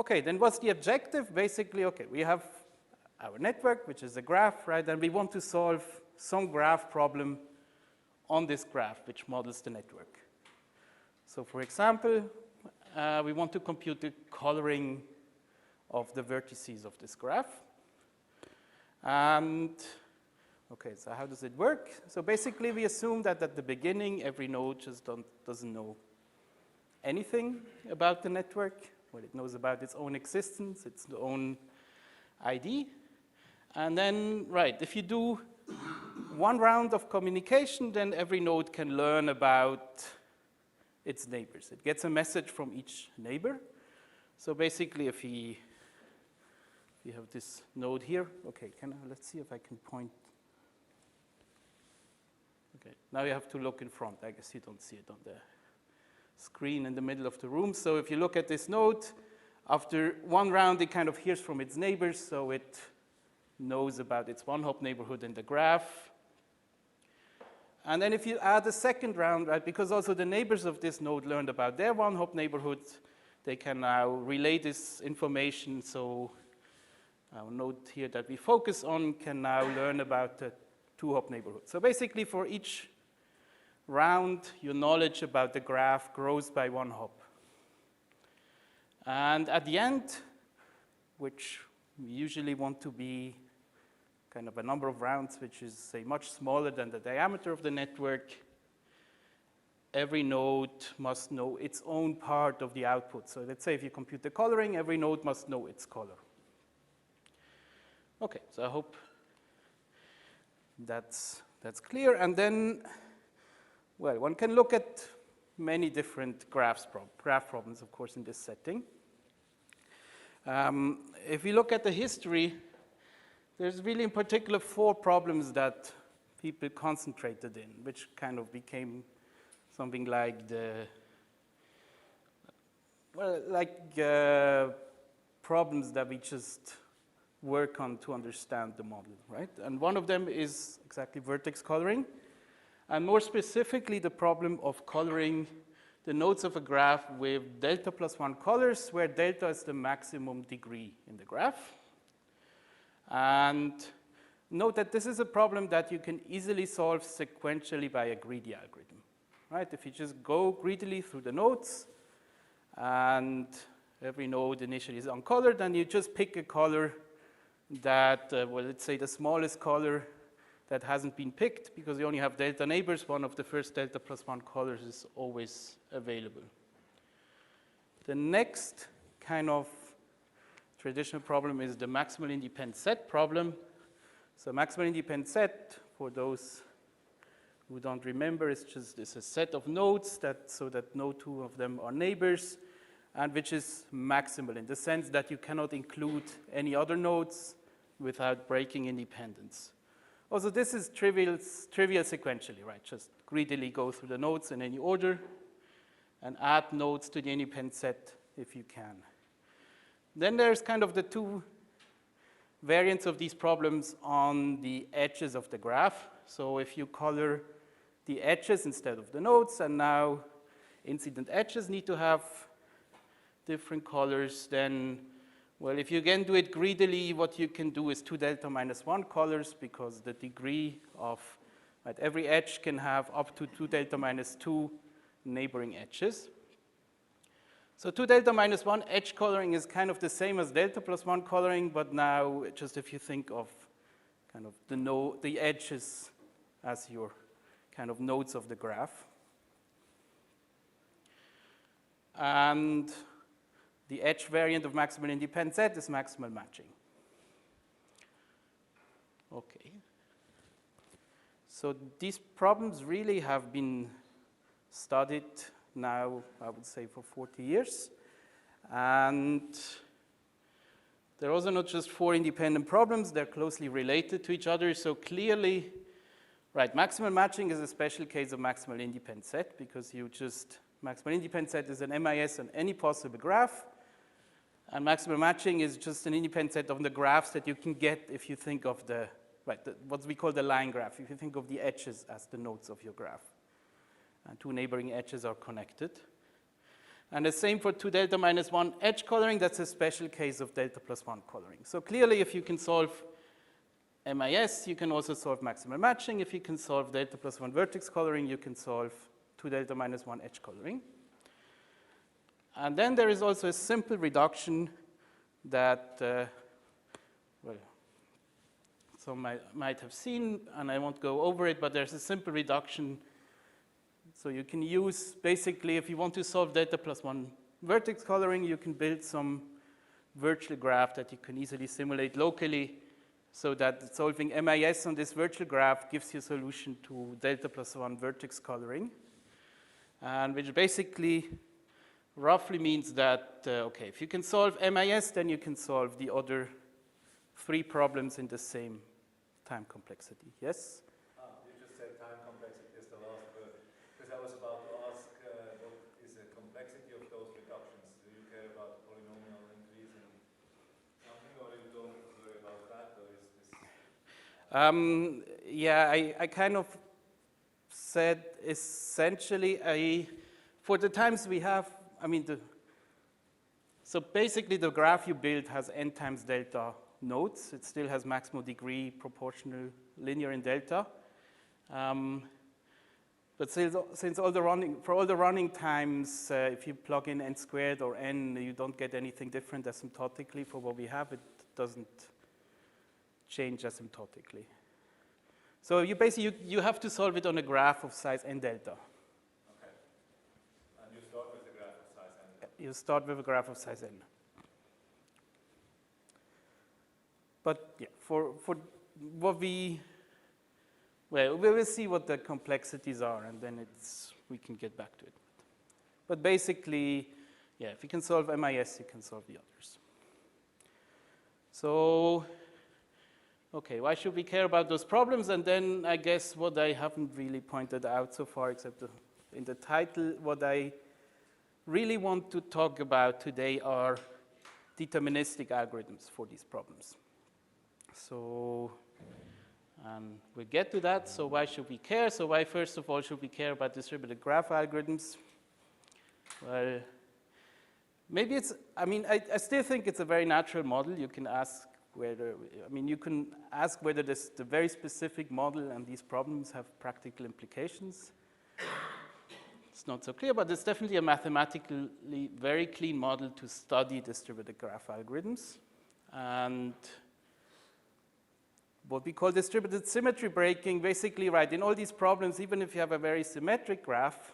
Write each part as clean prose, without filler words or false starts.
Okay, then what's the objective? Basically, okay, we have our network, which is a graph, right? And we want to solve some graph problem on this graph, which models the network. So for example, we want to compute the coloring of the vertices of this graph. And okay, so how does it work? So basically, we assume that at the beginning, every node just doesn't know anything about the network. Well, it knows about its own existence, its own ID. And then, right, if you do one round of communication, then every node can learn about its neighbors. It gets a message from each neighbor. So basically, if we have this node here, okay, let's see if I can point. Okay, now you have to look in front. I guess you don't see it on the screen in the middle of the room. So if you look at this node, after one round, it kind of hears from its neighbors, so it knows about its one-hop neighborhood in the graph. And then if you add a second round, right, because also the neighbors of this node learned about their one-hop neighborhood, they can now relay this information. So our node here that we focus on can now learn about the two-hop neighborhood. So basically, for each round, your knowledge about the graph grows by one hop. And at the end, which we usually want to be kind of a number of rounds, which is, say, much smaller than the diameter of the network, every node must know its own part of the output. So let's say if you compute the coloring, every node must know its color. Okay, so I hope that's clear. And then, well, one can look at many different graph problems, of course, in this setting. If we look at the history, there's really in particular 4 problems that people concentrated in, which kind of became something like problems that we just work on to understand the model, right? And one of them is exactly vertex coloring. And more specifically, the problem of coloring the nodes of a graph with delta plus 1 colors, where delta is the maximum degree in the graph. And note that this is a problem that you can easily solve sequentially by a greedy algorithm, right? If you just go greedily through the nodes, and every node initially is uncolored, and you just pick a color that, well, let's say the smallest color that hasn't been picked, because you only have delta neighbors, one of the first delta plus 1 colors is always available. The next kind of traditional problem is the maximal independent set problem. So maximal independent set, for those who don't remember, is a set of nodes so that no two of them are neighbors, and which is maximal in the sense that you cannot include any other nodes without breaking independence. Also, this is trivial sequentially, right? Just greedily go through the nodes in any order and add nodes to the independent set if you can. Then there's kind of the 2 variants of these problems on the edges of the graph. So if you color the edges instead of the nodes, and now incident edges need to have different colors, then, well, if you again do it greedily, what you can do is 2 delta minus 1 colors, because the degree of, right, every edge can have up to 2 delta minus 2 neighboring edges. So 2 delta minus 1 edge coloring is kind of the same as delta plus 1 coloring, but now just if you think of kind of the edges as your kind of nodes of the graph. And the edge variant of maximal independent set is maximal matching. Okay. So these problems really have been studied now, I would say, for 40 years. And they're also not just 4 independent problems, they're closely related to each other. So clearly, right, maximal matching is a special case of maximal independent set, because maximal independent set is an MIS on any possible graph. And maximal matching is just an independent set of the graphs that you can get if you think of what we call the line graph, if you think of the edges as the nodes of your graph. And 2 neighboring edges are connected. And the same for 2 delta minus 1 edge coloring. That's a special case of delta plus 1 coloring. So clearly, if you can solve MIS, you can also solve maximal matching. If you can solve delta plus 1 vertex coloring, you can solve 2 delta minus 1 edge coloring. And then there is also a simple reduction that, well, some might have seen, and I won't go over it, but there's a simple reduction. So you can use, basically, if you want to solve delta plus 1 vertex coloring, you can build some virtual graph that you can easily simulate locally, so that solving MIS on this virtual graph gives you a solution to delta plus 1 vertex coloring, and which basically roughly means that, okay, if you can solve MIS, then you can solve the other 3 problems in the same time complexity. Yes? You just said time complexity is the last word, because I was about to ask what is the complexity of those reductions? Do you care about polynomial increasing something, or you don't worry about that, or is this? Yeah, I kind of said essentially, for the times we have, I mean, so basically the graph you build has n times delta nodes. It still has maximal degree proportional linear in delta. But since all the running times, if you plug in n squared or n, you don't get anything different asymptotically. For what we have, it doesn't change asymptotically. So you basically, you have to solve it on a graph of size n delta. Okay. And you start with the graph of size n. You start with a graph of size n. But yeah, for what we will see what the complexities are, and then we can get back to it. But basically, yeah, if you can solve MIS, you can solve the others. So, okay, why should we care about those problems? And then I guess what I haven't really pointed out so far, except in the title, what I really want to talk about today are deterministic algorithms for these problems. So, we'll get to that. So why should we care? So why, first of all, should we care about distributed graph algorithms? Well, maybe it's, I mean, I still think it's a very natural model. You can ask whether, I mean, you can ask whether the very specific model and these problems have practical implications. It's not so clear, but it's definitely a mathematically very clean model to study distributed graph algorithms. And what we call distributed symmetry breaking, basically, right, in all these problems, even if you have a very symmetric graph,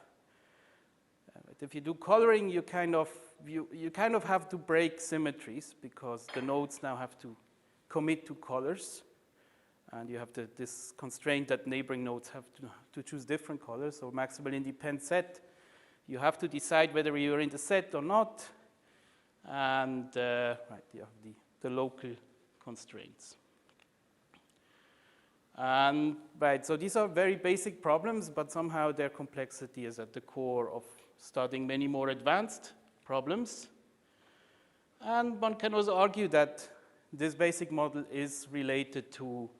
if you do coloring, you kind of have to break symmetries because the nodes now have to commit to colors, and you have this constraint that neighboring nodes have to choose different colors. So maximal independent set, you have to decide whether you're in the set or not, and right, you have the local constraints. And right, so these are very basic problems, but somehow their complexity is at the core of studying many more advanced problems. And one can also argue that this basic model is related to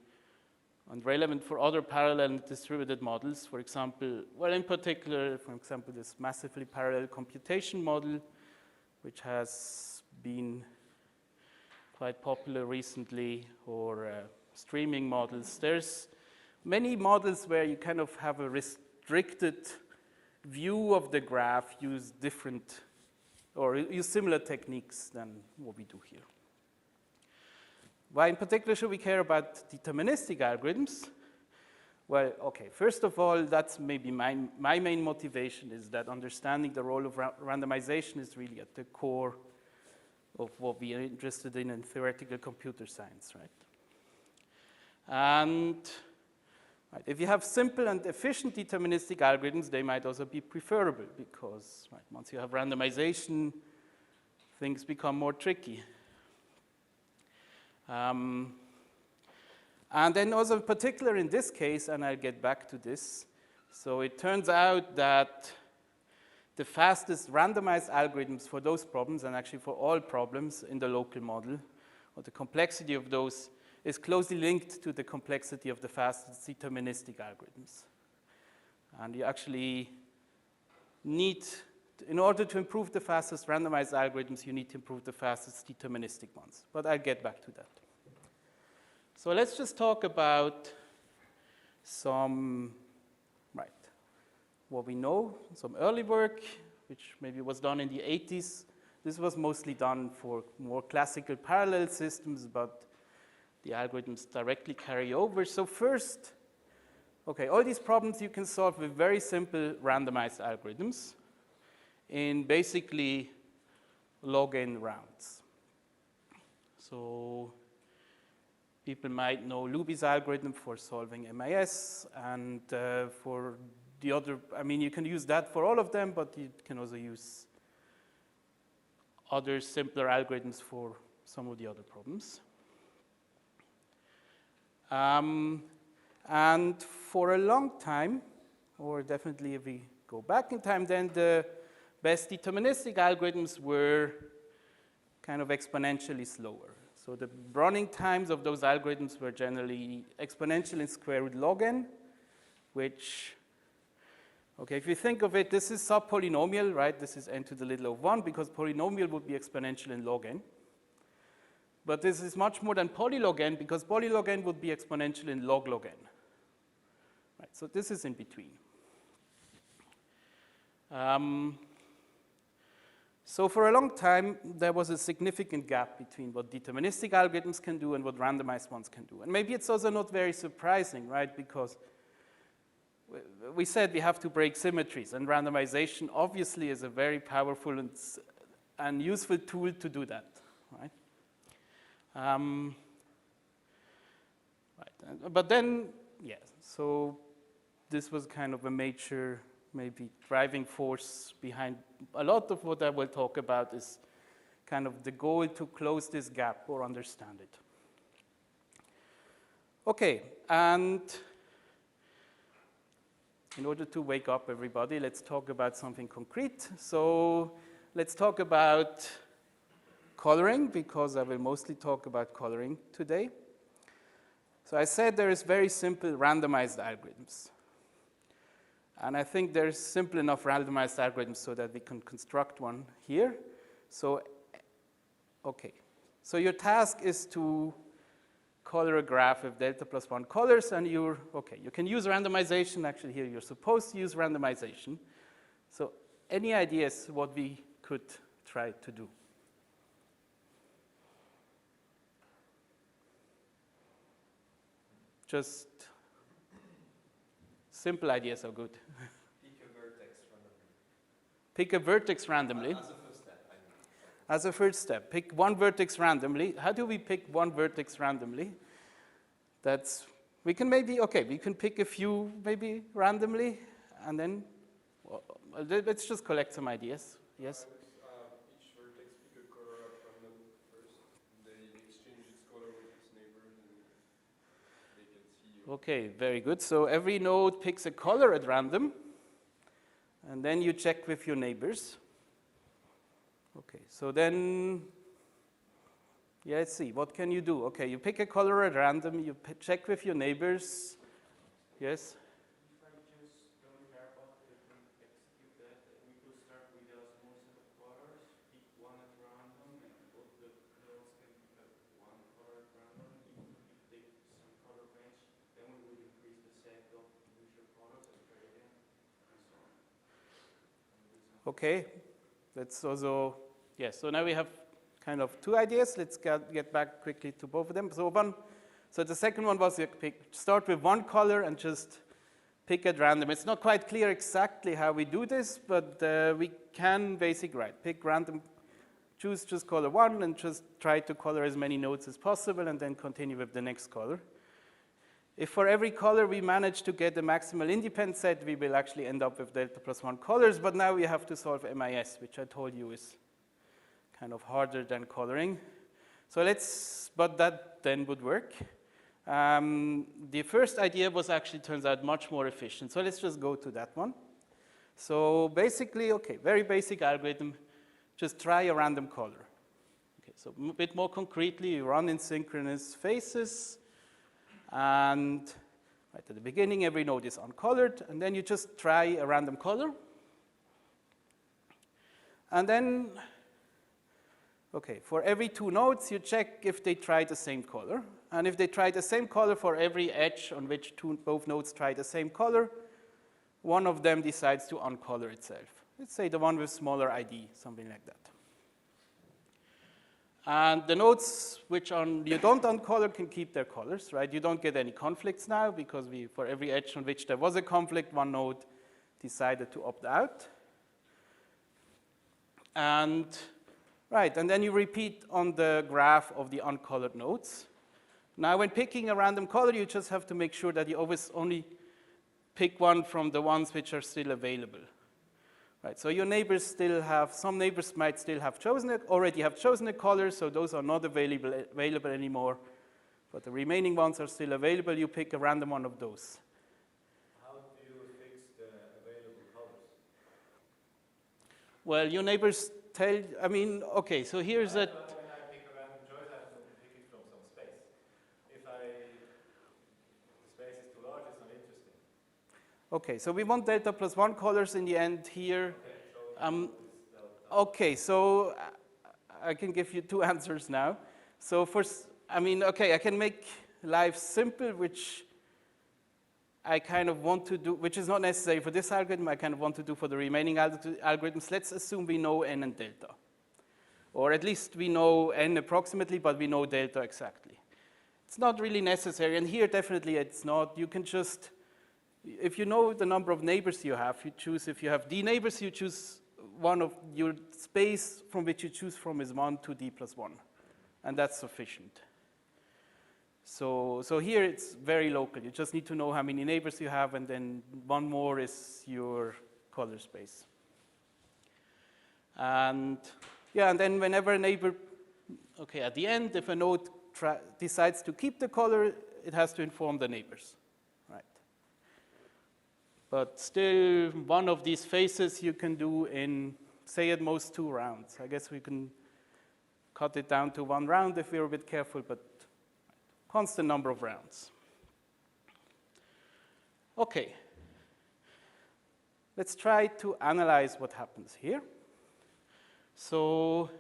and relevant for other parallel distributed models. For example, well, in particular, for example, this massively parallel computation model, which has been quite popular recently, or streaming models. There's many models where you kind of have a restricted view of the graph, use different, or use similar techniques than what we do here. Why in particular should we care about deterministic algorithms? Well, okay, first of all, that's maybe my main motivation is that understanding the role of randomization is really at the core of what we are interested in theoretical computer science, right? And right, if you have simple and efficient deterministic algorithms, they might also be preferable because right, once you have randomization, things become more tricky. And then also in particular in this case, and I'll get back to this, so it turns out that the fastest randomized algorithms for those problems, and actually for all problems in the local model, or the complexity of those, is closely linked to the complexity of the fastest deterministic algorithms. And you actually need in order to improve the fastest randomized algorithms, you need to improve the fastest deterministic ones. But I'll get back to that. So let's just talk about some, what we know, some early work, which maybe was done in the 80s. This was mostly done for more classical parallel systems, but the algorithms directly carry over. So first, okay, all these problems you can solve with very simple randomized algorithms in basically log n rounds. So people might know Luby's algorithm for solving MIS, and for the other, I mean, you can use that for all of them, but you can also use other simpler algorithms for some of the other problems. And for a long time, or definitely if we go back in time, then the best deterministic algorithms were kind of exponentially slower. So the running times of those algorithms were generally exponential in square root log n, which, okay, if you think of it, this is subpolynomial, right? This is n to the little of 1, because polynomial would be exponential in log n. But this is much more than polylog n, because polylog n would be exponential in log n. Right, so this is in between. So for a long time, there was a significant gap between what deterministic algorithms can do and what randomized ones can do. And maybe it's also not very surprising, right? Because we said we have to break symmetries, and randomization obviously is a very powerful and useful tool to do that, right? But then, yes, so this was kind of a major, maybe driving force behind a lot of what I will talk about is kind of the goal to close this gap or understand it. Okay, and in order to wake up everybody, let's talk about something concrete. So let's talk about coloring, because I will mostly talk about coloring today. So I said there is very simple randomized algorithms. And I think there's simple enough randomized algorithms so that we can construct one here. So, okay. So your task is to color a graph with delta plus 1 colors, and you can use randomization. Actually, here you're supposed to use randomization. So any ideas what we could try to do? Just simple ideas are good. Pick a vertex randomly. As a first step. As a first step, pick one vertex randomly. How do we pick one vertex randomly? We can maybe, okay, we can pick a few maybe randomly, and then let's just collect some ideas. Yes? Each vertex pick a color at random first. They exchange its color with its neighbors, and they can see. Okay, very good. So every node picks a color at random, and then you check with your neighbors. Okay, so then, yeah, let's see, what can you do? Okay, you pick a color at random, you check with your neighbors. Yes? If I just don't care about the complexity of that, we could start with a small set of colors, pick one at random, and both the nodes can pick up one color at random. If we take some color range, then we would increase the set of usual colors and try again, and so on. Okay, that's also, yes, so now we have kind of two ideas. Let's get back quickly to both of them. So the second one was start with one color and just pick at random. It's not quite clear exactly how we do this, but we can basically, pick random, choose just color 1 and just try to color as many nodes as possible and then continue with the next color. If for every color we manage to get a maximal independent set, we will actually end up with delta plus 1 colors, but now we have to solve MIS, which I told you is kind of harder than coloring. So but that then would work. The first idea was actually, turns out, much more efficient. So let's just go to that one. So basically, okay, very basic algorithm, just try a random color. Okay, so a bit more concretely, you run in synchronous phases, and right at the beginning, every node is uncolored, and then you just try a random color. And then, okay, for every 2 nodes, you check if they try the same color. And if they try the same color for every edge on which both nodes try the same color, one of them decides to uncolor itself. Let's say the one with smaller ID, something like that. And the nodes which you don't uncolor can keep their colors, right? You don't get any conflicts now because for every edge on which there was a conflict, one node decided to opt out. And then you repeat on the graph of the uncolored nodes. Now, when picking a random color, you just have to make sure that you always only pick one from the ones which are still available. Right, so your neighbors still have, some neighbors might still have already have chosen a color, so those are not available anymore. But the remaining ones are still available. You pick a random one of those. How do you fix the available colors? Well, your neighbors tell, okay, so here's a... When I pick a random choice, I have to pick it from some space. If the space is too large, it's not interesting. Okay, so we want delta plus 1 colors in the end here. Okay, so I can give you 2 answers now. So first, okay, I can make life simple, which I kind of want to do, which is not necessary for this algorithm, I kind of want to do for the remaining algorithms. Let's assume we know n and delta. Or at least we know n approximately, but we know delta exactly. It's not really necessary, and here definitely it's not. You can just, if you know the number of neighbors you have, you choose, if you have d neighbors, you choose one of your space from which you choose from is 1 to d plus 1. And that's sufficient. So here it's very local. You just need to know how many neighbors you have, and then one more is your color space. And yeah, and then whenever a neighbor, okay, at the end, if a node decides to keep the color, it has to inform the neighbors. But still, one of these phases you can do in, say, at most 2 rounds. I guess we can cut it down to 1 round if we're a bit careful, but constant number of rounds. Okay. Let's try to analyze what happens here. So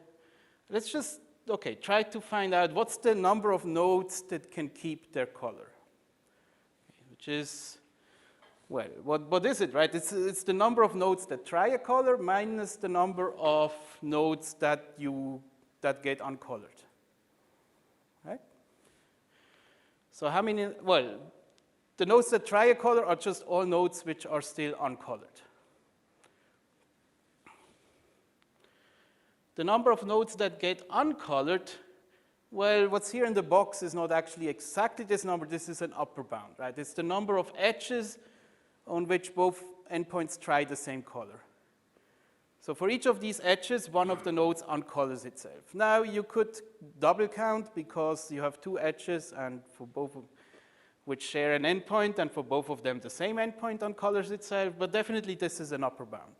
let's just, okay, try to find out what's the number of nodes that can keep their color, which is, well, what is it, right? It's the number of nodes that try a color minus the number of nodes that get uncolored, right? So how many, well, the nodes that try a color are just all nodes which are still uncolored. The number of nodes that get uncolored, well, what's here in the box is not actually exactly this number. This is an upper bound, right? It's the number of edges on which both endpoints try the same color. So for each of these edges, one of the nodes uncolors itself. Now you could double count because you have 2 edges and for both of which share an endpoint, and for both of them the same endpoint uncolors itself, but definitely this is an upper bound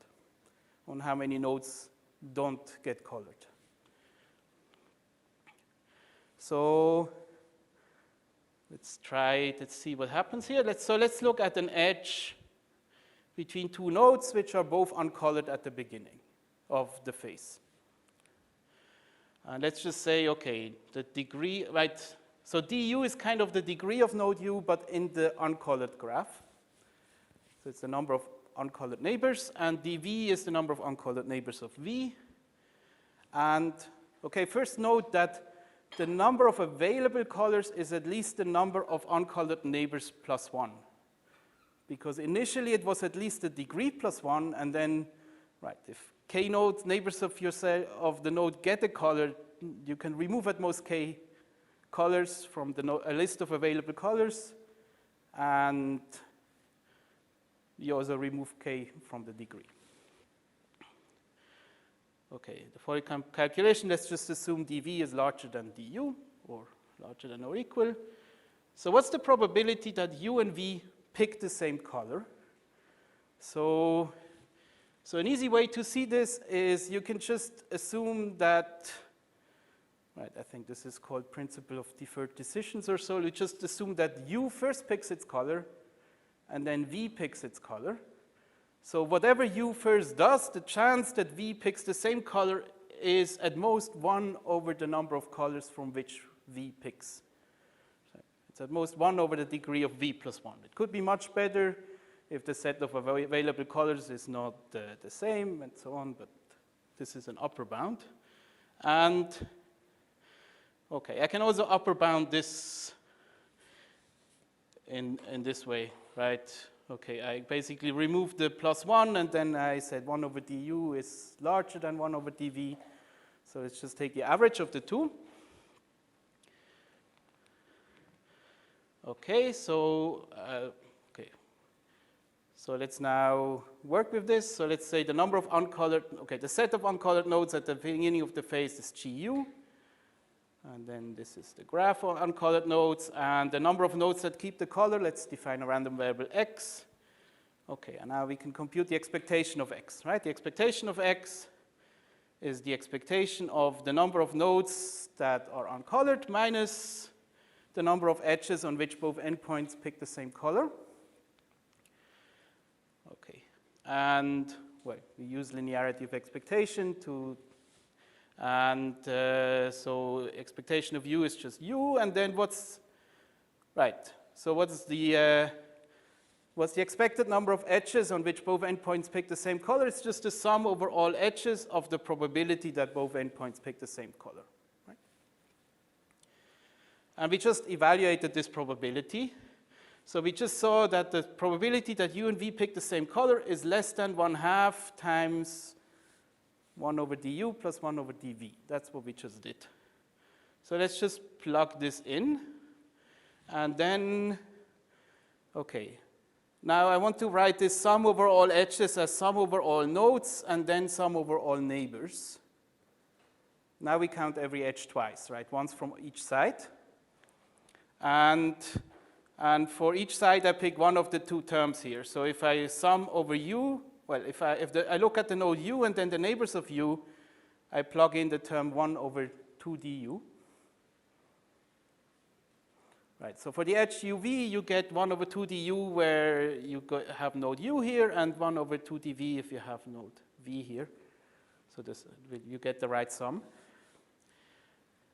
on how many nodes don't get colored. So let's try it, let's see what happens here. Let's look at an edge between 2 nodes which are both uncolored at the beginning of the phase. And let's just say, okay, the degree, right? So du is kind of the degree of node u, but in the uncolored graph. So it's the number of uncolored neighbors, and dv is the number of uncolored neighbors of v. And okay, first note that the number of available colors is at least the number of uncolored neighbors plus 1. Because initially it was at least a degree plus 1, and then, right, if k nodes, neighbors of the node get a color, you can remove at most k colors from a list of available colors, and you also remove k from the degree. Okay, the Fourier calculation, let's just assume dv is larger than du, or larger than or equal. So what's the probability that u and v pick the same color? So an easy way to see this is you can just assume that, right, I think this is called principle of deferred decisions or so. You just assume that u first picks its color, and then v picks its color. So whatever U first does, the chance that V picks the same color is at most 1 over the number of colors from which V picks. So it's at most 1 over the degree of V plus 1. It could be much better if the set of available colors is not the same and so on, but this is an upper bound. And okay, I can also upper bound this in this way, right? Okay, I basically removed the plus 1, and then I said 1 over du is larger than 1 over dv. So let's just take the average of the two. Okay, so so let's now work with this. So let's say the number of uncolored, okay, the set of uncolored nodes at the beginning of the phase is GU. And then this is the graph on uncolored nodes. And the number of nodes that keep the color, let's define a random variable x. Okay, and now we can compute the expectation of x, right? The expectation of x is the expectation of the number of nodes that are uncolored minus the number of edges on which both endpoints pick the same color. Okay, and well, we use linearity of expectation to, and so expectation of u is just u, and then what's, right, so what's the expected number of edges on which both endpoints pick the same color? It's just the sum over all edges of the probability that both endpoints pick the same color, right? And we just evaluated this probability. So we just saw that the probability that u and v pick the same color is less than 1/2 times 1 over du plus 1 over dv. That's what we just did. So let's just plug this in. And then, okay. Now I want to write this sum over all edges as sum over all nodes and then sum over all neighbors. Now we count every edge twice, right? Once from each side. And for each side I pick one of the two terms here. So if I sum over u, well, if I look at the node u and then the neighbors of u, I plug in the term 1 over 2 du. Right, so for the edge uv, you get 1 over 2 du where you have node u here, and 1 over 2 dv if you have node v here. So this, you get the right sum.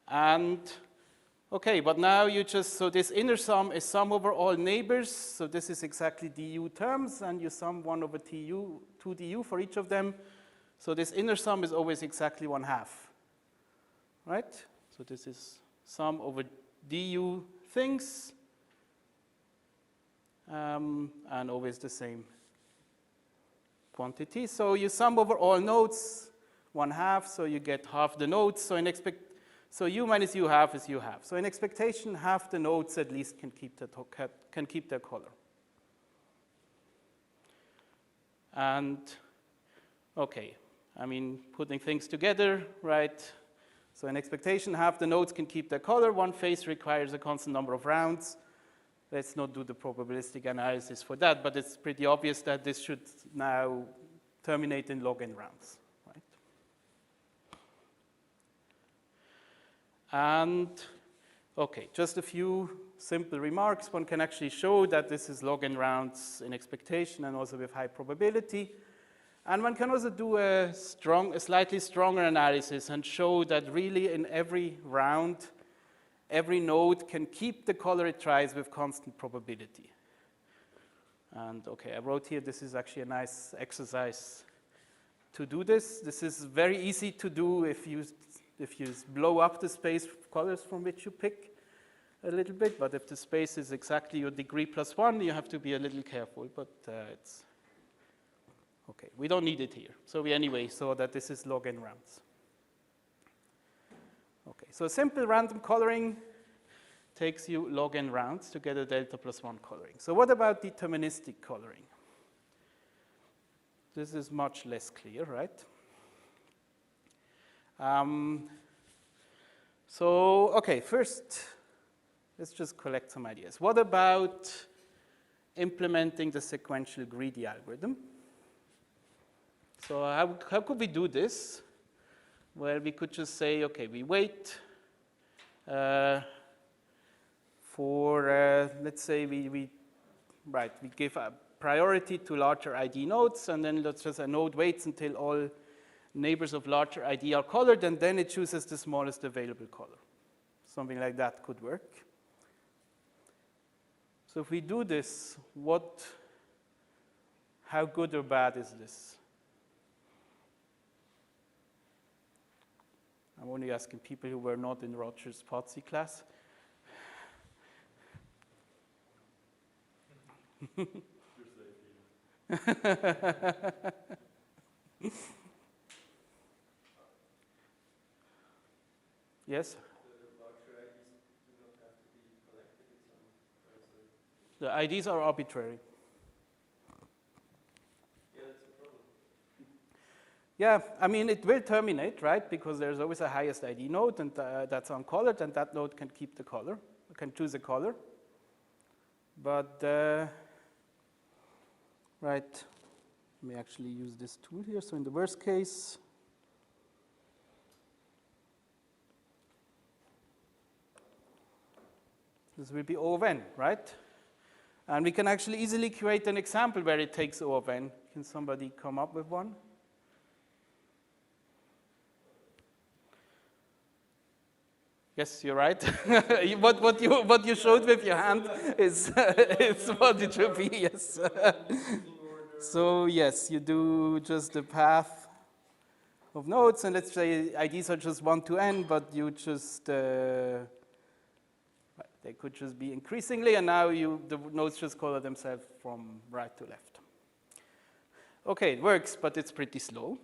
And, okay, but now you just, so this inner sum is sum over all neighbors, so this is exactly du terms, and you sum 1 over 2 du for each of them. So this inner sum is always exactly 1/2, right? So this is sum over du things, and always the same quantity. So you sum over all nodes 1/2, so you get half the nodes. So u minus u half is u half. So in expectation, half the nodes at least can keep their color. And okay, I mean putting things together, right? So in expectation, half the nodes can keep their color. One phase requires a constant number of rounds. Let's not do the probabilistic analysis for that, but it's pretty obvious that this should now terminate in log n rounds, right? And okay, just a few simple remarks. One can actually show that this is log n rounds in expectation and also with high probability. And one can also do a slightly stronger analysis and show that really in every round, every node can keep the color it tries with constant probability. And okay, I wrote here, this is actually a nice exercise to do this. This is very easy to do if you blow up the space of colors from which you pick a little bit, but if the space is exactly your degree plus 1, you have to be a little careful, but it's okay, we don't need it here. So we anyway saw that this is log n rounds. Okay, so simple random coloring takes you log n rounds to get a delta plus 1 coloring. So what about deterministic coloring? This is much less clear, right? So, okay, first, let's just collect some ideas. What about implementing the sequential greedy algorithm? So how could we do this? Well, we could just say, okay, we wait for, let's say we give priority to larger ID nodes, and then let's just a node waits until all neighbors of larger ID are colored, and then it chooses the smallest available color. Something like that could work. So if we do this, how good or bad is this? I'm only asking people who were not in Roger's POTSI class. Yes? The IDs are arbitrary. Yeah, I mean, it will terminate, right? Because there's always a highest ID node, and that's uncolored, and that node can keep the color, can choose a color. But, right, let me actually use this tool here. So in the worst case, this will be O of n, right? And we can actually easily create an example where it takes O of n. Can somebody come up with one? Yes, you're right. what you showed with your hand is what it should be, yes. So yes, you do just the path of nodes, and let's say IDs are just 1 to n, but you just, they could just be increasingly, and now the nodes just color themselves from right to left. Okay, it works, but it's pretty slow.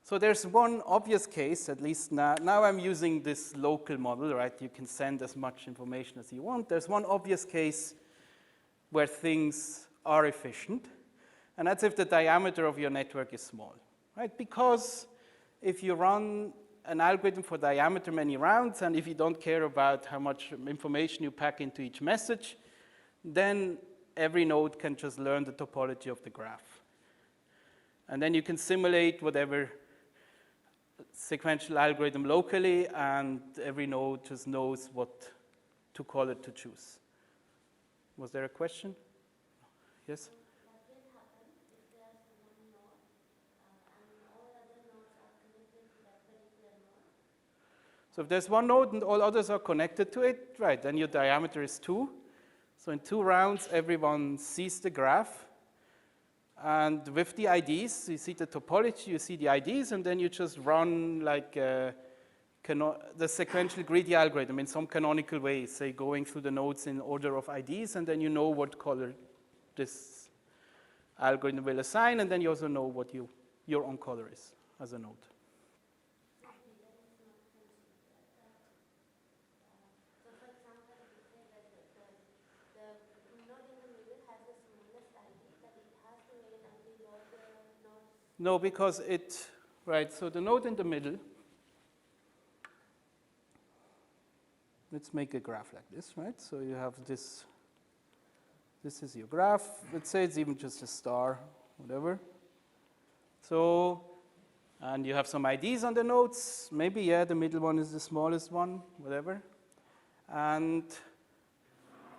So there's one obvious case, at least now I'm using this local model, right? You can send as much information as you want. There's one obvious case where things are efficient, and that's if the diameter of your network is small, right? Because if you run an algorithm for diameter many rounds, and if you don't care about how much information you pack into each message, then every node can just learn the topology of the graph. And then you can simulate whatever sequential algorithm locally, and every node just knows what to call it to choose. Was there a question? Yes? What will happen if there's one node and all other nodes are connected to that particular node? So if there's one node and all others are connected to it, right, then your diameter is 2. So in 2 rounds, everyone sees the graph. And with the IDs, you see the topology, you see the IDs, and then you just run like the sequential greedy algorithm in some canonical way, say going through the nodes in order of IDs, and then you know what color this algorithm will assign, and then you also know what your own color is as a node. So for example, you say that the node in the middle has the smallest ID, that it has to wait until all the nodes. No, because right, so the node in the middle, let's make a graph like this, right? So you have this is your graph. Let's say it's even just a star, whatever. So, and you have some IDs on the nodes. Maybe, yeah, the middle one is the smallest one, whatever. And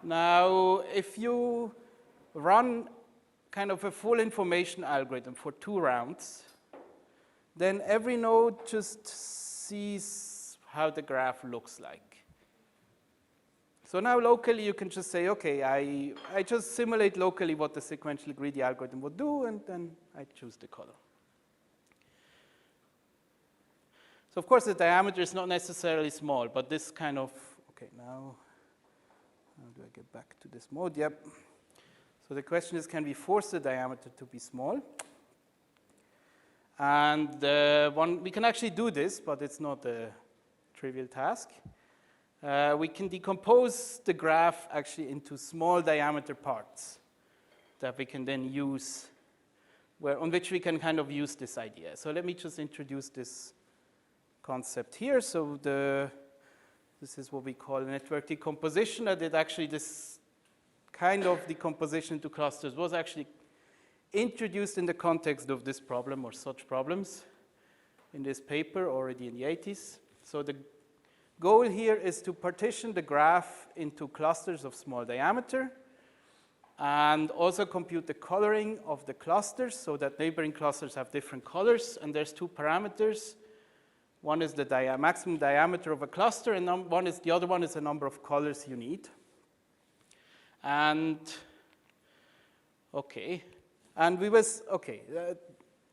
now, if you run kind of a full information algorithm for 2 rounds, then every node just sees how the graph looks like. So now locally you can just say, okay, I just simulate locally what the sequential greedy algorithm would do, and then I choose the color. So of course the diameter is not necessarily small, but this kind of, okay, now how do I get back to this mode? Yep. So the question is, can we force the diameter to be small? And we can actually do this, but it's not a trivial task. We can decompose the graph actually into small diameter parts that we can then use, on which we can kind of use this idea. So let me just introduce this concept here. So this is what we call a network decomposition. I did actually this kind of decomposition into clusters was actually introduced in the context of this problem or such problems in this paper already in the 80s. So the goal here is to partition the graph into clusters of small diameter, and also compute the coloring of the clusters so that neighboring clusters have different colors. And there's two parameters. One is the maximum diameter of a cluster, and the other one is the number of colors you need. And okay, and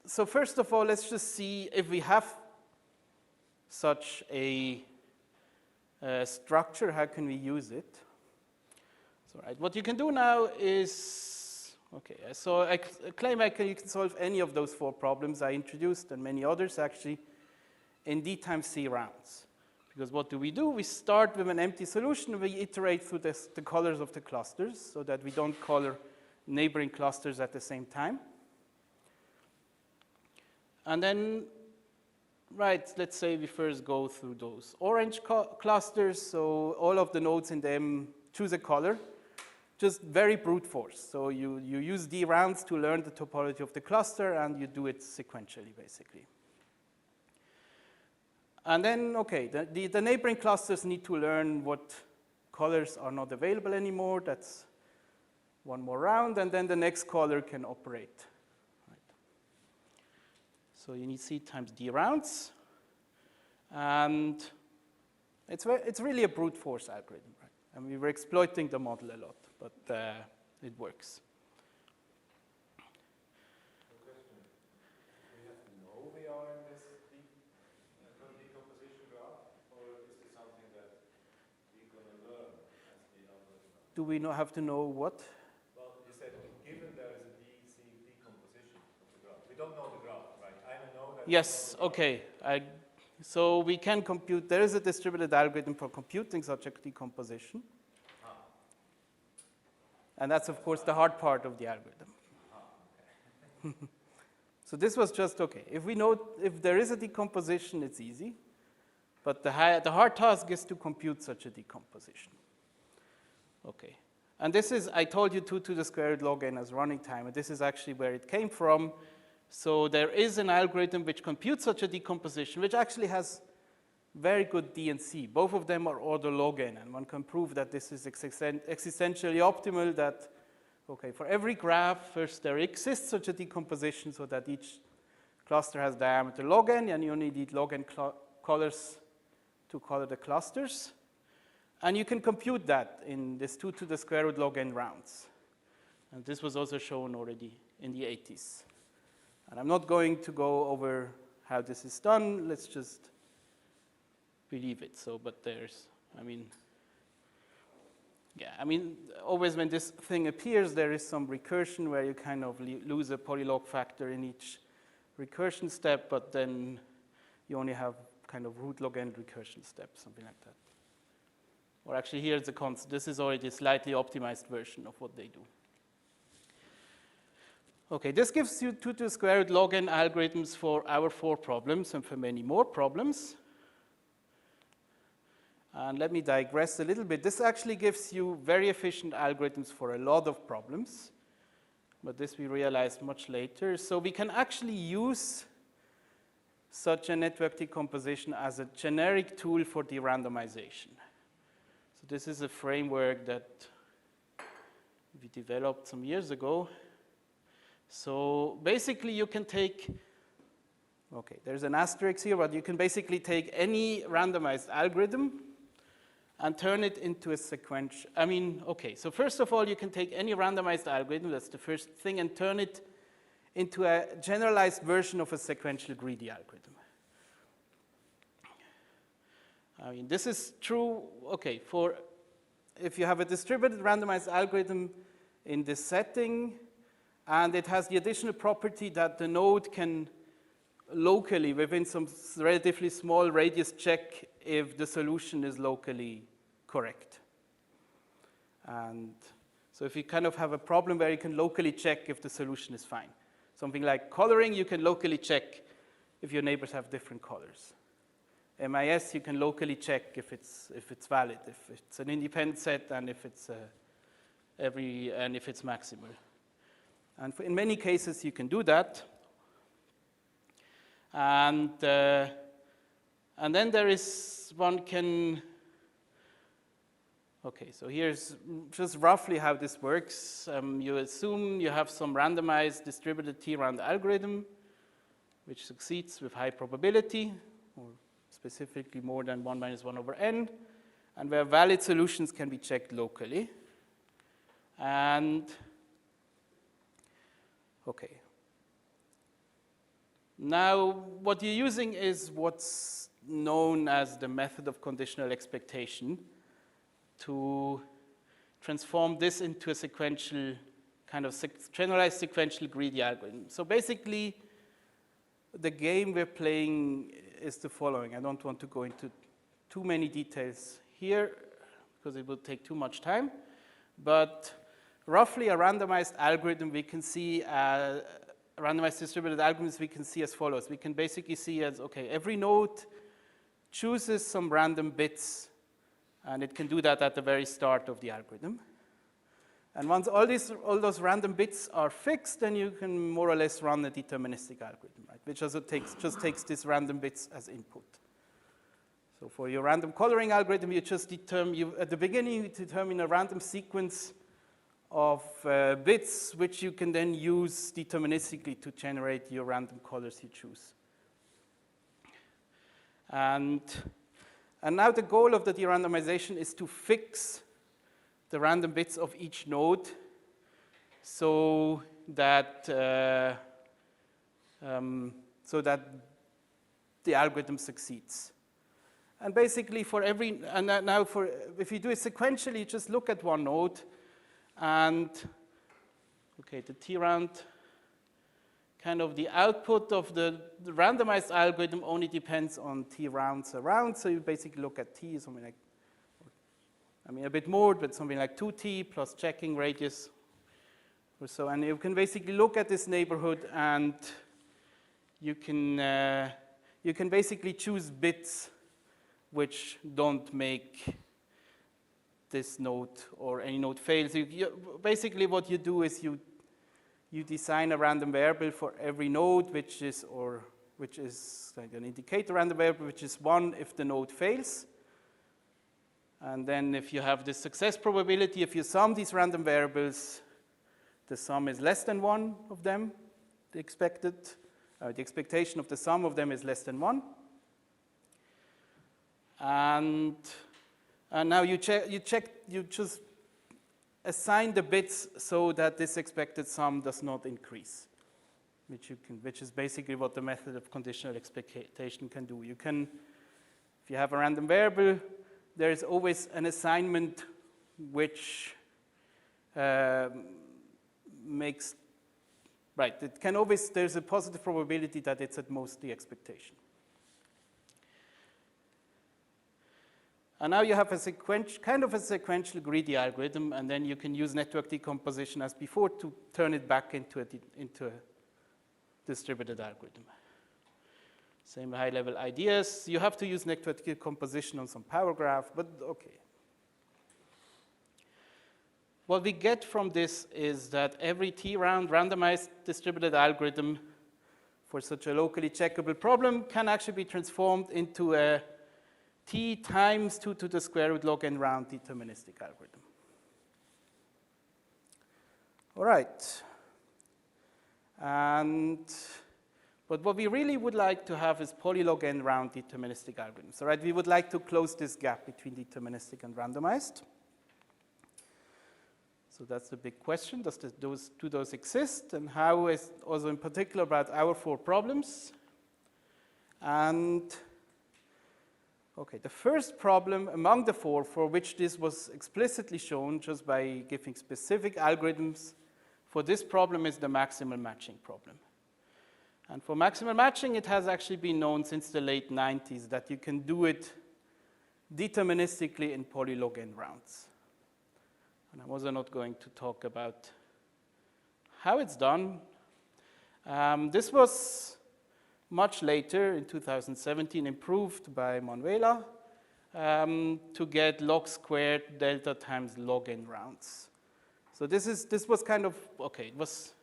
so first of all, let's just see if we have such a structure, how can we use it? So, right, what you can do now is, okay, so I claim you can solve any of those 4 problems I introduced, and many others actually, in D times C rounds. Because what do? We start with an empty solution, we iterate through the colors of the clusters so that we don't color neighboring clusters at the same time. And then, right, let's say we first go through those orange clusters, so all of the nodes in them choose a color, just very brute force. So you use D rounds to learn the topology of the cluster, and you do it sequentially, basically. And then, okay, the neighboring clusters need to learn what colors are not available anymore. That's one more round, and then the next color can operate. Right. So you need C times D rounds. And it's really a brute force algorithm, right? And we were exploiting the model a lot, but it works. Question. Do we have to know we are in this decomposition graph, or is this something that we're going to learn as the algorithm? Do we have to know what? Well, you said given there is a decomposition of the graph. We don't know the graph, right? I know that. Yes, okay. So we can compute, there is a distributed algorithm for computing such a decomposition. And that's, of course, the hard part of the algorithm. Okay. So this was just, okay, if there is a decomposition, it's easy. But the hard task is to compute such a decomposition. Okay. And this is, I told you 2 to the square root log n as running time, and this is actually where it came from. So there is an algorithm which computes such a decomposition, which actually has very good D and C. Both of them are order log n, and one can prove that this is existentially optimal, that, okay, for every graph, first there exists such a decomposition so that each cluster has diameter log n, and you only need log n colors to color the clusters. And you can compute that in this 2 to the square root log n rounds. And this was also shown already in the 80s. And I'm not going to go over how this is done. Let's just believe it. So, but there's, always when this thing appears, there is some recursion where you kind of lose a polylog factor in each recursion step, but then you only have kind of root log n recursion step, something like that. Or actually, here's the constant. This is already a slightly optimized version of what they do. Okay, this gives you 2 to the square root log n algorithms for our 4 problems and for many more problems. And let me digress a little bit. This actually gives you very efficient algorithms for a lot of problems, but this we realized much later. So we can actually use such a network decomposition as a generic tool for derandomization. So this is a framework that we developed some years ago. So basically you can take, okay, there's an asterisk here, but you can basically take any randomized algorithm and turn it into a sequential. So first of all, you can take any randomized algorithm, that's the first thing, and turn it into a generalized version of a sequential greedy algorithm. This is true, okay, for if you have a distributed randomized algorithm in this setting, and it has the additional property that the node can locally, within some relatively small radius, check if the solution is locally correct. And so if you kind of have a problem where you can locally check if the solution is fine. Something like coloring, you can locally check if your neighbors have different colors. MIS, you can locally check if it's valid, if it's an independent set, and if it's maximal. And in many cases, you can do that. And then there is, one can, Okay, so here's just roughly how this works. You assume you have some randomized distributed T-round algorithm, which succeeds with high probability, or specifically more than 1 minus 1 over n, and where valid solutions can be checked locally. And, okay. Now, what you're using is what's known as the method of conditional expectation to transform this into a sequential, kind of generalized sequential greedy algorithm. So basically, the game we're playing is the following. I don't want to go into too many details here because it will take too much time. But roughly a randomized algorithm we can see, randomized distributed algorithms we can see as follows. We can basically see as, okay, every node chooses some random bits, and it can do that at the very start of the algorithm. And once all those random bits are fixed, then you can more or less run a deterministic algorithm, right? Which also just takes these random bits as input. So for your random coloring algorithm, you just determine, at the beginning, you determine a random sequence of bits, which you can then use deterministically to generate your random colors you choose. And now the goal of the derandomization is to fix the random bits of each node so that the algorithm succeeds. And basically for every, and now for, if you do it sequentially, just look at one node and, okay, the T-round, kind of the output of the randomized algorithm only depends on T rounds around, so you basically look at T, something like, I mean a bit more, but something like 2T plus checking radius or so, and you can basically look at this neighborhood and you can basically choose bits which don't make this node or any node fail. So basically what you do is you design a random variable for every node, which is like an indicator random variable, which is 1 if the node fails. And then if you have the success probability, if you sum these random variables, the sum is less than 1 of them, the expectation of the sum of them is less than 1. And now you just assign the bits so that this expected sum does not increase, which is basically what the method of conditional expectation can do. You can, if you have a random variable, there is always an assignment which makes, right, it can always, there's a positive probability that it's at most the expectation. And now you have a kind of a sequential greedy algorithm, and then you can use network decomposition as before to turn it back into a distributed algorithm. Same high-level ideas. You have to use network decomposition on some power graph, but okay. What we get from this is that every T-round randomized distributed algorithm for such a locally checkable problem can actually be transformed into a T times 2 to the square root log n round deterministic algorithm. All right. But what we really would like to have is polylog n round deterministic algorithms. All right, we would like to close this gap between deterministic and randomized. So that's the big question. Do those exist? And how is also in particular about our 4 problems. And okay, the first problem among the 4 for which this was explicitly shown just by giving specific algorithms for this problem is the maximal matching problem. And for maximal matching, it has actually been known since the late 90s that you can do it deterministically in polylog n rounds. And I'm also not going to talk about how it's done. This was much later, in 2017, improved by Manuela to get log squared delta times log n rounds. So this was kind of, okay, it was,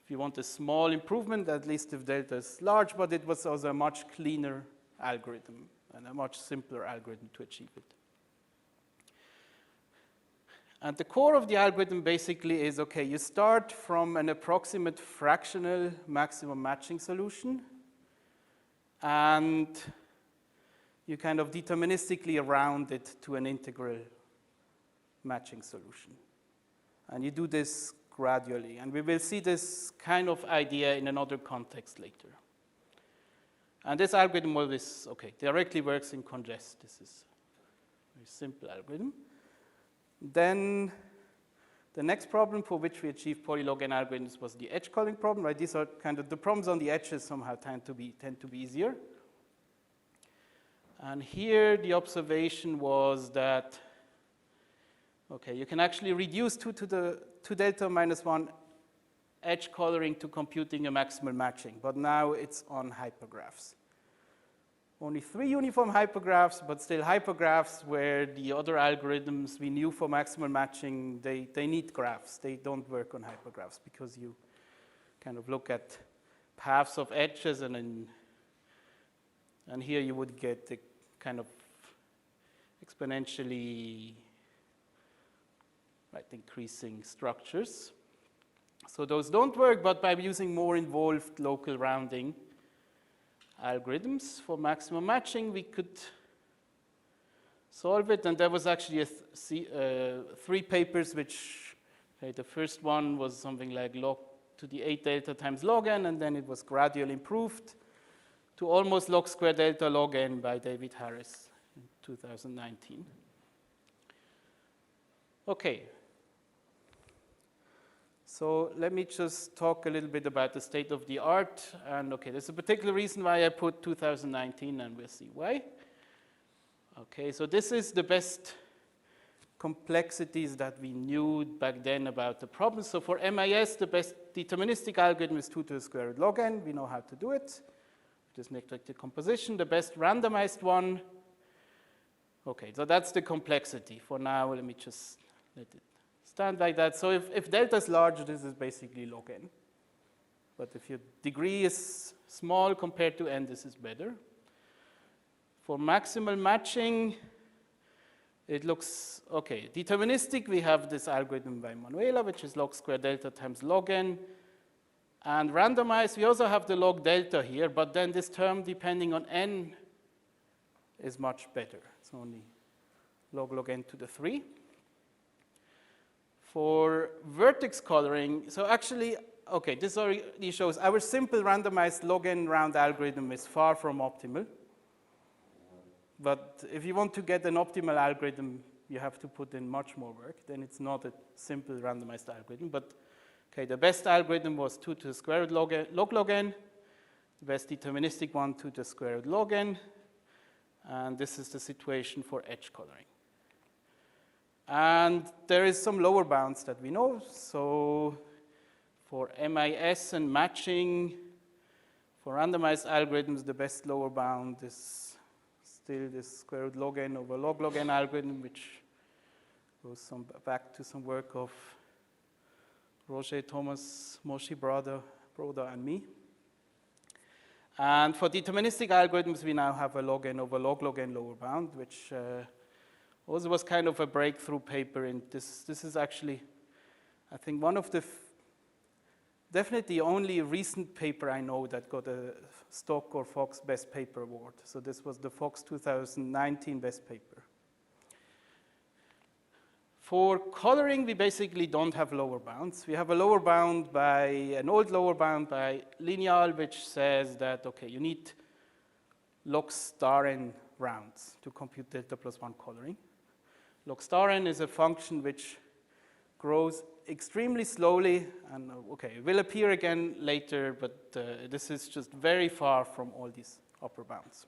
if you want a small improvement, at least if delta is large, but it was also a much cleaner algorithm and a much simpler algorithm to achieve it. And the core of the algorithm basically is, okay, you start from an approximate fractional maximum matching solution, and you kind of deterministically round it to an integral matching solution. And you do this gradually. And we will see this kind of idea in another context later. And this algorithm always, okay, directly works in congest. This is a very simple algorithm. Then the next problem for which we achieved polylog n algorithms was the edge calling problem, right? These are kind of the problems on the edges somehow tend to be easier. And here the observation was that, okay, you can actually reduce 2 delta minus 1 edge coloring to computing a maximal matching, but now it's on hypergraphs. Only 3 uniform hypergraphs, but still hypergraphs where the other algorithms we knew for maximal matching, they need graphs. They don't work on hypergraphs because you kind of look at paths of edges, and here you would get the kind of exponentially increasing structures. So those don't work, but by using more involved local rounding algorithms for maximum matching, we could solve it. And there was actually 3 papers which, okay, the first one was something like log to the 8 delta times log n, and then it was gradually improved to almost log square delta log n by David Harris in 2019. Okay. So let me just talk a little bit about the state of the art. And okay, there's a particular reason why I put 2019, and we'll see why. Okay, so this is the best complexities that we knew back then about the problem. So for MIS, the best deterministic algorithm is 2 to the square root log n. We know how to do it. Just neglect the composition. The best randomized one. Okay, so that's the complexity. For now, let me just let it stand like that. So if delta is large, this is basically log n. But if your degree is small compared to n, this is better. For maximal matching, it looks, okay, deterministic, we have this algorithm by Manuela, which is log square delta times log n. And randomized, we also have the log delta here, but then this term, depending on n, is much better. It's only log n to the 3. For vertex coloring, so actually, okay, this already shows our simple randomized log n round algorithm is far from optimal. But if you want to get an optimal algorithm, you have to put in much more work. Then it's not a simple randomized algorithm. But okay, the best algorithm was 2 to the square root log n. The best deterministic one, 2 to the square root log n. And this is the situation for edge coloring. And there is some lower bounds that we know. So for MIS and matching, for randomized algorithms, the best lower bound is still this square root log n over log n algorithm, which goes back to some work of Roger, Thomas, Moshe, Broda, and me. And for deterministic algorithms, we now have a log n over log n lower bound, which also was kind of a breakthrough paper. And this is actually, I think, one of the definitely only recent paper I know that got a Stock or Fox Best Paper Award. So this was the Fox 2019 Best Paper. For coloring, we basically don't have lower bounds. We have a lower bound by, an old lower bound by Lineal, which says that, okay, you need log star n rounds to compute delta plus 1 coloring. Log star n is a function which grows extremely slowly, and okay, it will appear again later, but this is just very far from all these upper bounds.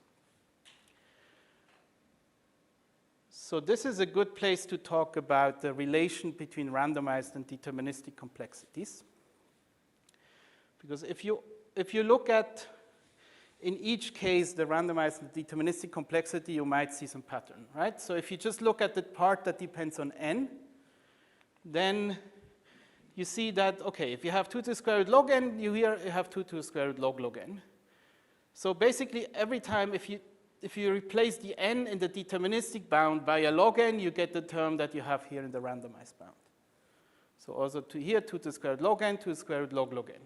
So this is a good place to talk about the relation between randomized and deterministic complexities. Because if you look at, in each case, the randomized and deterministic complexity, you might see some pattern, right? So if you just look at the part that depends on n, then you see that, okay, if you have 2 to the square root log n, you have 2 to the square root log n. So basically, every time if you if you replace the n in the deterministic bound by a log n, you get the term that you have here in the randomized bound. So also here, 2 to the square root log n, 2 to the square root log n.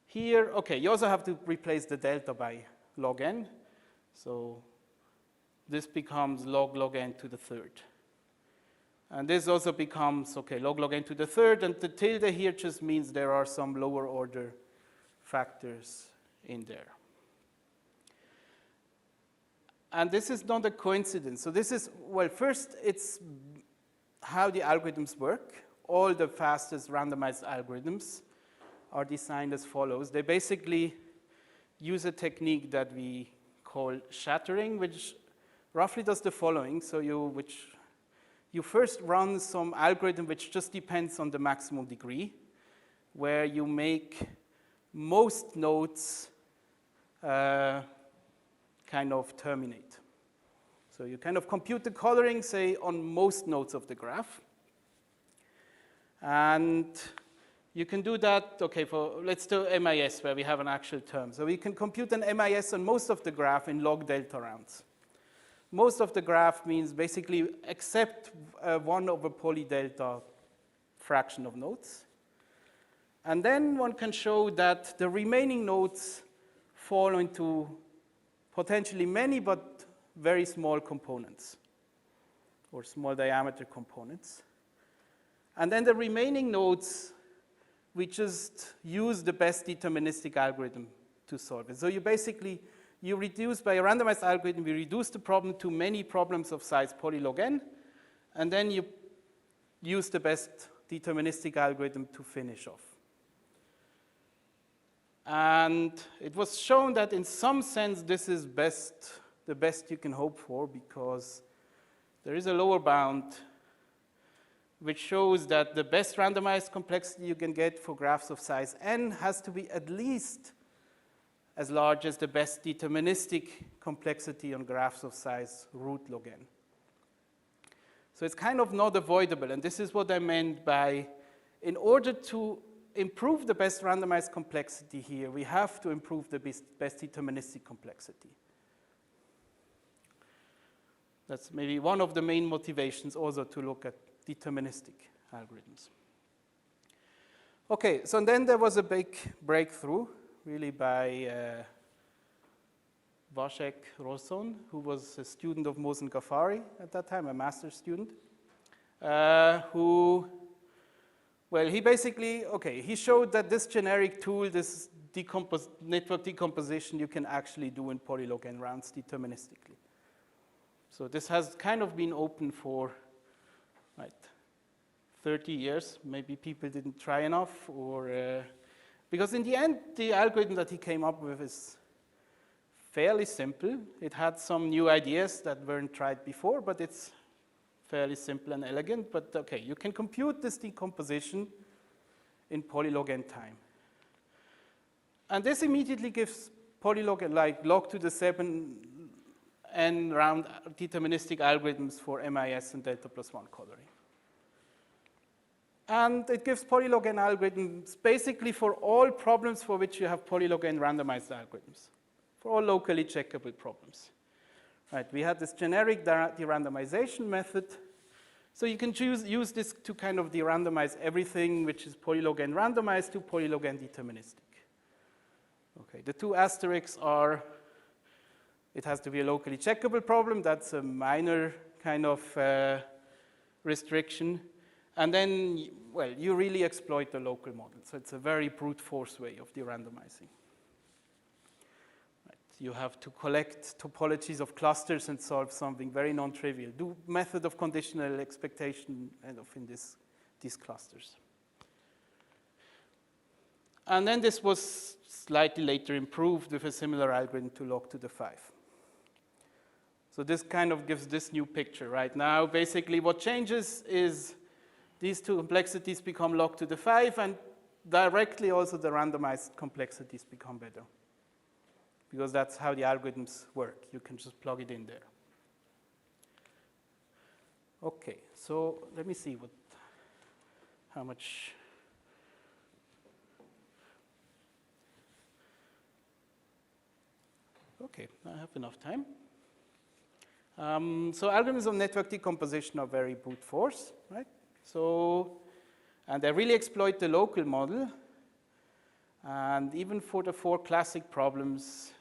Here, okay, you also have to replace the delta by log n. So this becomes log n to the third. And this also becomes, okay, log n to the third, and the tilde here just means there are some lower order factors in there. And this is not a coincidence. So this is, well, first it's how the algorithms work. All the fastest randomized algorithms are designed as follows. They basically use a technique that we call shattering, which roughly does the following. So you first run some algorithm which just depends on the maximum degree, where you make most nodes kind of terminate. So you kind of compute the coloring, say, on most nodes of the graph. And you can do that, okay, let's do MIS, where we have an actual term. So we can compute an MIS on most of the graph in log delta rounds. Most of the graph means basically except 1 over poly delta fraction of nodes. And then one can show that the remaining nodes fall into potentially many but very small components, or small diameter components. And then the remaining nodes, we just use the best deterministic algorithm to solve it. So you reduce, by a randomized algorithm, we reduce the problem to many problems of size poly log n, and then you use the best deterministic algorithm to finish off. And it was shown that in some sense this is the best you can hope for, because there is a lower bound which shows that the best randomized complexity you can get for graphs of size n has to be at least as large as the best deterministic complexity on graphs of size root log n. So it's kind of not avoidable, and this is what I meant by, in order to improve the best randomized complexity here, we have to improve the best deterministic complexity. That's maybe one of the main motivations also to look at deterministic algorithms. Okay, so then there was a big breakthrough, really by Vasek Rosson, who was a student of Mohsen Ghaffari at that time, a master's student, he basically, he showed that this generic tool, this network decomposition, you can actually do in polylog n rounds deterministically. So this has kind of been open for 30 years. Maybe people didn't try enough, or because in the end, the algorithm that he came up with is fairly simple. It had some new ideas that weren't tried before, but it's fairly simple and elegant. But okay, you can compute this decomposition in polylog n time. And this immediately gives polylog n, like log to the 7 n round deterministic algorithms for MIS and delta plus 1 coloring. And it gives polylog n algorithms basically for all problems for which you have polylog n randomized algorithms, for all locally checkable problems. Right, we had this generic derandomization method. So you can use this to kind of derandomize everything which is polylog n randomized to polylog n deterministic. Okay, the two asterisks are, it has to be a locally checkable problem. That's a minor kind of restriction. And then, well, you really exploit the local model. So it's a very brute force way of derandomizing. Right. You have to collect topologies of clusters and solve something very non-trivial. Do method of conditional expectation in these clusters. And then this was slightly later improved with a similar algorithm to log to the 5. So this kind of gives this new picture right now. Basically, what changes is these two complexities become log to the 5, and directly also the randomized complexities become better, because that's how the algorithms work. You can just plug it in there. Okay, so let me see how much. Okay, I have enough time. So algorithms of network decomposition are very brute force, right? So, and they really exploit the local model. And even for the 4 classic problems,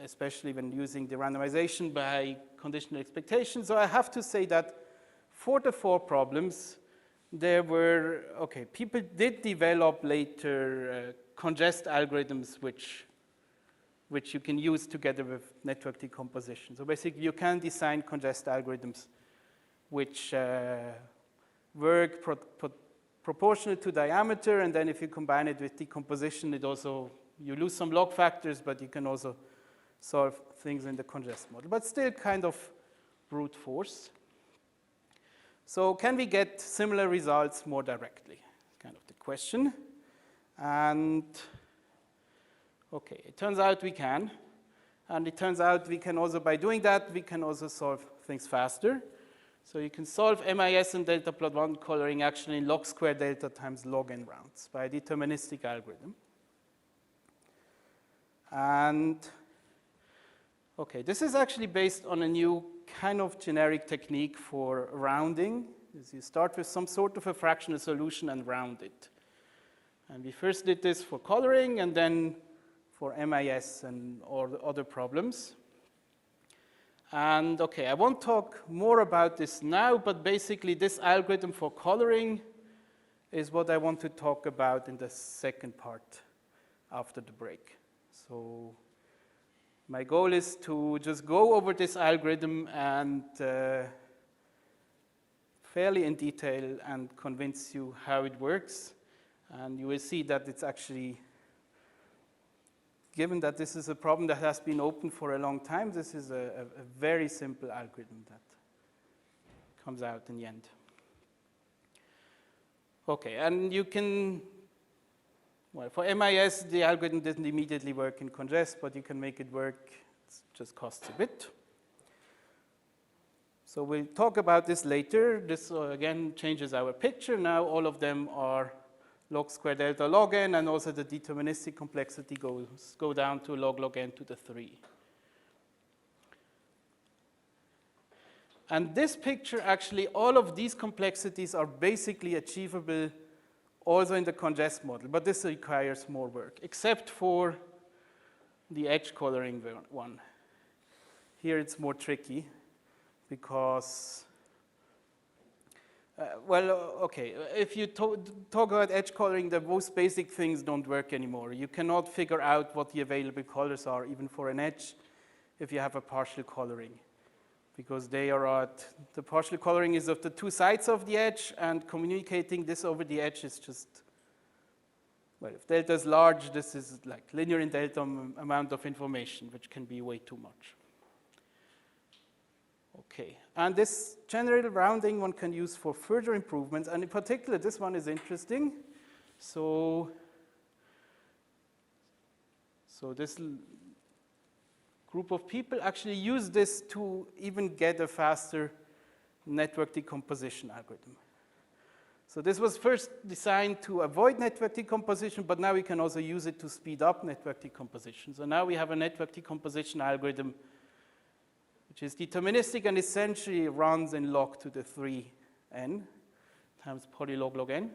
especially when using the randomization by conditional expectation. So I have to say that for the 4 problems, there were, okay, people did develop later congest algorithms which you can use together with network decomposition. So basically, you can design congest algorithms which work proportional to diameter, and then if you combine it with decomposition, it also, you lose some log factors, but you can also solve things in the congest model, but still kind of brute force. So can we get similar results more directly? Kind of the question. And okay, it turns out we can. And it turns out we can also, by doing that, we can also solve things faster. So you can solve MIS and delta plot 1 coloring actually in log square delta times log n rounds by a deterministic algorithm. And okay, this is actually based on a new kind of generic technique for rounding. Is you start with some sort of a fractional solution and round it. And we first did this for coloring and then for MIS and all the other problems. And okay, I won't talk more about this now, but basically this algorithm for coloring is what I want to talk about in the second part after the break. So my goal is to just go over this algorithm and fairly in detail and convince you how it works. And you will see that it's actually, given that this is a problem that has been open for a long time, this is a very simple algorithm that comes out in the end. Okay, and you can, well, for MIS, the algorithm doesn't immediately work in congest, but you can make it work. It just costs a bit. So we'll talk about this later. This, again, changes our picture. Now all of them are log square delta log n, and also the deterministic complexity go down to log n to the 3. And this picture, actually, all of these complexities are basically achievable also in the congest model, but this requires more work, except for the edge coloring one. Here it's more tricky because okay, if you talk about edge coloring, the most basic things don't work anymore. You cannot figure out what the available colors are, even for an edge, if you have a partial coloring. Because they are at, the partial coloring is of the 2 sides of the edge, and communicating this over the edge is just, well, if delta is large, this is like linear in delta amount of information, which can be way too much. Okay, and this general rounding one can use for further improvements, and in particular, this one is interesting. So this group of people actually use this to even get a faster network decomposition algorithm. So this was first designed to avoid network decomposition, but now we can also use it to speed up network decomposition. So now we have a network decomposition algorithm which is deterministic and essentially runs in log to the 3n times polylog log n.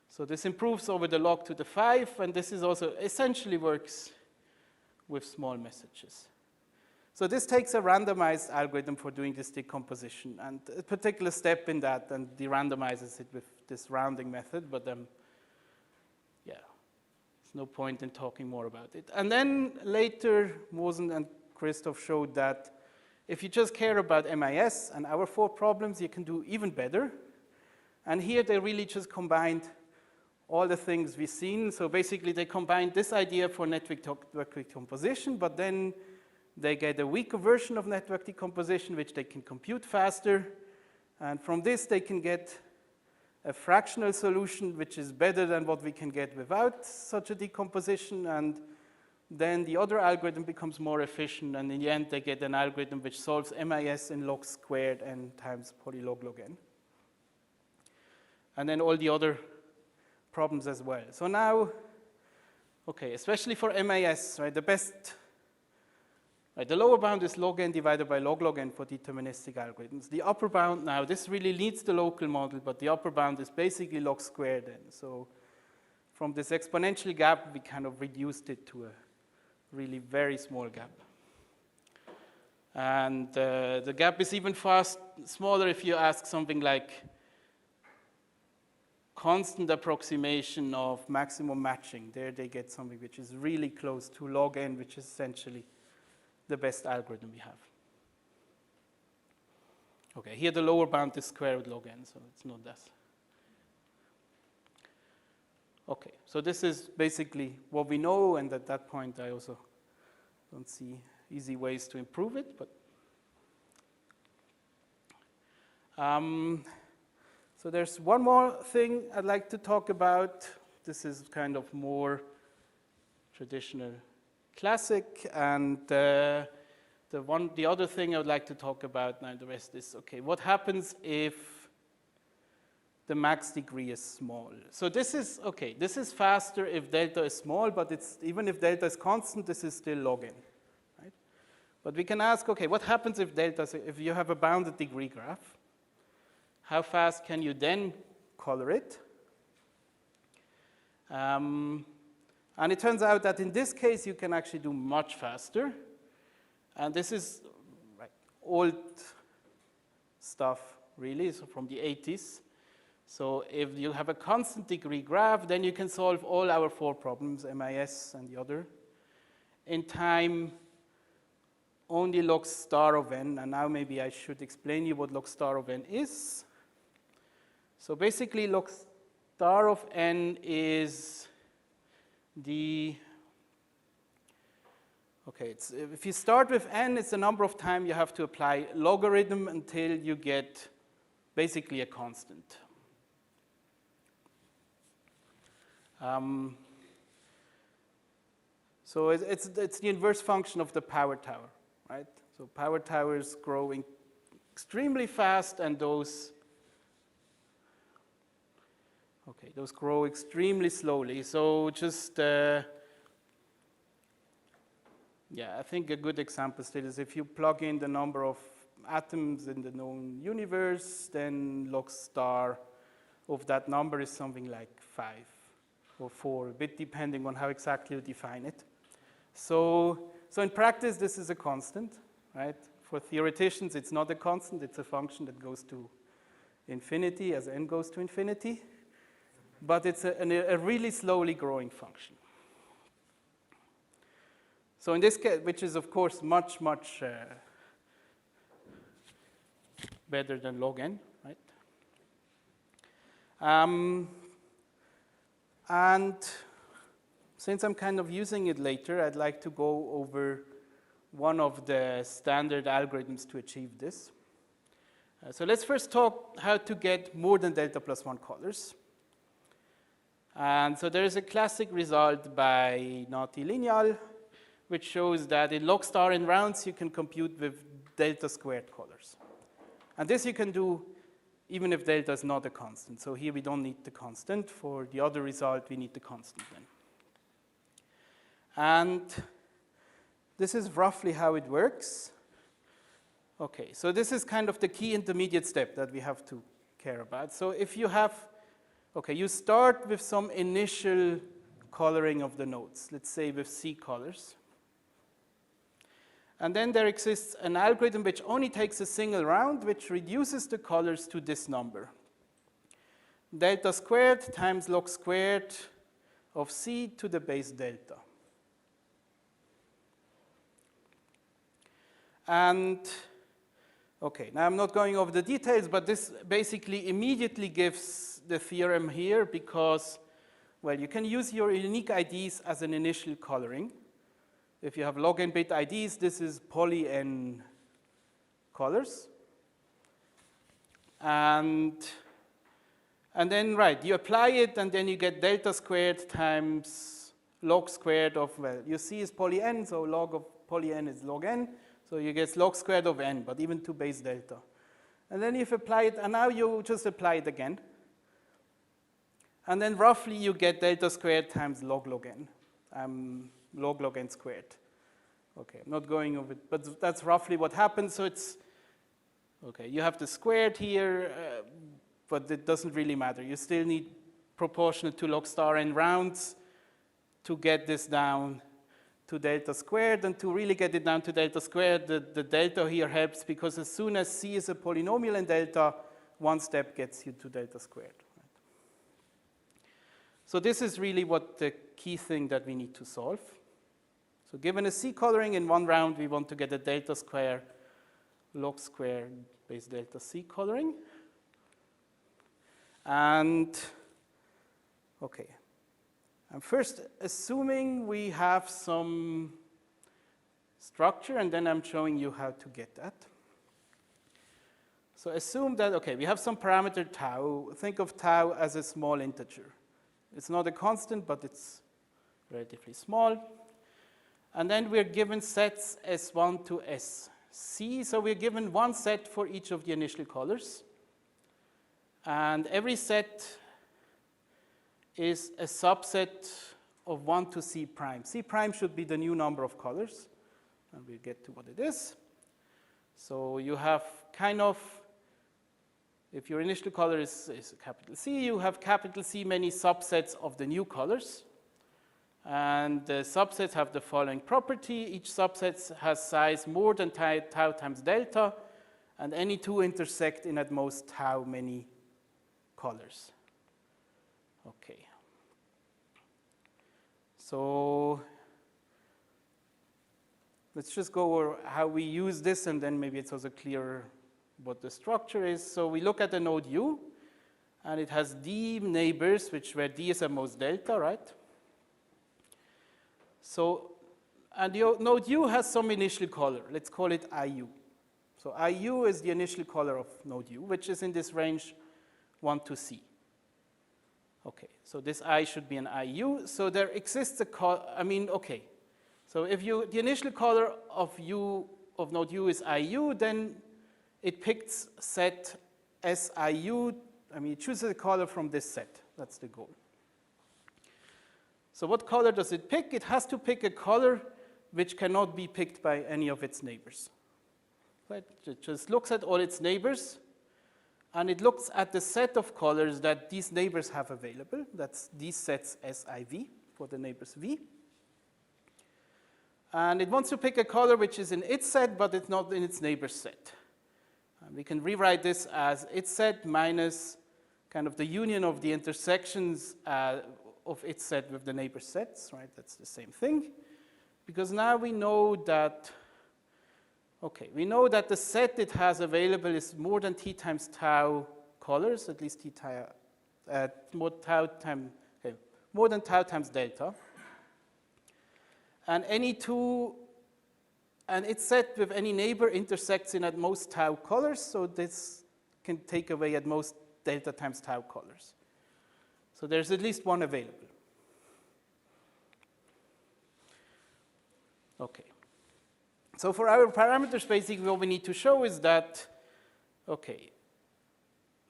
So this improves over the log to the 5, and this is also essentially works with small messages. So this takes a randomized algorithm for doing this decomposition, and a particular step in that, and de-randomizes it with this rounding method, but yeah, there's no point in talking more about it. And then later, Mosen and Christoph showed that if you just care about MIS and our 4 problems, you can do even better. And here they really just combined all the things we've seen. So basically they combined this idea for network decomposition, but then they get a weaker version of network decomposition, which they can compute faster. And from this, they can get a fractional solution, which is better than what we can get without such a decomposition. And then the other algorithm becomes more efficient, and in the end, they get an algorithm which solves MIS in log squared n times polylog log n. And then all the other problems as well. So now, Okay, especially for MAS, right? The best, right? The lower bound is log n divided by log n for deterministic algorithms. The upper bound now, this really leads the local model, but the upper bound is basically log squared n. So from this exponential gap, we kind of reduced it to a really very small gap. And the gap is even smaller if you ask something like constant approximation of maximum matching. There they get something which is really close to log n, which is essentially the best algorithm we have. Okay, here the lower bound is square root log n, so it's not that. Okay, so this is basically what we know, and at that point I also don't see easy ways to improve it, but so there's one more thing I'd like to talk about. This is kind of more traditional classic, and the other thing I would like to talk about now, the rest is, okay, what happens if the max degree is small? So this is, okay, this is faster if delta is small, but it's, even if delta is constant, this is still log n. But we can ask, okay, what happens if if you have a bounded degree graph? How fast can you then color it? And it turns out that in this case, you can actually do much faster. And this is old stuff, really, so from the 80s. So if you have a constant degree graph, then you can solve all our 4 problems, MIS and the other, in time only log star of n, and now maybe I should explain you what log star of n is. So basically log star of n is the, okay, if you start with n, it's the number of times you have to apply logarithm until you get basically a constant. So it's the inverse function of the power tower. Right? So power towers growing extremely fast, and those grow extremely slowly. So just, yeah, I think a good example still is if you plug in the number of atoms in the known universe, then log star of that number is something like 5 or 4, a bit depending on how exactly you define it. So in practice, this is a constant, right? For theoreticians, it's not a constant. It's a function that goes to infinity as n goes to infinity. But it's a really slowly growing function. So in this case, which is, of course, much, much better than log n, right? And since I'm kind of using it later, I'd like to go over one of the standard algorithms to achieve this. So let's first talk how to get more than delta plus 1 colors. And so there is a classic result by Nati Lineal, which shows that in log star n rounds, you can compute with delta squared colors. And this you can do even if delta is not a constant. So here we don't need the constant. For the other result, we need the constant then. And this is roughly how it works. Okay, so this is kind of the key intermediate step that we have to care about. So if you have, okay, you start with some initial coloring of the nodes, let's say with C colors. And then there exists an algorithm which only takes a single round, which reduces the colors to this number. Delta squared times log squared of C to the base delta. And, okay, now I'm not going over the details, but this basically immediately gives the theorem here because, well, you can use your unique IDs as an initial coloring. If you have log n bit IDs, this is poly n colors. And then, right, you apply it, and then you get delta squared times log squared of, well, your C is poly n, so log of poly n is log n. So you get log squared of n, but even to base delta. And then you've applied, and now you just apply it again. And then roughly you get delta squared times log n. log n squared. Okay, I'm not going over it, but that's roughly what happens. So it's, okay, you have the squared here, but it doesn't really matter. You still need proportional to log star n rounds to get this down to delta squared, and to really get it down to delta squared, the delta here helps, because as soon as C is a polynomial in delta, one step gets you to delta squared. Right? So this is really what the key thing that we need to solve. So given a C coloring in one round, we want to get a delta square log square base delta C coloring. And, okay. I'm first assuming we have some structure, and then I'm showing you how to get that. So assume that, okay, we have some parameter tau. Think of tau as a small integer. It's not a constant, but it's relatively small. And then we're given sets S1 to SC. So we're given one set for each of the initial colors. And every set is a subset of 1 to C prime. C prime should be the new number of colors, and we'll get to what it is. So you have kind of, if your initial color is capital C, you have capital C many subsets of the new colors. And the subsets have the following property. Each subset has size more than tau times delta, and any two intersect in at most tau many colors. Okay. So let's just go over how we use this, and then maybe it's also clearer what the structure is. So we look at the node U, and it has D neighbors, where D is at most delta, right? So, and the node U has some initial color. Let's call it IU. So IU is the initial color of node U, which is in this range 1 to C. Okay, so this I should be an IU. So there exists okay. So if the initial color of node U is IU, then it picks set SIU. It chooses a color from this set. That's the goal. So what color does it pick? It has to pick a color which cannot be picked by any of its neighbors. Right? It just looks at all its neighbors, and it looks at the set of colors that these neighbors have available. That's these sets SIV for the neighbors V. And it wants to pick a color which is in its set, but it's not in its neighbor's set. And we can rewrite this as its set minus kind of the union of the intersections of its set with the neighbor sets, right? That's the same thing. Because now we know that, okay, we know that the set it has available is more than T times tau colors, at least T tau, more than tau times delta. And and its set with any neighbor intersects in at most tau colors, so this can take away at most delta times tau colors. So there's at least one available. Okay. So for our parameters, basically what we need to show is that, okay,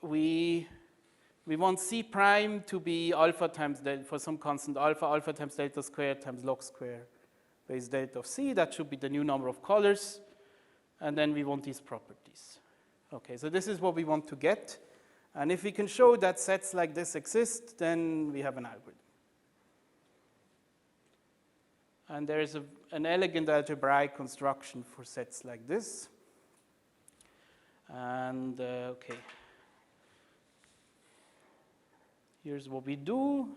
we want C prime to be alpha times delta, for some constant alpha times delta squared times log square base delta of C. That should be the new number of colors. And then we want these properties. Okay, so this is what we want to get. And if we can show that sets like this exist, then we have an algorithm. And there is an elegant algebraic construction for sets like this. And okay, here's what we do.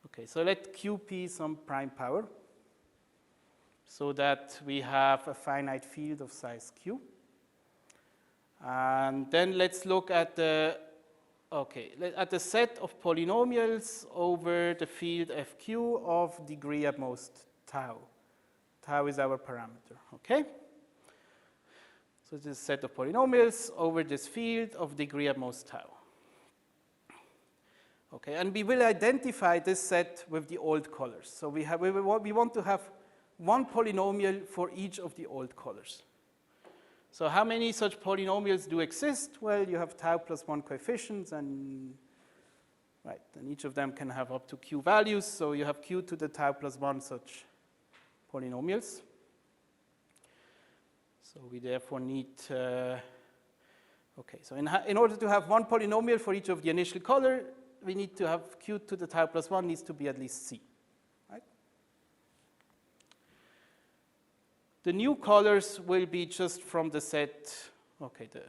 Okay, so let QP some prime power so that we have a finite field of size Q. And then let's look at the set of polynomials over the field FQ of degree at most tau. Tau is our parameter, okay? So this is a set of polynomials over this field of degree at most tau. Okay, and we will identify this set with the old colors. So we want to have one polynomial for each of the old colors. So how many such polynomials do exist? Well, you have tau plus 1 coefficients, and right? And each of them can have up to q values, so you have q to the tau plus 1 such polynomials. So we therefore need, okay, so in order to have one polynomial for each of the initial color, we need to have q to the tau plus 1 needs to be at least c, right? The new colors will be just from the set, okay, the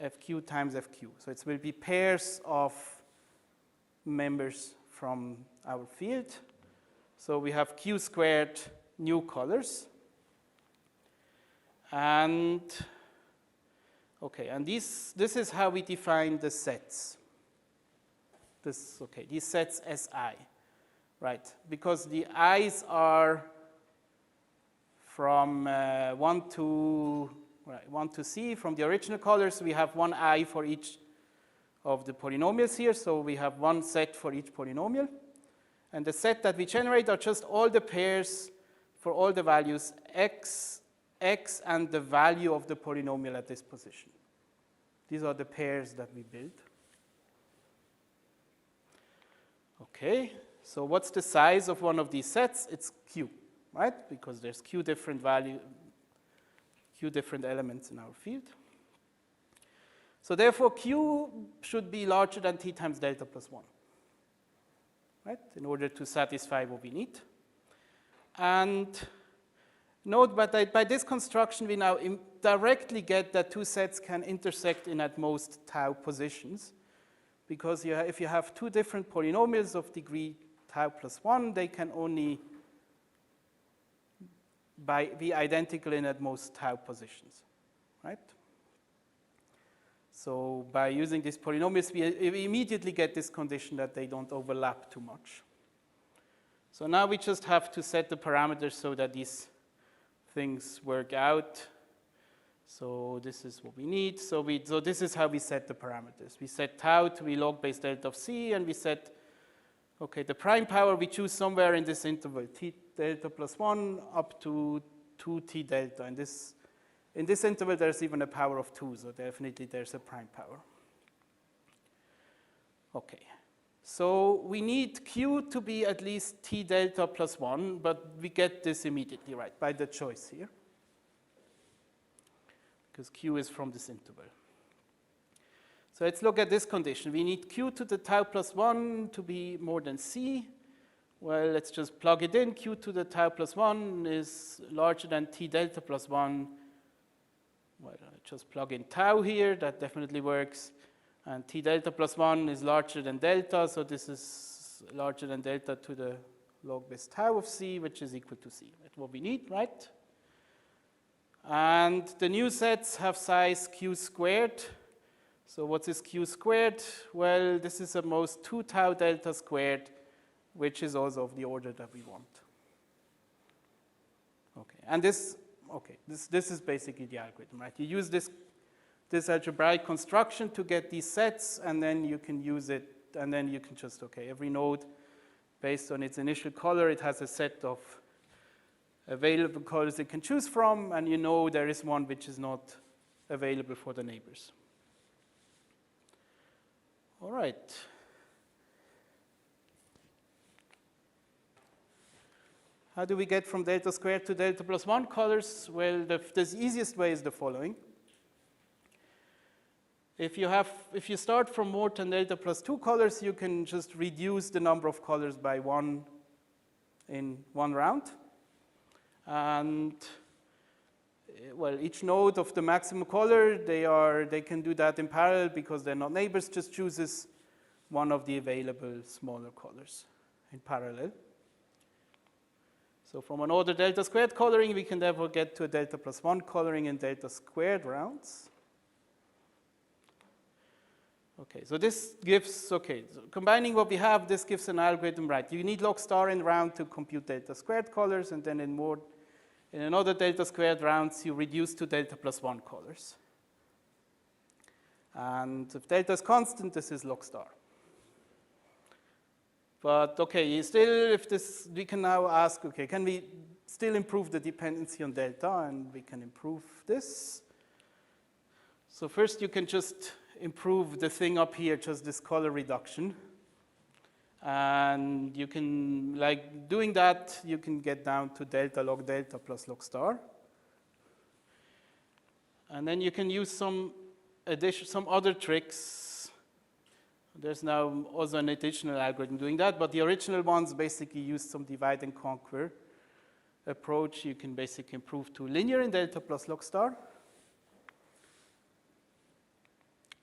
fq times fq. So it will be pairs of members from our field. So we have q squared new colors. And, okay, and this is how we define the sets. Okay, these sets Si, right? Because the i's are from 1 to c. From the original colors, we have one I for each of the polynomials here. So we have one set for each polynomial. And the set that we generate are just all the pairs for all the values x, and the value of the polynomial at this position. These are the pairs that we build. Okay, so what's the size of one of these sets? It's q, right? Because there's q different elements in our field. So therefore, q should be larger than t times delta plus 1, right? In order to satisfy what we need. And note, but by this construction, we now directly get that two sets can intersect in at most tau positions. Because if you have two different polynomials of degree tau plus 1, they can only be identical in at most tau positions, right? So by using these polynomials, we immediately get this condition that they don't overlap too much. So now we just have to set the parameters so that these things work out. So this is what we need. So this is how we set the parameters. We set tau to be log base delta of c, and we set, okay, the prime power we choose somewhere in this interval, t delta plus 1 up to 2t delta. In this interval, there's even a power of 2, so definitely there's a prime power. Okay, so we need q to be at least t delta plus 1, but we get this immediately, right, by the choice here. Because q is from this interval. So let's look at this condition. We need q to the tau plus 1 to be more than c. Well, let's just plug it in. Q to the tau plus 1 is larger than t delta plus 1. Well, I just plug in tau here. That definitely works. And t delta plus 1 is larger than delta. So this is larger than delta to the log base tau of c, which is equal to c. That's what we need, right? And the new sets have size q squared. So what is q squared? Well, this is at most 2 tau delta squared, which is also of the order that we want. Okay, and this is basically the algorithm, right? You use this algebraic construction to get these sets, and then you can use it, and then you can just, okay, every node, based on its initial color, it has a set of available colors it can choose from, and you know there is one which is not available for the neighbors. All right. How do we get from delta squared to delta plus 1 colors? Well, the easiest way is the following. If you start from more than delta plus 2 colors, you can just reduce the number of colors by 1 in one round. And well, each node of the maximum color, they can do that in parallel because they're not neighbors, just chooses one of the available smaller colors in parallel. So from an order delta squared coloring, we can therefore get to a delta plus 1 coloring in delta squared rounds. Okay, so this gives, okay, so combining what we have, this gives an algorithm, right? You need log star in round to compute delta squared colors, and then in another delta squared rounds, you reduce to delta plus 1 colors. And if delta is constant, this is log star. But okay, still, we can now ask, okay, can we still improve the dependency on delta? And we can improve this. So first, you can just improve the thing up here, just this color reduction. And you can, like doing that, you can get down to delta log delta plus log star. And then you can use some other tricks. There's now also an additional algorithm doing that, but the original ones basically use some divide and conquer approach. You can basically improve to linear in delta plus log star.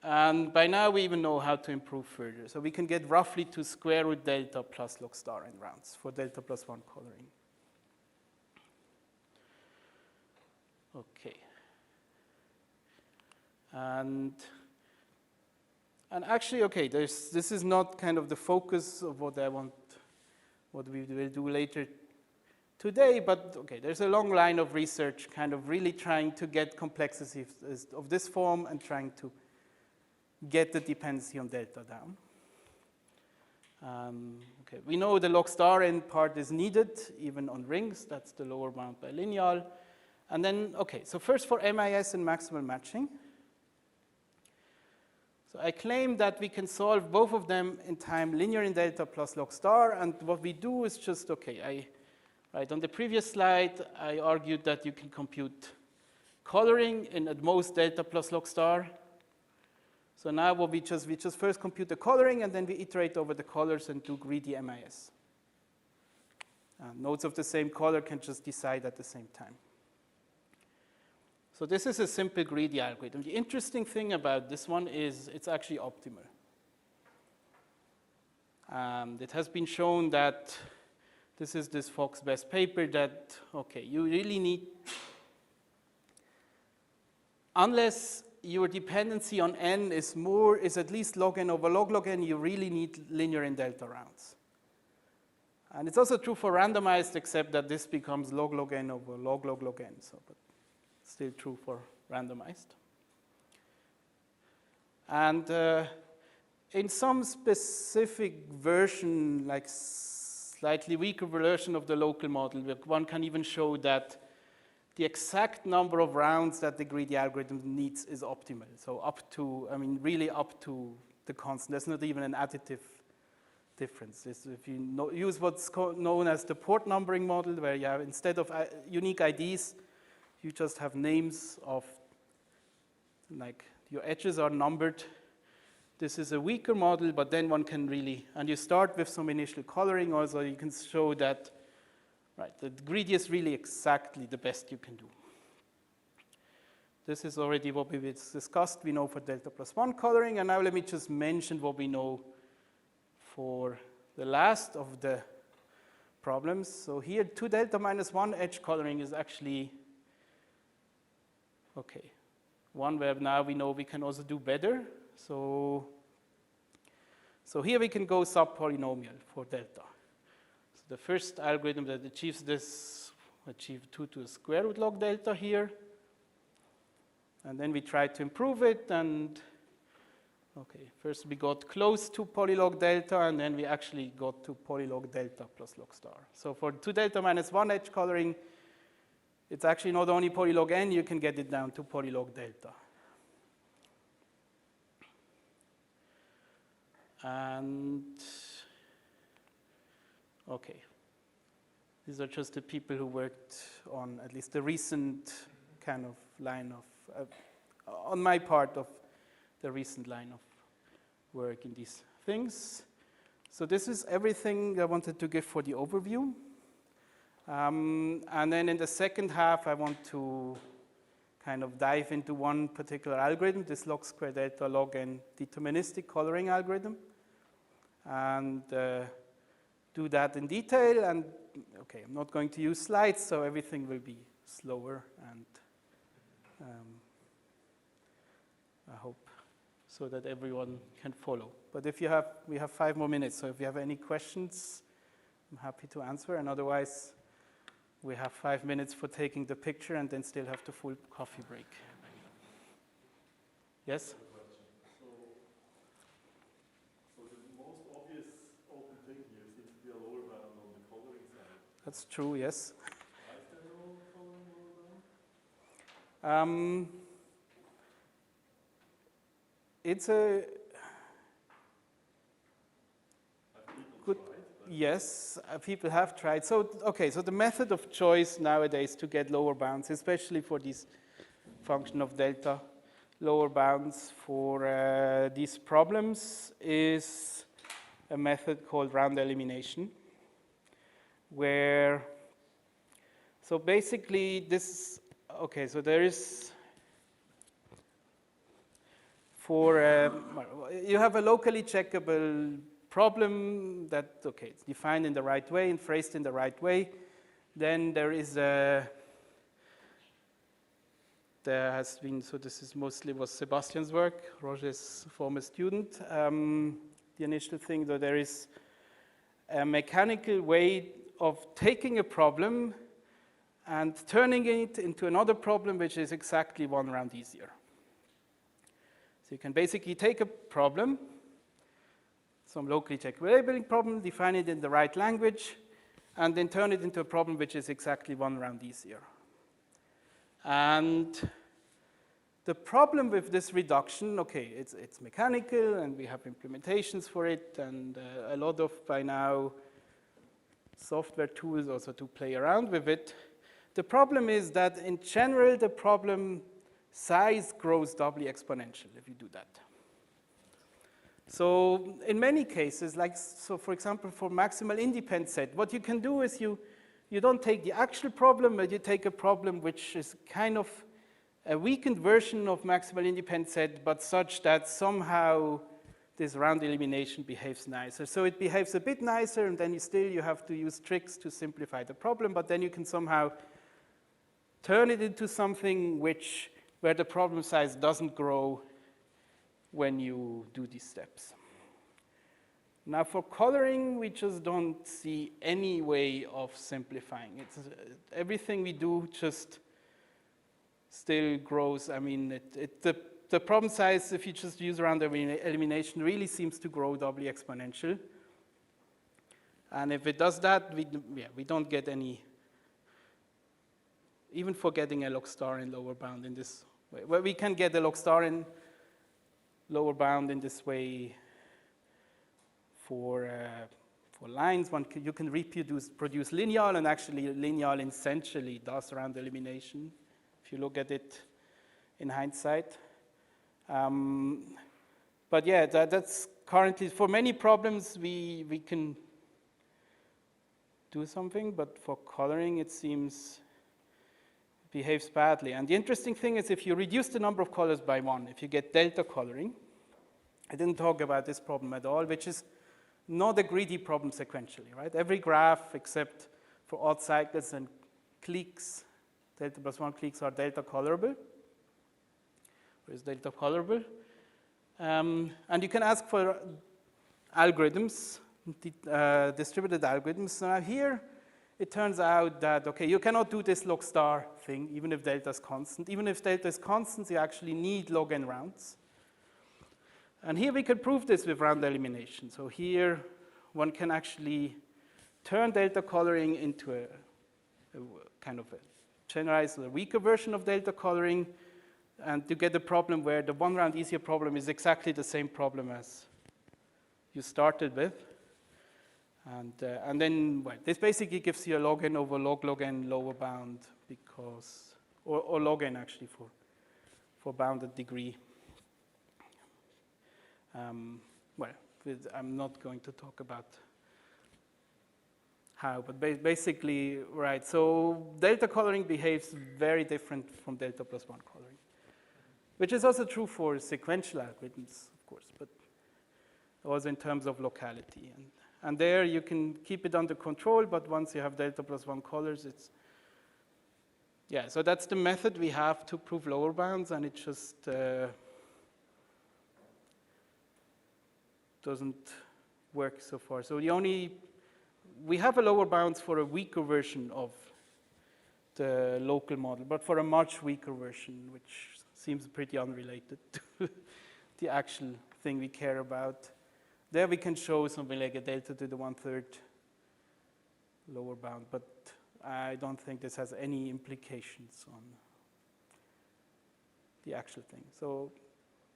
And by now we even know how to improve further. So we can get roughly to square root delta plus log star in rounds for delta plus 1 coloring. Okay. And actually, okay, this is not kind of the focus of what we will do later today, but okay, there's a long line of research kind of really trying to get complexities of this form and trying to get the dependency on delta down. Okay, we know the log star end part is needed, even on rings. That's the lower bound bilineal. And then, okay, so first for MIS and maximal matching. So I claim that we can solve both of them in time linear in delta plus log star. And what we do is just, okay, right, on the previous slide, I argued that you can compute coloring in at most delta plus log star. So now what we just first compute the coloring, and then we iterate over the colors and do greedy MIS. Nodes of the same color can just decide at the same time. So this is a simple greedy algorithm. The interesting thing about this one is it's actually optimal. It has been shown that this is this Fox Best paper that, okay, you really need, unless your dependency on n is at least log n over log n, you really need linear in delta rounds. And it's also true for randomized, except that this becomes log n over log n. So, but still true for randomized. And in some specific version, like slightly weaker version of the local model, one can even show that the exact number of rounds that the greedy algorithm needs is optimal. So up to, I mean, really up to the constant. There's not even an additive difference. If you use what's known as the port numbering model, where you have, instead of unique IDs, you just have names of, like, your edges are numbered. This is a weaker model, but then one can really, and you start with some initial coloring also, you can show that, right, the greedy is really exactly the best you can do. This is already what we discussed. We know for delta plus 1 coloring, and now let me just mention what we know for the last of the problems. So here, 2 delta minus 1 edge coloring is actually, okay, one where now we know we can also do better. So here we can go subpolynomial for delta. So the first algorithm that achieves this achieved 2 to the square root log delta here. And then we tried to improve it, and okay, first we got close to polylog delta, and then we actually got to polylog delta plus log star. So for 2 delta minus 1 edge coloring, it's actually not only polylog n, you can get it down to polylog delta. And okay, these are just the people who worked on at least the recent kind of line of, on my part of the recent line of work in these things. So this is everything I wanted to give for the overview. And then in the second half, I want to kind of dive into one particular algorithm, this log square delta log n deterministic coloring algorithm, and do that in detail. And okay, I'm not going to use slides, so everything will be slower, and I hope so that everyone can follow. But if you have, we have 5 more minutes, so if you have any questions, I'm happy to answer, and otherwise, we have 5 minutes for taking the picture and then still have the full coffee break. Yes? So the most obvious open thing here seems to be a lower bound on the coloring side. That's true, yes. Why is there no coloring lower bound? It's a, Have people good. Yes, people have tried. So, okay, so the method of choice nowadays to get lower bounds, especially for this function of delta, lower bounds for these problems, is a method called round elimination, where, so basically this, okay, so there is, for, you have a locally checkable problem that, okay, it's defined in the right way and phrased in the right way. Then there is a, there has been, so this is mostly was Sebastian's work, Roger's former student. The initial thing, though, there is a mechanical way of taking a problem and turning it into another problem which is exactly one round easier. So you can basically take a problem, some locally checkable labeling problem, define it in the right language, and then turn it into a problem which is exactly one round easier. And the problem with this reduction, okay, it's mechanical, and we have implementations for it, and a lot of, by now, software tools also to play around with it. The problem is that, in general, the problem size grows doubly exponential if you do that. So in many cases, like, so for example, for maximal independent set, what you can do is you don't take the actual problem, but you take a problem which is kind of a weakened version of maximal independent set, but such that somehow this round elimination behaves nicer. So it behaves a bit nicer, and then you have to use tricks to simplify the problem, but then you can somehow turn it into something where the problem size doesn't grow when you do these steps. Now for coloring, we just don't see any way of simplifying. It's, everything we do just still grows. I mean, the problem size, if you just use round elimination, really seems to grow doubly exponential. And if it does that, we don't get any, even for getting a log star in lower bound in this way. Well, we can get a log star in lower bound in this way for lines. You can produce lineal, and actually lineal essentially does round elimination, if you look at it in hindsight. But yeah, that's currently, for many problems, we can do something, but for coloring, it seems behaves badly. And the interesting thing is, if you reduce the number of colors by 1, if you get delta coloring, I didn't talk about this problem at all, which is not a greedy problem sequentially, right? Every graph, except for odd cycles and cliques, delta plus 1 cliques are delta colorable. Where is delta colorable? And you can ask for algorithms, distributed algorithms. Now here, it turns out that, okay, you cannot do this log star thing, even if delta is constant. Even if delta is constant, you actually need log n rounds. And here we can prove this with round elimination. So here, one can actually turn delta coloring into a kind of a generalized or weaker version of delta coloring, and to get a problem where the one round easier problem is exactly the same problem as you started with. And then, well, this basically gives you a log n over log n lower bound, because, or log n actually for bounded degree. Well, I'm not going to talk about how, but basically, right, so delta coloring behaves very different from delta plus 1 coloring, which is also true for sequential algorithms, of course, but also in terms of locality. And there you can keep it under control, but once you have delta plus 1 colors, it's, yeah, so that's the method we have to prove lower bounds, and it just doesn't work so far. So we have a lower bounds for a weaker version of the local model, but for a much weaker version, which seems pretty unrelated to the actual thing we care about. There we can show something like a delta to the 1/3 lower bound, but I don't think this has any implications on the actual thing. So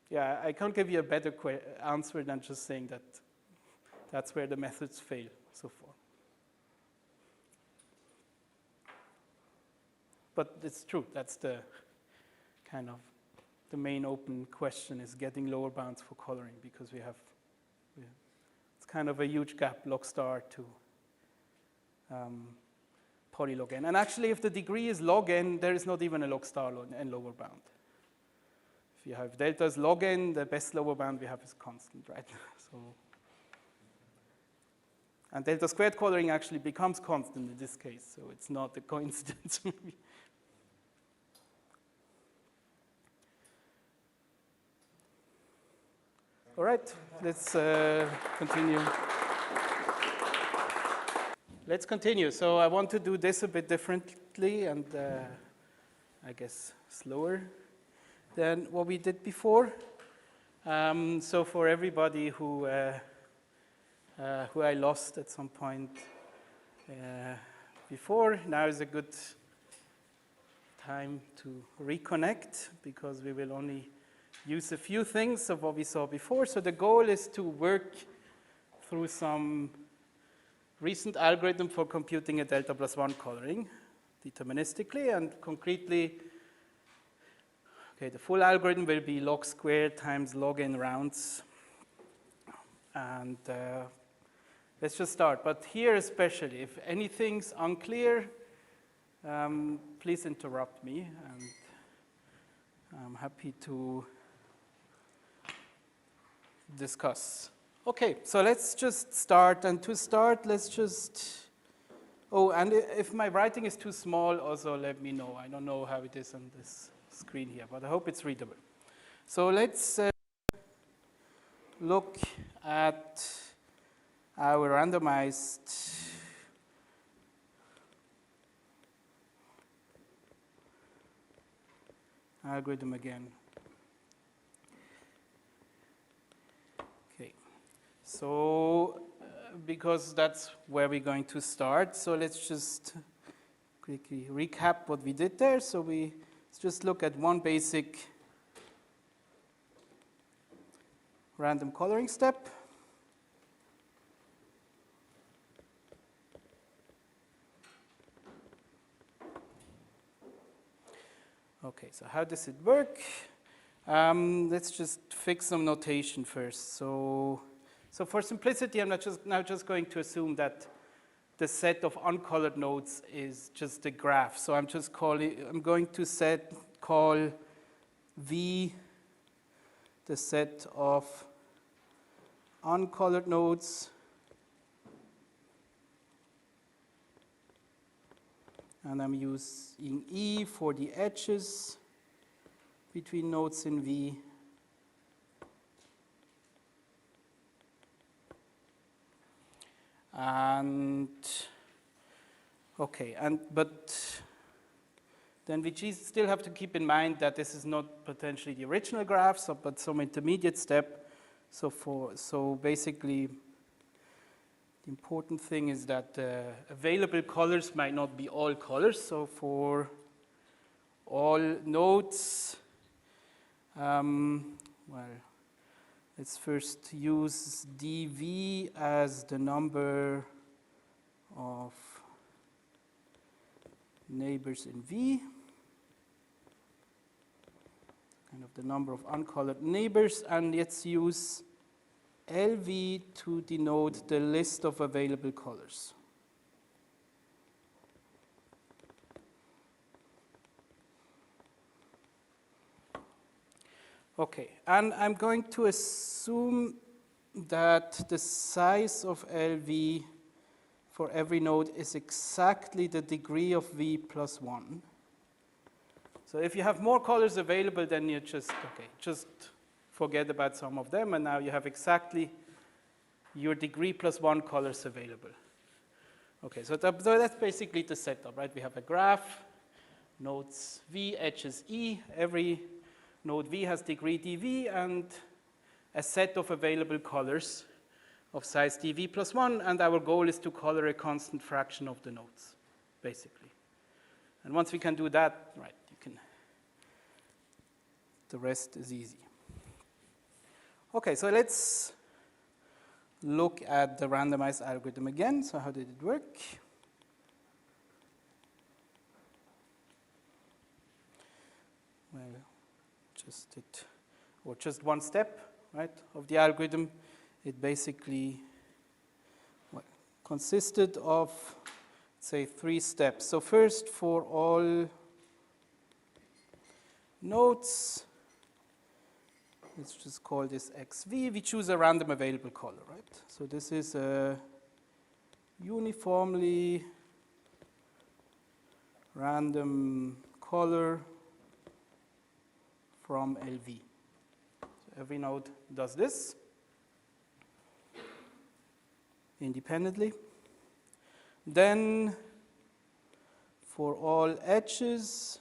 yeah, I can't give you a better answer than just saying that That's where the methods fail, so far. But it's true, that's the kind of the main open question is getting lower bounds for coloring, because it's kind of a huge gap, log star to polylog n. And actually, if the degree is log n, there is not even a log star n lower bound. If you have delta is log n, the best lower bound we have is constant, right? And delta squared coloring actually becomes constant in this case, so it's not a coincidence. All right, let's continue. Let's continue. So I want to do this a bit differently and I guess slower than what we did before. So for everybody who I lost at some point before, now is a good time to reconnect, because we will only use a few things of what we saw before. So the goal is to work through some recent algorithm for computing a delta plus 1 coloring deterministically, and concretely, okay, the full algorithm will be log squared times log n rounds. And let's just start. But here especially, if anything's unclear, please interrupt me, and I'm happy to discuss. Okay, so let's just start. And to start, let's just, oh, and if my writing is too small, also let me know. I don't know how it is on this screen here, but I hope it's readable. So let's look at our randomized algorithm again. Okay, so because that's where we're going to start, so let's just quickly recap what we did there. So let's just look at one basic random coloring step. Okay, so how does it work? Let's just fix some notation first. So for simplicity, I'm now just going to assume that the set of uncolored nodes is just a graph. So I'm going to call V the set of uncolored nodes, and I'm using E for the edges between nodes in V. And okay, but then we still have to keep in mind that this is not potentially the original graph, but some intermediate step. So basically, the important thing is that available colors might not be all colors. So for all nodes, well, let's first use dV as the number of neighbors in V, kind of the number of uncolored neighbors, and let's use LV to denote the list of available colors. Okay, and I'm going to assume that the size of LV for every node is exactly the degree of V plus 1. So if you have more colors available, then you just forget about some of them, and now you have exactly your degree plus 1 colors available. Okay, so that's basically the setup, right? We have a graph, nodes V, edges E. Every node V has degree dV and a set of available colors of size dV plus 1, and our goal is to color a constant fraction of the nodes, basically. And once we can do that, right, the rest is easy. Okay, so let's look at the randomized algorithm again. So how did it work? Well, just one step, right, of the algorithm. It basically consisted of, say, 3 steps. So first, for all nodes, let's just call this xv, we choose a random available color, right? So this is a uniformly random color from LV. So every node does this independently. Then for all edges,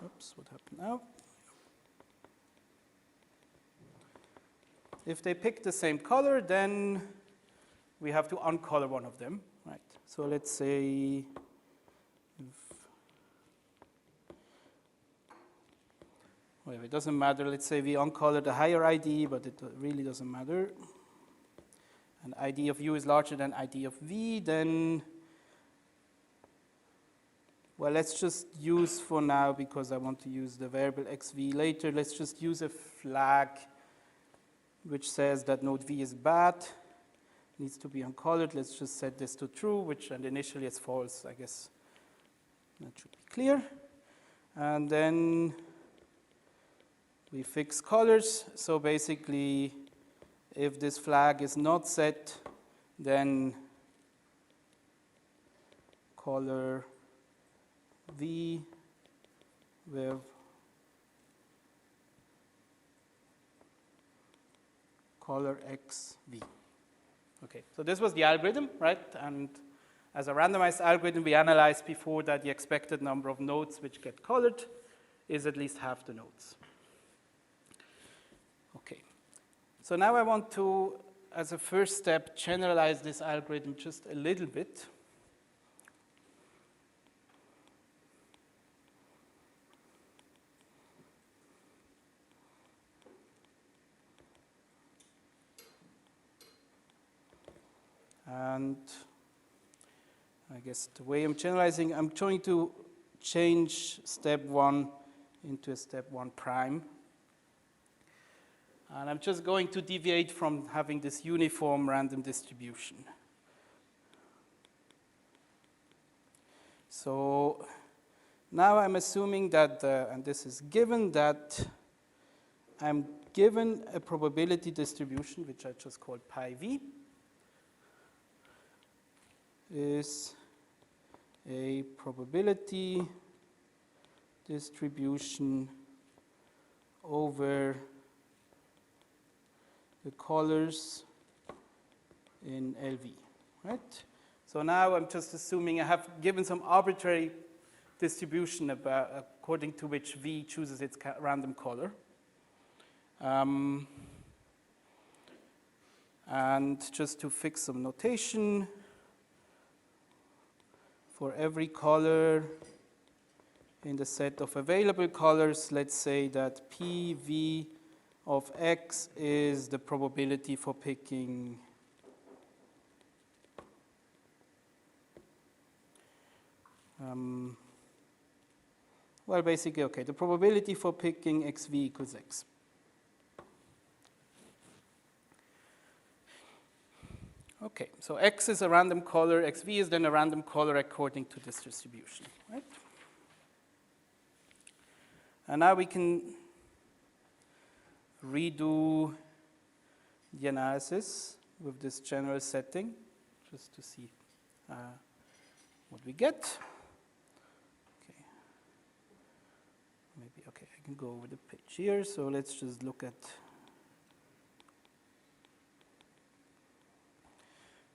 oops, what happened now? If they pick the same color, then we have to uncolor one of them, right? So let's say, well, it doesn't matter. Let's say we uncolor the higher ID, but it really doesn't matter. And ID of U is larger than ID of V, then, well, let's just use for now, because I want to use the variable xv later, let's just use a flag which says that node V is bad, needs to be uncolored. Let's just set this to true, and initially it's false, I guess. That should be clear. And then we fix colors. So basically, if this flag is not set, then color V with color XV. Okay, so this was the algorithm, right? And as a randomized algorithm, we analyzed before that the expected number of nodes which get colored is at least half the nodes. Okay, so now I want to, as a first step, generalize this algorithm just a little bit. And I guess the way I'm generalizing, I'm trying to change step 1 into a step 1 prime. And I'm just going to deviate from having this uniform random distribution. So now I'm assuming that, and this is given, that I'm given a probability distribution, which I just called pi v, is a probability distribution over the colors in LV, right? So now I'm just assuming I have given some arbitrary distribution according to which V chooses its random color. And just to fix some notation, for every color in the set of available colors, let's say that PV of X is the probability for picking well, basically, okay, the probability for picking XV equals X. Okay, so X is a random color, XV is then a random color according to this distribution, right? And now we can redo the analysis with this general setting, just to see what we get. Okay, maybe, okay, I can go over the page here, so let's just look at.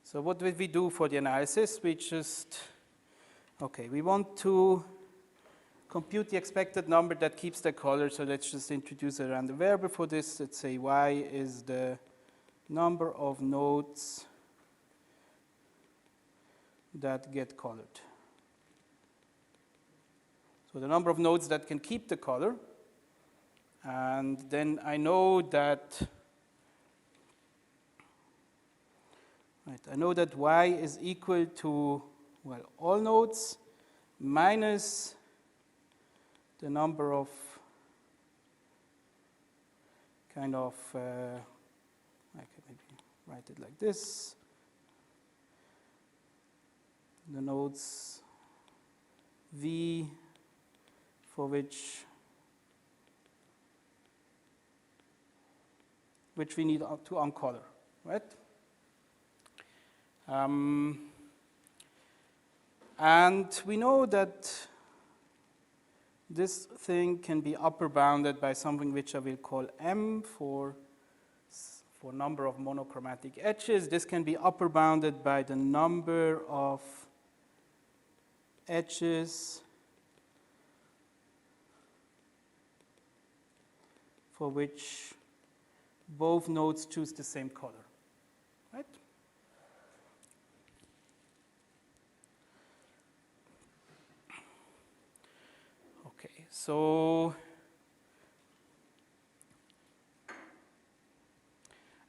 So what did we do for the analysis? We just, okay, we want to compute the expected number that keeps the color, so let's just introduce a random variable for this. Let's say y is the number of nodes that get colored. So the number of nodes that can keep the color. And then I know that y is equal to, well, all nodes minus the number of kind of, I can maybe write it like this. The nodes V for which we need to uncolor, right? And we know that this thing can be upper bounded by something which I will call M for number of monochromatic edges. This can be upper bounded by the number of edges for which both nodes choose the same color, right? Okay, so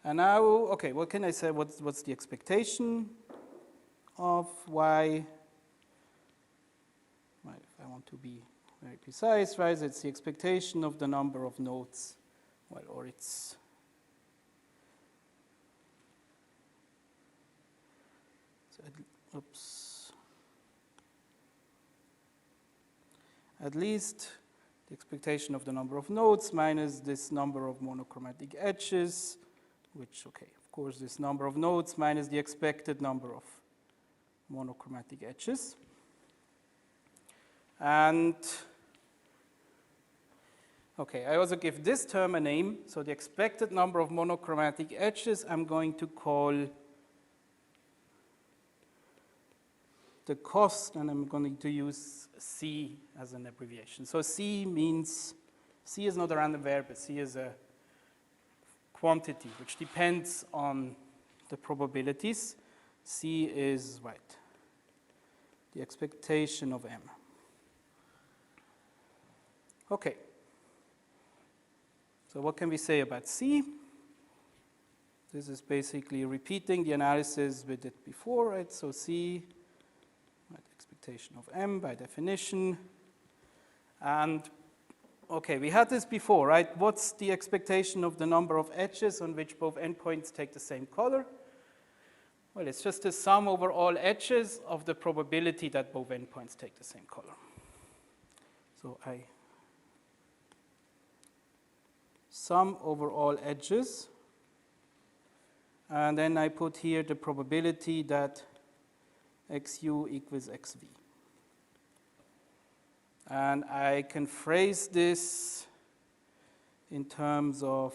and now, okay, what can I say? What's the expectation of y? Right, if I want to be very precise, right? It's the expectation of the number of nodes, well, or it's at least the expectation of the number of nodes minus this number of monochromatic edges, which, okay, of course, this number of nodes minus the expected number of monochromatic edges. And, okay, I also give this term a name. So the expected number of monochromatic edges I'm going to call the cost, and I'm going to use C as an abbreviation. So C means, C is not a random variable, C is a quantity which depends on the probabilities. C is, right, the expectation of M. Okay. So what can we say about C? This is basically repeating the analysis we did before, right? So C, right, expectation of M by definition. And okay, we had this before, right? What's the expectation of the number of edges on which both endpoints take the same color? Well, it's just the sum over all edges of the probability that both endpoints take the same color. So I sum over all edges, and then I put here the probability that xu equals xv. And I can phrase this in terms of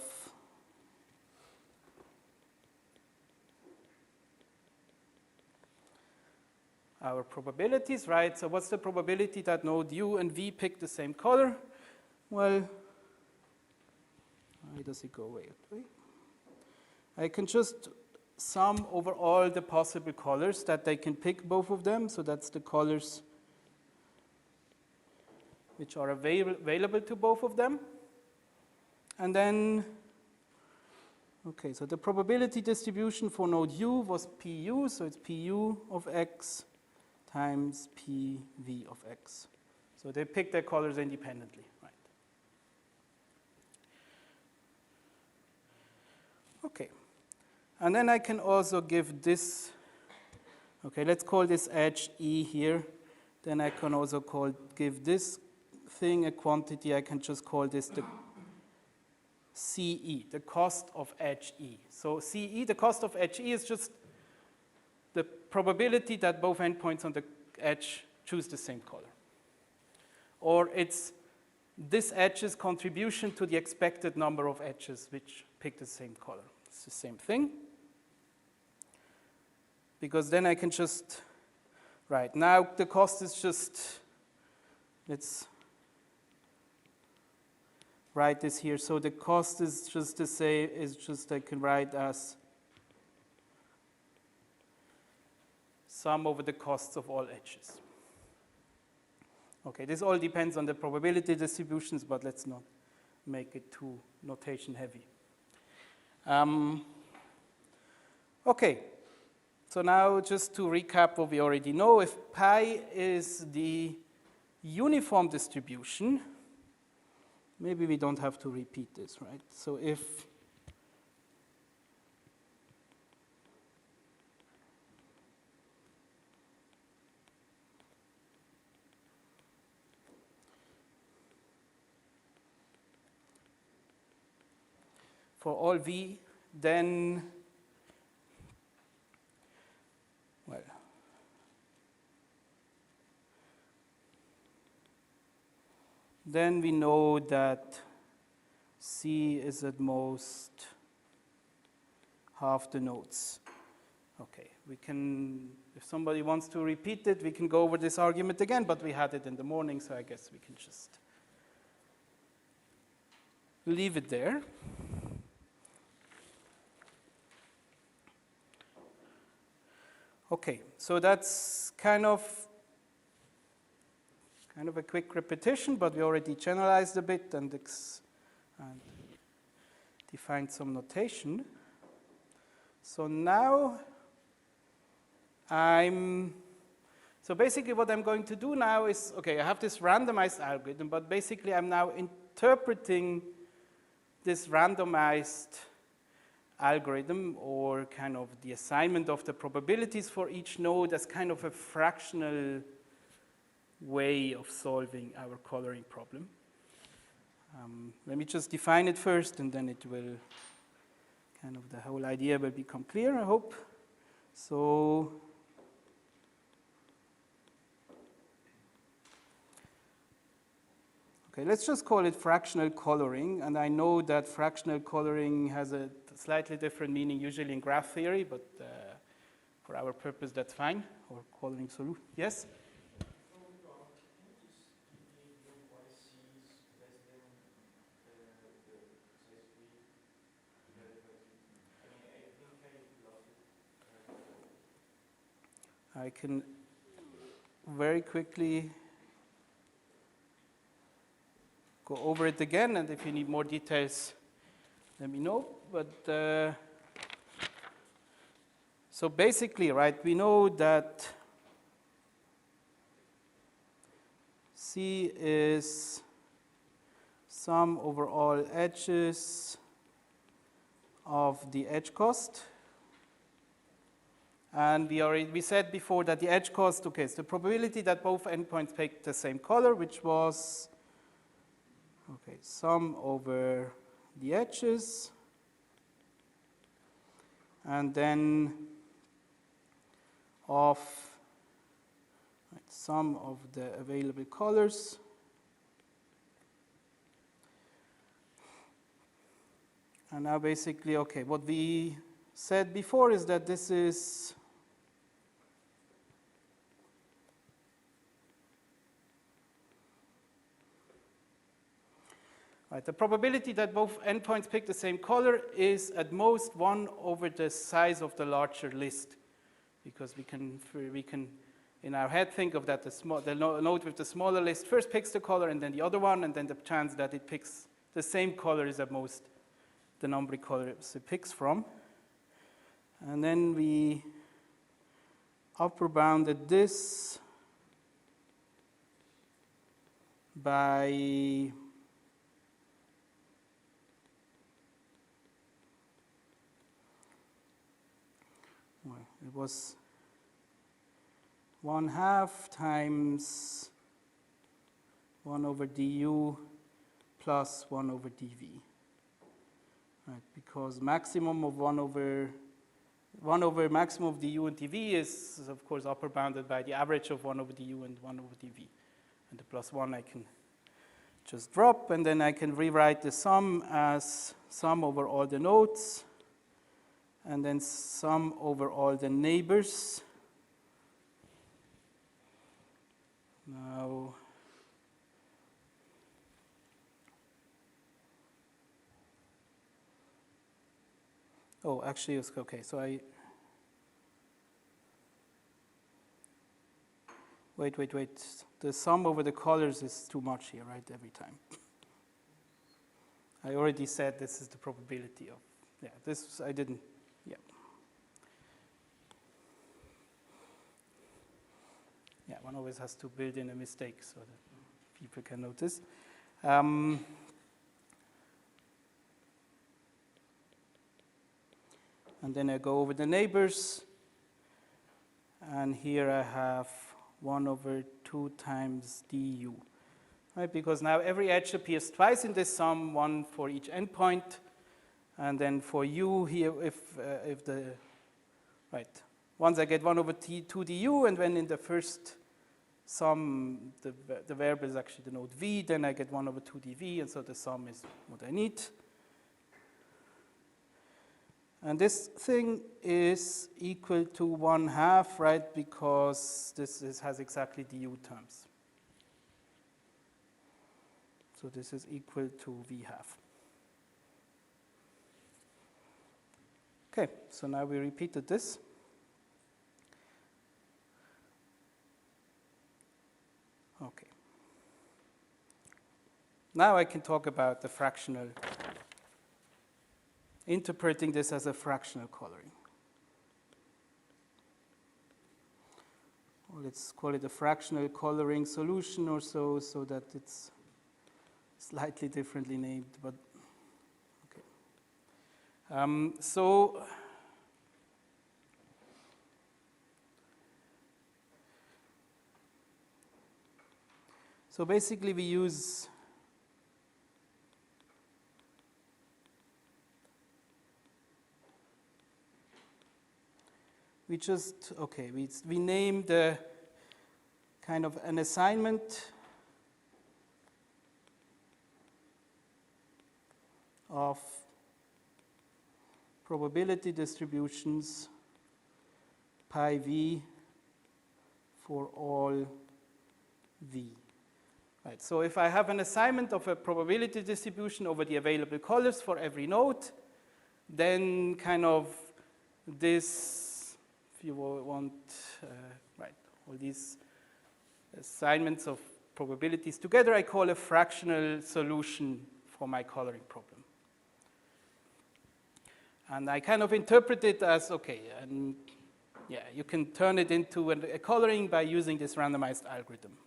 our probabilities, right? So what's the probability that node u and v pick the same color? Well, why does it go away? I can just sum over all the possible colors that they can pick, both of them. So that's the colors which are available to both of them. And then, okay, so the probability distribution for node u was pu, so it's pu of x times pv of x. So they pick their colors independently, right? Okay, and then I can also give this, okay, let's call this edge E here. Then I can also give this thing a quantity. I can just call this the CE, the cost of edge E. So CE, the cost of edge E, is just the probability that both endpoints on the edge choose the same color. Or it's this edge's contribution to the expected number of edges which pick the same color. It's the same thing. Because then I can just, right, now the cost is just, let's write this here. So the cost is just to say, is just I can write as sum over the costs of all edges. Okay, this all depends on the probability distributions, but let's not make it too notation heavy. Okay, so now just to recap what we already know, if pi is the uniform distribution, maybe we don't have to repeat this, right? So if for all v, then, well, then we know that C is at most half the nodes. Okay, we can, if somebody wants to repeat it, we can go over this argument again, but we had it in the morning, so I guess we can just leave it there. Okay, so that's kind of a quick repetition, but we already generalized a bit and defined some notation. So now so basically what I'm going to do now is, okay, I have this randomized algorithm, but basically I'm now interpreting this randomized algorithm, or kind of the assignment of the probabilities for each node, as kind of a fractional way of solving our coloring problem. Let me just define it first, and then it will, kind of the whole idea will become clear, I hope. So, okay, let's just call it fractional coloring, and I know that fractional coloring has a slightly different meaning usually in graph theory, but for our purpose that's fine, or coloring solution. Yes? I can very quickly go over it again, and if you need more details, let me know. But so basically, right, we know that C is sum over all edges of the edge cost. And we said before that the edge cost, okay, it's the probability that both endpoints pick the same color, which was, okay, sum over the edges, and then of sum of the available colors. And now basically, okay, what we said before is that this is right, the probability that both endpoints pick the same color is at most 1 over the size of the larger list, because we can in our head think of that the node with the smaller list first picks the color and then the other one, and then the chance that it picks the same color is at most the number of colors it picks from. And then we upper bounded this by it was 1/2 times 1 over du plus 1 over dv. Right, because maximum of 1 over maximum of du and dv is of course upper bounded by the average of 1 over du and 1 over dv. And the plus 1 I can just drop, and then I can rewrite the sum as sum over all the nodes, and then sum over all the neighbors. Now, oh, actually, it's okay. So wait. The sum over the colors is too much here, right, every time. I already said this is the probability of, yeah, this I didn't, yeah. Yeah, one always has to build in a mistake so that people can notice. And then I go over the neighbors. And here I have 1 over 2 times du. Right, because now every edge appears twice in this sum, one for each endpoint. And then for u here, if the, right, once I get 1 over 2 du, and when in the first sum, the variable is actually the node v, then I get 1 over 2 dv, and so the sum is what I need. And this thing is equal to 1/2, right, because this has exactly du terms. So this is equal to v/2. Okay, so now we repeated this. Okay. Now I can talk about the fractional, interpreting this as a fractional coloring. Or let's call it a fractional coloring solution or so that it's slightly differently named, but okay. So basically we use we name the kind of an assignment of probability distributions pi v for all v. Right, so if I have an assignment of a probability distribution over the available colors for every node, then kind of this, if you want, right, all these assignments of probabilities together, I call a fractional solution for my coloring problem. And I kind of interpret it as, okay, and yeah, you can turn it into a coloring by using this randomized algorithm.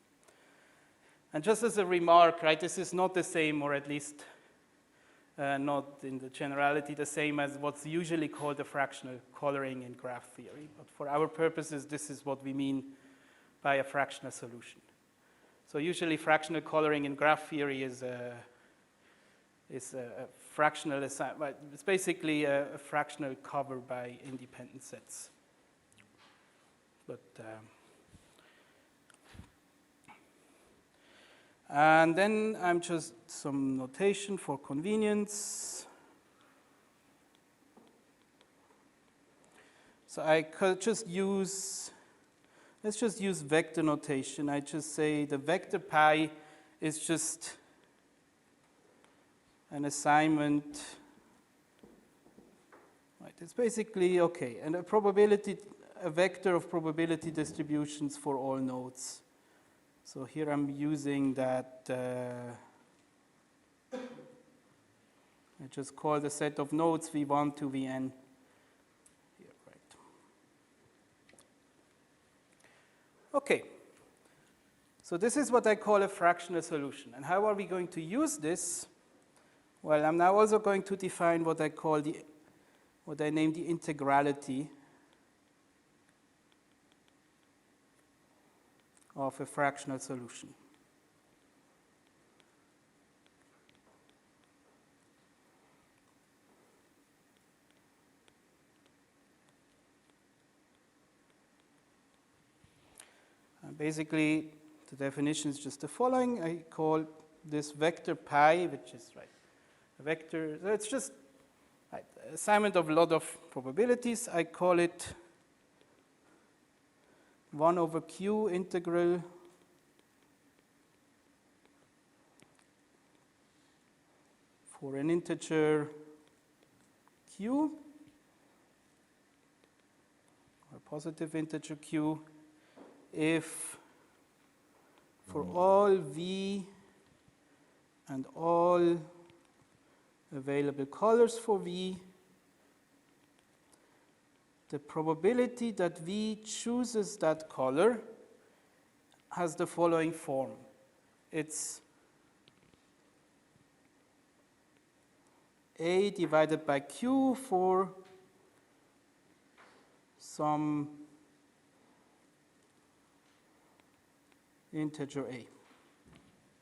And just as a remark, right, this is not the same, or at least not in the generality the same as what's usually called a fractional coloring in graph theory. But for our purposes, this is what we mean by a fractional solution. So usually fractional coloring in graph theory is a fractional, it's basically a fractional cover by independent sets. But and then I'm just some notation for convenience. So I could just use, let's just use vector notation. I just say the vector pi is just an assignment. Right, it's basically, okay, and a vector of probability distributions for all nodes. So here I'm using that, I just call the set of nodes V1 to Vn. Here, right. Okay, so this is what I call a fractional solution. And how are we going to use this? Well, I'm now also going to define what I call what I name the integrality of a fractional solution. And basically, the definition is just the following. I call this vector pi, which is right, a vector. So it's just right, assignment of a lot of probabilities. I call it 1 over q integral for an integer q, or positive integer q, if for all V and all available colors for V, the probability that V chooses that color has the following form. It's A divided by Q for some integer A.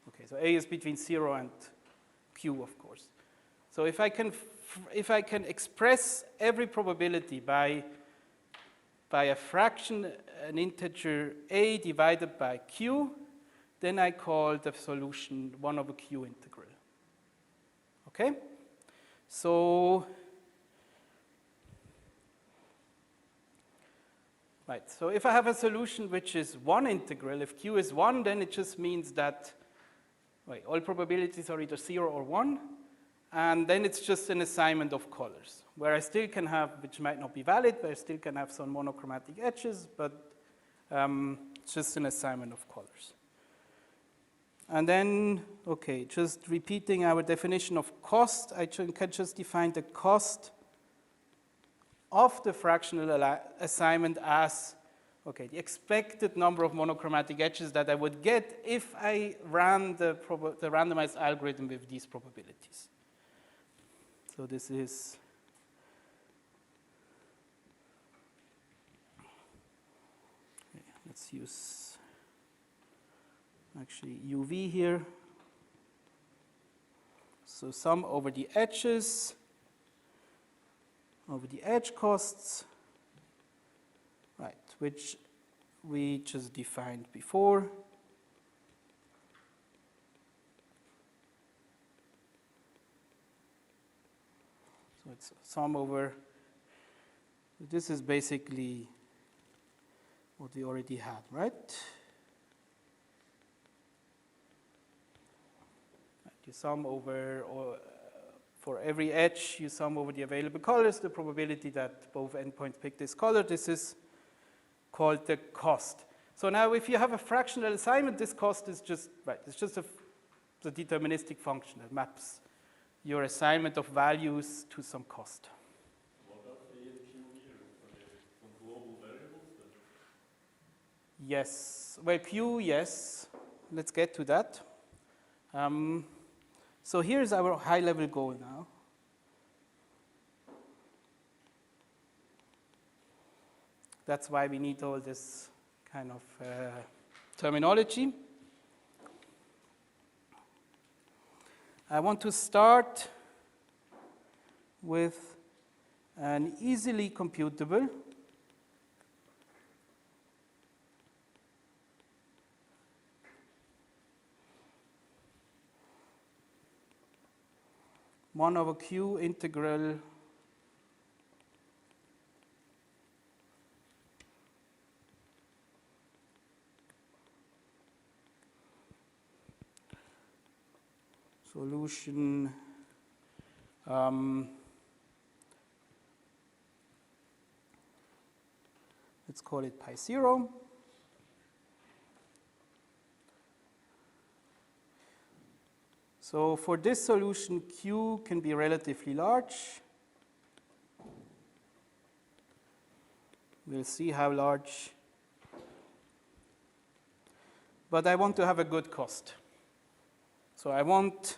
Okay, so A is between 0 and Q, of course. So if I can express every probability by a fraction, an integer A divided by Q, then I call the solution 1 over Q integral. Okay? So, right, so if I have a solution which is 1 integral, if Q is 1, then it just means that all probabilities are either 0 or 1, and then it's just an assignment of colors, where I still can have, which might not be valid, but I still can have some monochromatic edges, but it's just an assignment of colors. And then, okay, just repeating our definition of cost, I can just define the cost of the fractional assignment as, okay, the expected number of monochromatic edges that I would get if I ran the randomized algorithm with these probabilities. So this is okay, let's use actually UV here. So sum over the edges, over the edge costs, right, which we just defined before. So it's sum over, this is basically what we already had, right? You sum over, or for every edge, you sum over the available colors, the probability that both endpoints pick this color. This is called the cost. So now if you have a fractional assignment, this cost is just, right, it's just the deterministic function that maps your assignment of values to some cost. What are A and Q here? Are they some global variables then? Yes. Well, Q, yes. Let's get to that. So here's our high-level goal now. That's why we need all this kind of terminology. I want to start with an easily computable one over Q integral solution let's call it pi 0. So for this solution, Q can be relatively large. We'll see how large. But I want to have a good cost. So I want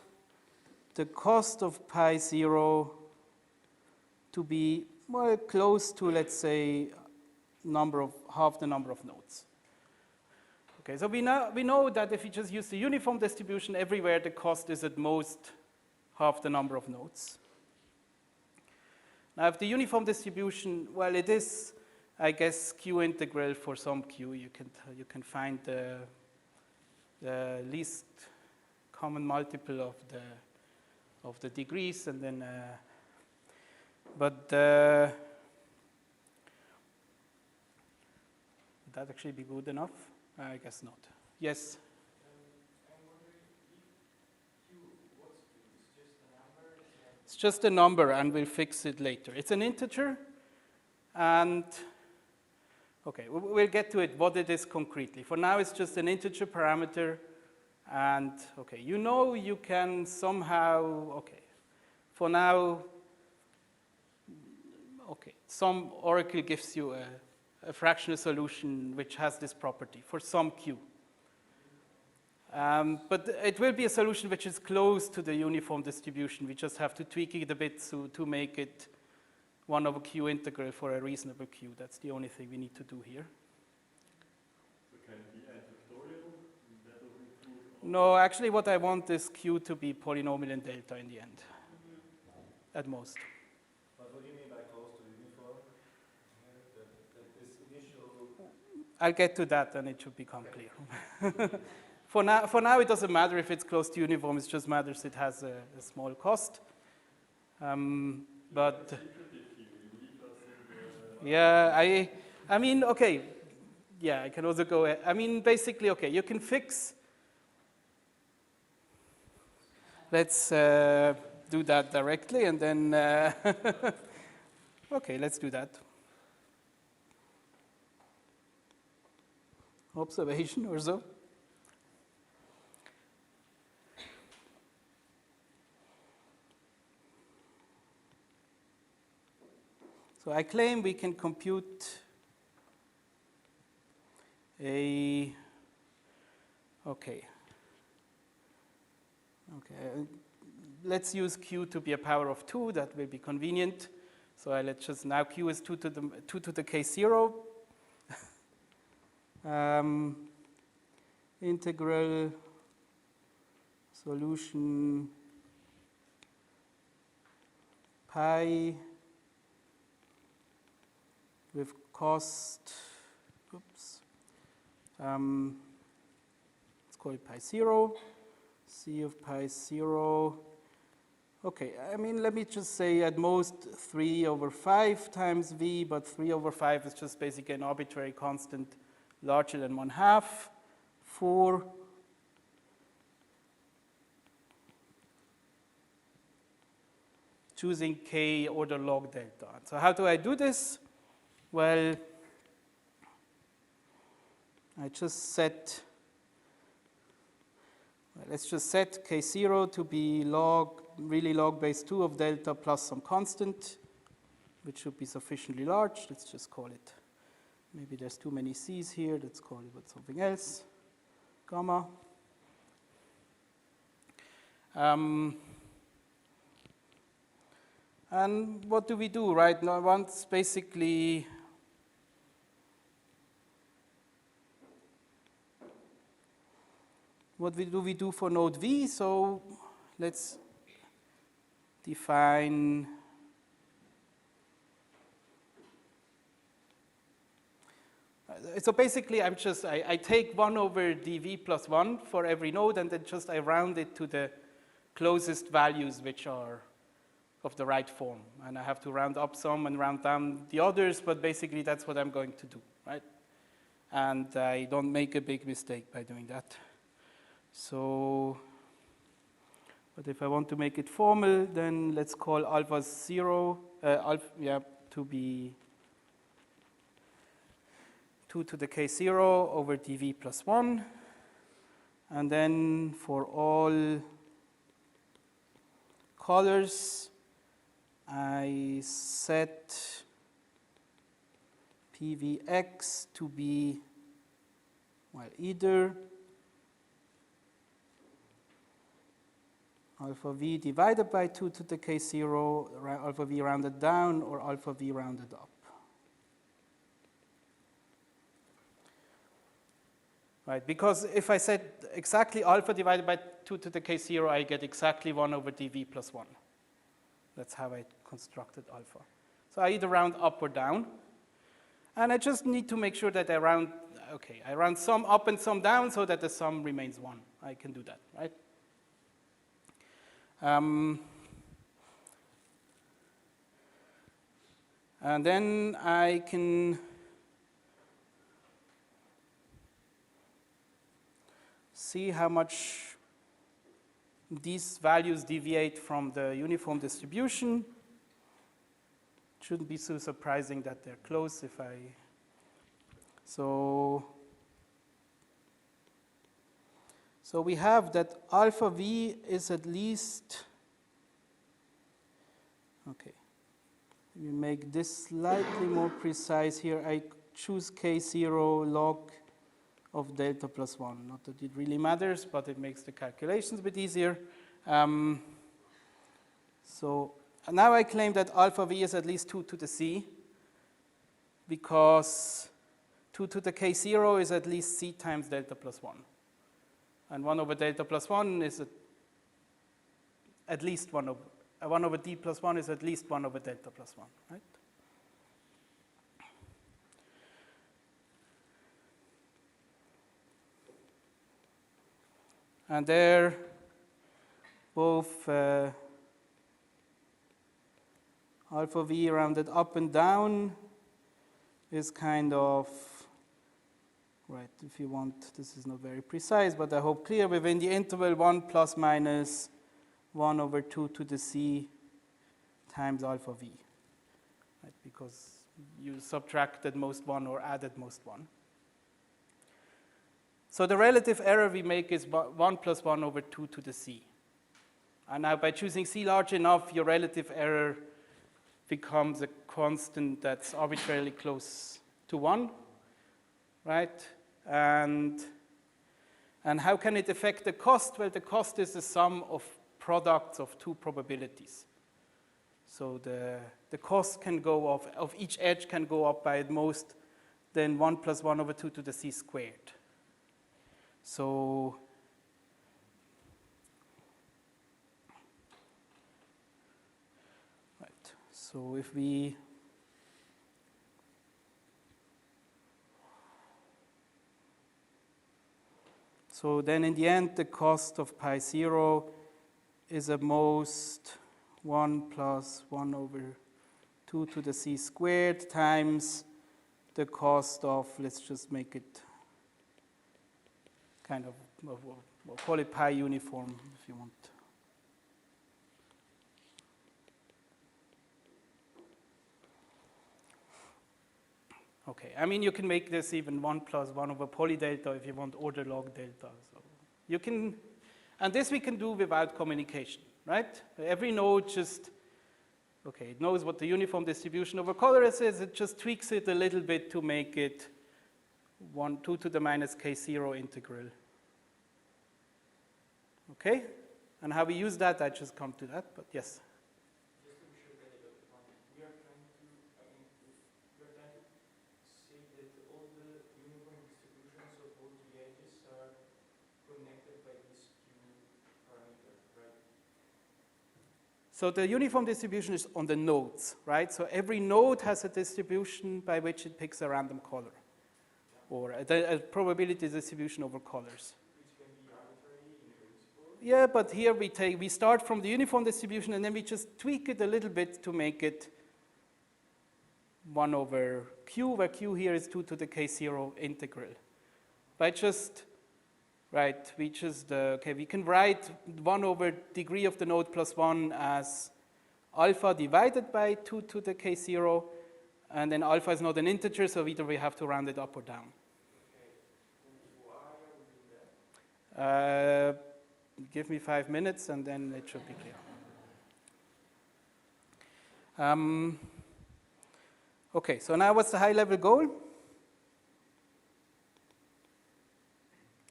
the cost of pi 0 to be well close to, let's say, half the number of nodes. Okay, so we know that if you just use the uniform distribution everywhere, the cost is at most half the number of nodes. Now, if the uniform distribution, well, it is, I guess, Q integral for some Q. You can find the least common multiple of the degrees, and then, would that actually be good enough? I guess not. Yes? I'm wondering if Q, what's Q? It's just a number? It's just a number, and we'll fix it later. It's an integer, and Okay, we'll get to it, what it is concretely. For now, it's just an integer parameter, and okay, you know you can somehow, okay, for now, okay, some oracle gives you a fractional solution which has this property for some q. But it will be a solution which is close to the uniform distribution. We just have to tweak it a bit to make it 1 over q integral for a reasonable q. That's the only thing we need to do here. So can it be n-factorial? That will include all No, actually what I want is q to be polynomial in delta in the end, at most. But what do you mean by close to uniform? That this initial... I'll get to that and it should become clear. For now, it doesn't matter if it's close to uniform, it just matters it has a small cost. But yeah, I mean, okay, yeah, I can also go, I mean, basically, okay, you can fix, let's do that directly and then, okay, let's do that. Observation or so. So I claim we can compute let's use q to be a power of 2, that will be convenient. So let's just, now q is 2 to the k0. Integral solution pi with cost, oops, let's call it pi 0, c of pi 0. Okay, I mean, let me just say at most 3 over 5 times v, but 3 over 5 is just basically an arbitrary constant larger than 1/2 for choosing k order log delta. So how do I do this? Well, let's just set k0 to be really log base 2 of delta plus some constant, which should be sufficiently large. Let's just call it, maybe there's too many c's here, let's call it with something else, gamma. And what do we do, right? Now, once basically, what do we do for node V? So let's define so basically I take 1 over dv plus 1 for every node and then just I round it to the closest values which are of the right form. And I have to round up some and round down the others, but basically that's what I'm going to do, right? And I don't make a big mistake by doing that. So, but if I want to make it formal, then let's call alpha 0, to be 2 to the k0 over dv plus 1. And then for all colors, I set pvx to be, well, either alpha v divided by 2 to the k0, alpha v rounded down, or alpha v rounded up. Right, because if I set exactly alpha divided by 2 to the k0, I get exactly 1 over dv plus 1. That's how I constructed alpha. So I either round up or down. And I just need to make sure that I round some up and some down so that the sum remains 1. I can do that, right? And then I can see how much these values deviate from the uniform distribution. Shouldn't be so surprising that they're close if I So we have that alpha v is at least, okay, let me make this slightly more precise here. I choose k0 log of delta plus 1. Not that it really matters, but it makes the calculations a bit easier. So now I claim that alpha v is at least 2 to the c, because 2 to the k0 is at least c times delta plus 1. And 1 over delta plus 1 is at least 1 over d plus 1 is at least 1 over delta plus 1, right? And there, both alpha v rounded up and down is kind of, right, if you want, this is not very precise, but I hope clear, within the interval 1 plus minus 1 over 2 to the c times alpha v, right, because you subtracted most 1 or added most 1. So the relative error we make is 1 plus 1 over 2 to the c. And now by choosing c large enough, your relative error becomes a constant that's arbitrarily close to 1, right? And how can it affect the cost? Well, the cost is the sum of products of two probabilities. So the cost can go off, of each edge can go up by at most then 1 plus 1 over 2 to the c squared. So right, so if we so then in the end the cost of pi 0 is at most 1 plus 1 over 2 to the c squared times the cost of, let's just make it kind of, we'll call it pi uniform if you want. Okay, I mean you can make this even 1 plus 1 over poly delta if you want order log delta. So you can, and this we can do without communication, right? Every node just, okay, it knows what the uniform distribution over colors is, it just tweaks it a little bit to make it 2 to the minus k0 integral. Okay, and how we use that, I just come to that, but yes. Just to be sure that we are trying to, we are trying to say that all the uniform distributions of all the edges are connected by this Q parameter, right? So the uniform distribution is on the nodes, right? So every node has a distribution by which it picks a random color, or a probability distribution over colors. Yeah, but here we start from the uniform distribution and then we just tweak it a little bit to make it 1 over q, where q here is 2 to the k0 integral. By just, right, we just, okay, we can write 1 over degree of the node plus 1 as alpha divided by 2 to the k0, and then alpha is not an integer, so either we have to round it up or down. Okay. Why are we doing that? Give me 5 minutes and then it should be clear. Okay, so now what's the high level goal?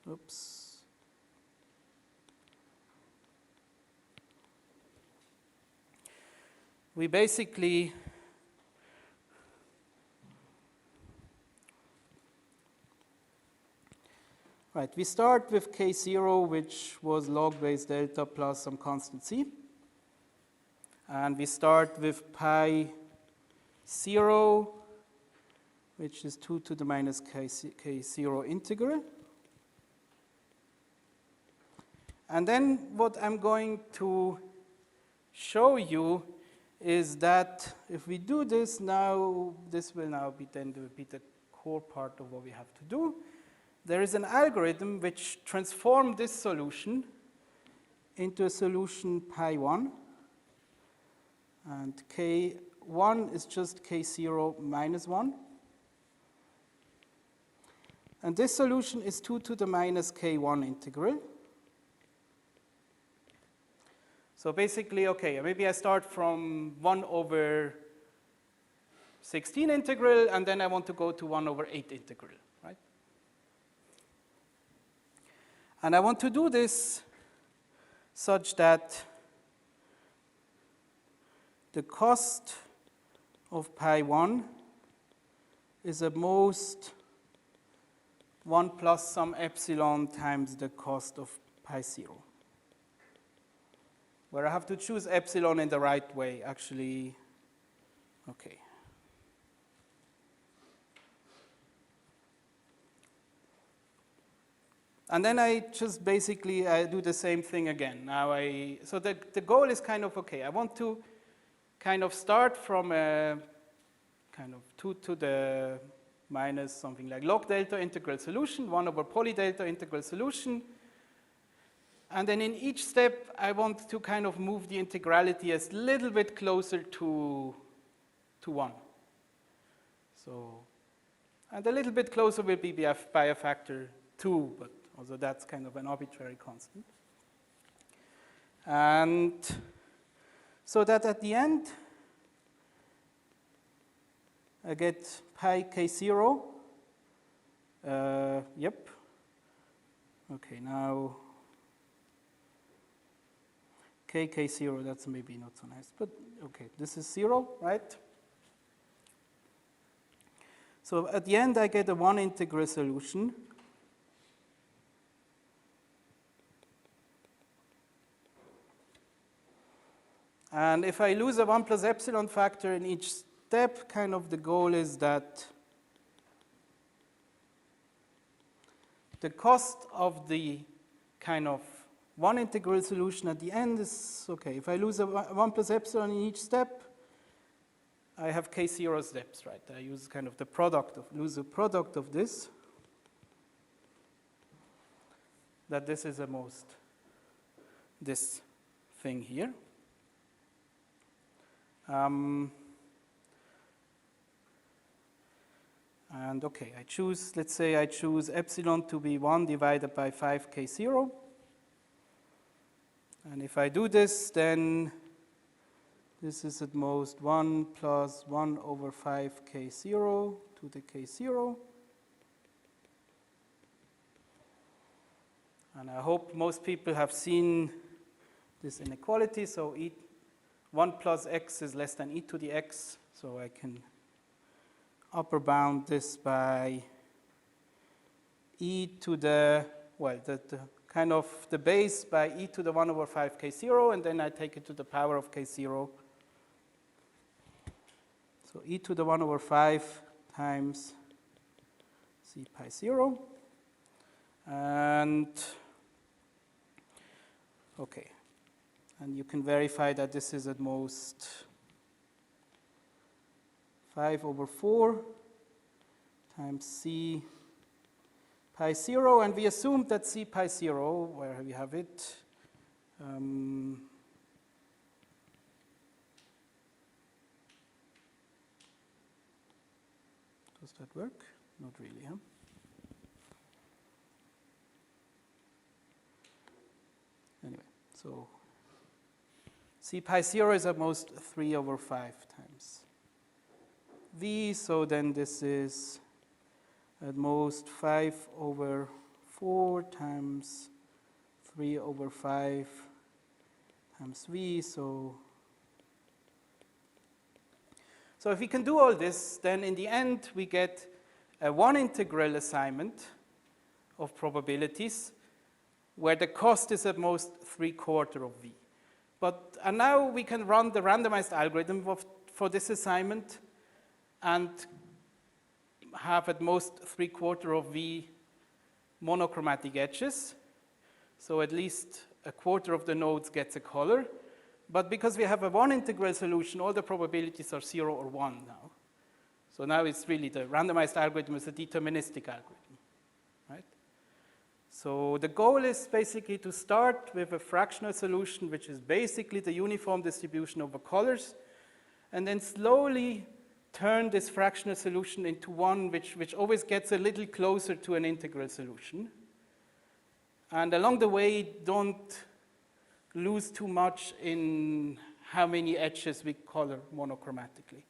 Oops. We basically right, we start with k0, which was log base delta plus some constant c. And we start with pi 0, which is 2 to the minus k0 integral. And then what I'm going to show you is that if we do this now, this will now be the core part of what we have to do. There is an algorithm which transforms this solution into a solution pi 1. And k1 is just k0 minus 1. And this solution is 2 to the minus k1 integral. So basically, okay, maybe I start from 1 over 16 integral, and then I want to go to 1 over 8 integral, right? And I want to do this such that the cost of pi 1 is at most 1 plus some epsilon times the cost of pi 0. Where I have to choose epsilon in the right way, actually. Okay. And then I just basically do the same thing again. Now so the goal is kind of, okay, I want to kind of start from a kind of 2 to the minus something like log delta integral solution, 1 over poly delta integral solution. And then in each step, I want to kind of move the integrality a little bit closer to 1. So, and a little bit closer will be by a factor 2, but also that's kind of an arbitrary constant. And so that at the end, I get pi k0. Yep. Okay, now k0, that's maybe not so nice, but okay, this is 0, right? So at the end, I get a 1 integral solution. And if I lose a 1 plus epsilon factor in each step, kind of the goal is that the cost of the kind of 1 integral solution at the end is, okay, if I lose a 1 plus epsilon in each step, I have k0 steps, right? I use kind of the product of, lose the product of this, that this is the most, this thing here. And okay, I choose, let's say I choose epsilon to be 1 divided by 5 k0. And if I do this, then this is at most 1 plus 1 over 5 k0 to the k0. And I hope most people have seen this inequality. So 1 plus x is less than e to the x. So I can upper bound this by e to the, well, the kind of the base by e to the 1 over 5 k0, and then I take it to the power of k0. So e to the 1 over 5 times c pi 0. And, okay. And you can verify that this is at most 5 over 4 times c pi 0, and we assume that c pi 0, where we have it, does that work? Not really, huh? Anyway, so c pi 0 is at most 3 over 5 times v, so then this is at most 5 over 4 times 3 over 5 times v, so if we can do all this, then in the end we get a 1 integral assignment of probabilities where the cost is at most 3/4 of v. And now we can run the randomized algorithm for this assignment and have at most 3/4 of v monochromatic edges. So at least 1/4 of the nodes gets a color. But because we have a 1 integral solution, all the probabilities are 0 or 1 now. So now it's really the randomized algorithm is a deterministic algorithm, right? So the goal is basically to start with a fractional solution, which is basically the uniform distribution over colors, and then slowly turn this fractional solution into one which always gets a little closer to an integral solution. And along the way, don't lose too much in how many edges we color monochromatically.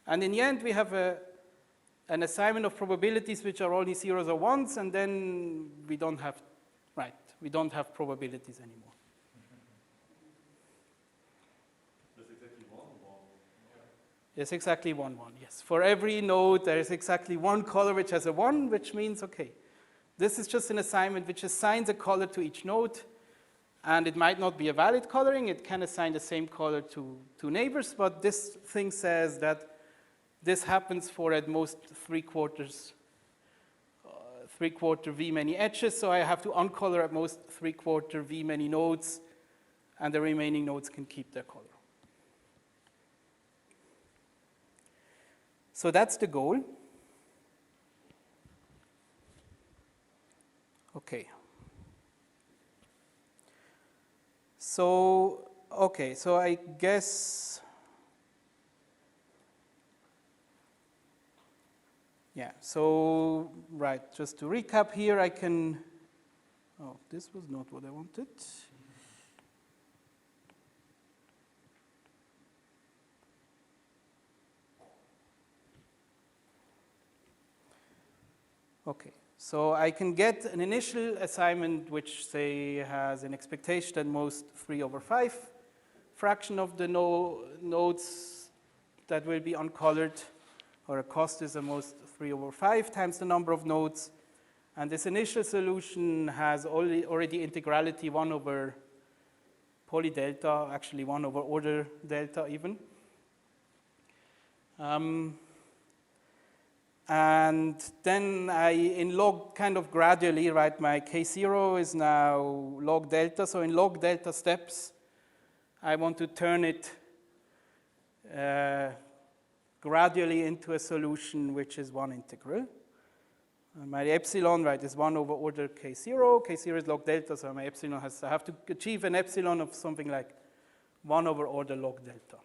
And in the end, we have an assignment of probabilities which are only zeros or ones, and then we don't have probabilities anymore. That's exactly one. Yes, exactly 1, 1, yes. For every node, there is exactly one color which has a 1, which means, okay, this is just an assignment which assigns a color to each node, and it might not be a valid coloring. It can assign the same color to neighbors, but this thing says that this happens for at most 3/4 V many edges, so I have to uncolor at most 3/4 V many nodes, and the remaining nodes can keep their color. So that's the goal. Okay. So I guess, yeah, so, right, just to recap here, I can, oh, this was not what I wanted. Okay, so I can get an initial assignment which, say, has an expectation at most 3/5 fraction of the nodes that will be uncolored, or a cost is at most 3/5 times the number of nodes. And this initial solution has already integrality 1 over poly delta, actually 1 over order delta even. And then I, in log kind of gradually, right, my K0 is now log delta. So in log delta steps, I want to turn it gradually into a solution which is one integral. My epsilon, right, is 1 over order K0. K0 is log delta, so my epsilon I have to achieve an epsilon of something like 1 over order log delta.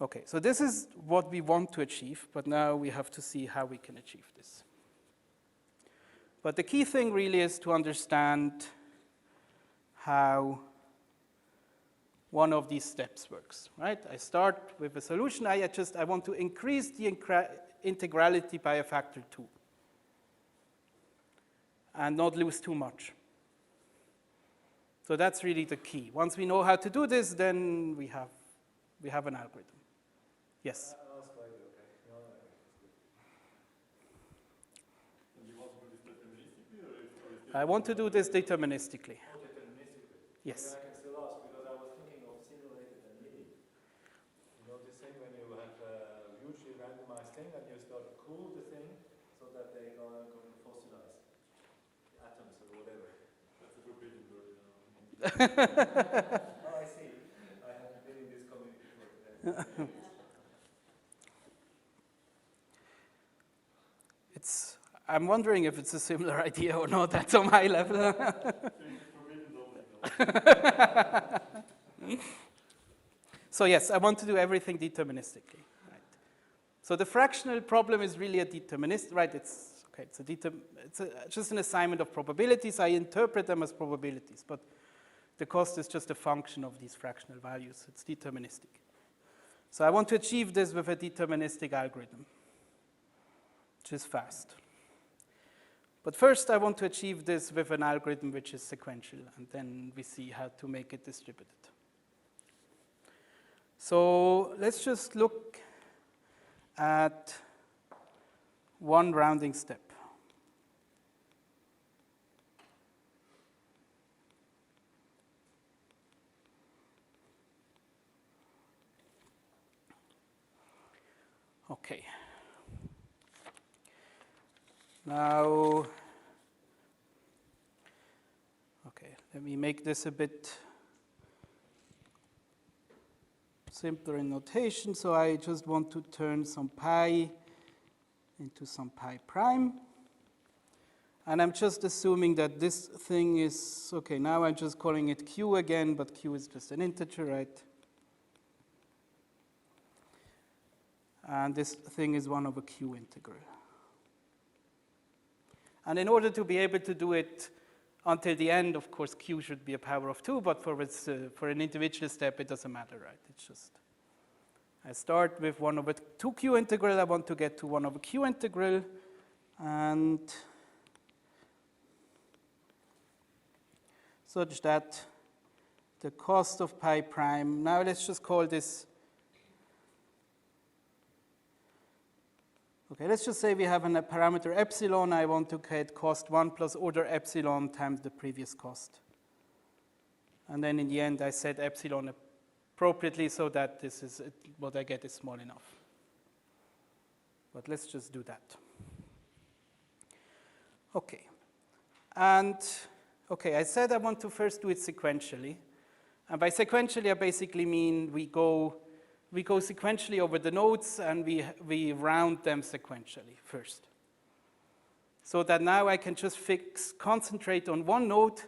Okay, so this is what we want to achieve, but now we have to see how we can achieve this. But the key thing really is to understand how one of these steps works, right? I start with a solution. I want to increase the integrality by a factor 2 and not lose too much. So that's really the key. Once we know how to do this, then we have an algorithm. Yes? I'll ask later, okay? No, it's good. And you want to do this deterministically, or is I want to do this deterministically. Oh, deterministically. Yes. I can still ask, because I was thinking of simulated annealing. You know this thing when you have a hugely randomized thing and you start to cool the thing so that they are going to fossilize the atoms or whatever. that's a forbidden word? Oh, I see. I haven't been in this community before today. I'm wondering if it's a similar idea or not. That's on my level. So yes, I want to do everything deterministically. Right. So the fractional problem is really a determinist, right? It's just an assignment of probabilities. I interpret them as probabilities, but the cost is just a function of these fractional values. It's deterministic. So I want to achieve this with a deterministic algorithm, which is fast. But first, I want to achieve this with an algorithm which is sequential, and then we see how to make it distributed. So let's just look at one rounding step. Okay. Now, okay, let me make this a bit simpler in notation. So I just want to turn some pi into some pi prime. And I'm just assuming that this thing is, okay, now I'm just calling it q again, but q is just an integer, right? And this thing is 1 over Q integral. And in order to be able to do it until the end, of course, Q should be a power of 2, but for an individual step, it doesn't matter, right? It's just, I start with 1 over 2Q integral. I want to get to 1 over Q integral. And such that the cost of pi prime, now let's just call this, okay, let's just say we have a parameter epsilon. I want to get cost 1 plus order epsilon times the previous cost. And then in the end, I set epsilon appropriately so that this is what I get is small enough. But let's just do that. Okay. And okay, I said I want to first do it sequentially. And by sequentially, I basically mean we go sequentially over the nodes and we round them sequentially first. So that now I can just concentrate on one node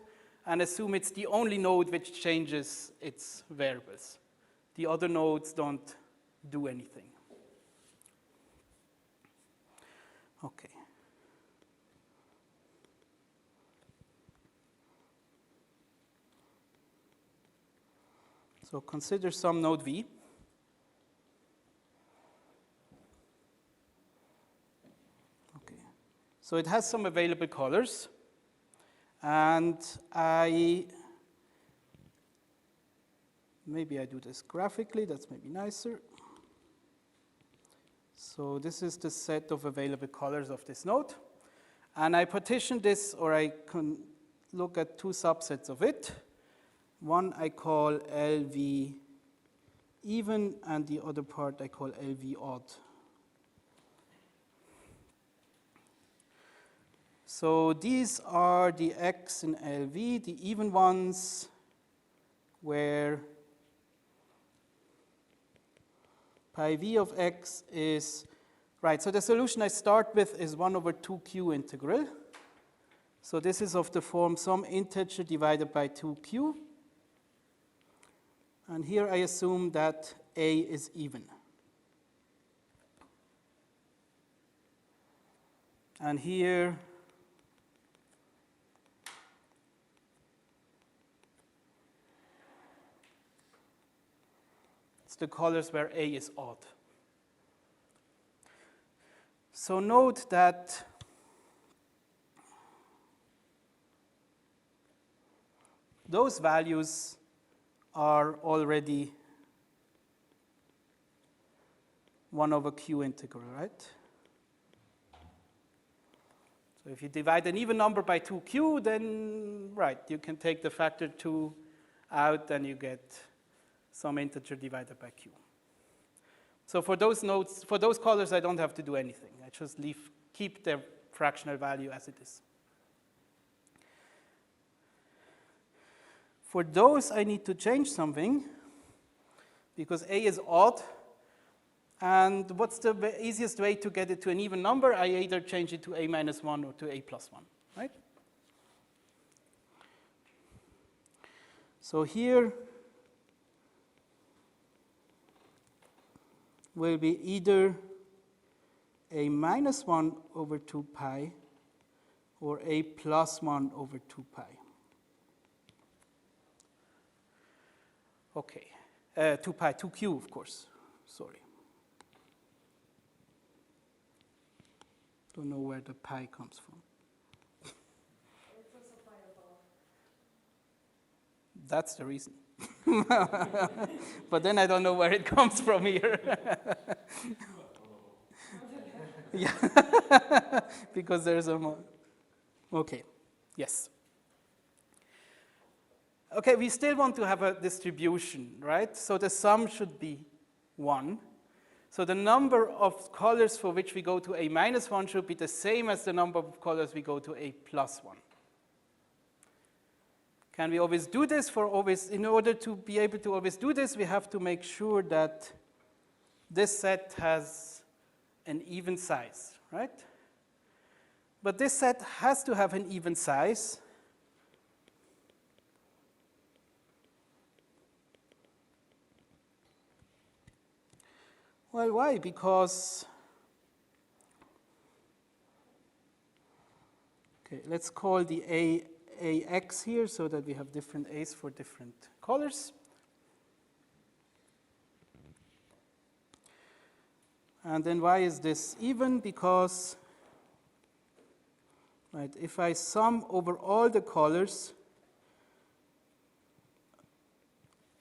and assume it's the only node which changes its variables. The other nodes don't do anything. Okay. So consider some node V. Okay. So it has some available colors. And maybe I do this graphically. That's maybe nicer. So this is the set of available colors of this node. And I partition this, or I can look at two subsets of it. One I call LV even, and the other part I call LV odd. So these are the X in LV, the even ones where pi V of X is, right, so the solution I start with is 1 over 2Q integral. So this is of the form some integer divided by 2Q. And here I assume that A is even. And here it's the colors where A is odd. So note that those values are already 1 over Q integral, right? So if you divide an even number by 2Q, then, right, you can take the factor 2 out and you get some integer divided by Q. So for those nodes, for those colors, I don't have to do anything. I just keep their fractional value as it is. For those, I need to change something because A is odd. And what's the easiest way to get it to an even number? I either change it to A minus 1 or to A plus 1, right? So here will be either A minus 1 over 2 pi or A plus 1 over 2 pi. Okay, 2 pi, 2Q, of course, sorry. Don't know where the pi comes from. It's also pi above. That's the reason. But then I don't know where it comes from here. Yeah, because there's a okay, yes. Okay, we still want to have a distribution, right? So the sum should be 1. So the number of colors for which we go to A minus 1 should be the same as the number of colors we go to A plus 1. Can we always do this? In order to be able to always do this, we have to make sure that this set has an even size, right? But this set has to have an even size Well, why? Because, okay, let's call the A x here so that we have different A's for different colors. And then why is this even? Because, right, if I sum over all the colors,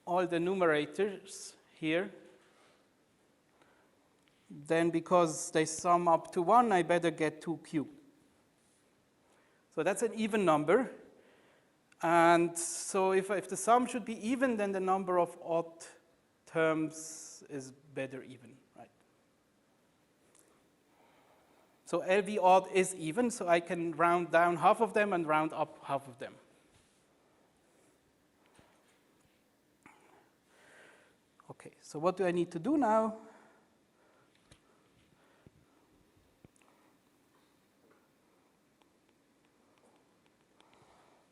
all the numerators here, then because they sum up to 1, I better get 2q. So that's an even number. And so if the sum should be even, then the number of odd terms is better even, right? So LV odd is even, so I can round down half of them and round up half of them. Okay, so what do I need to do now?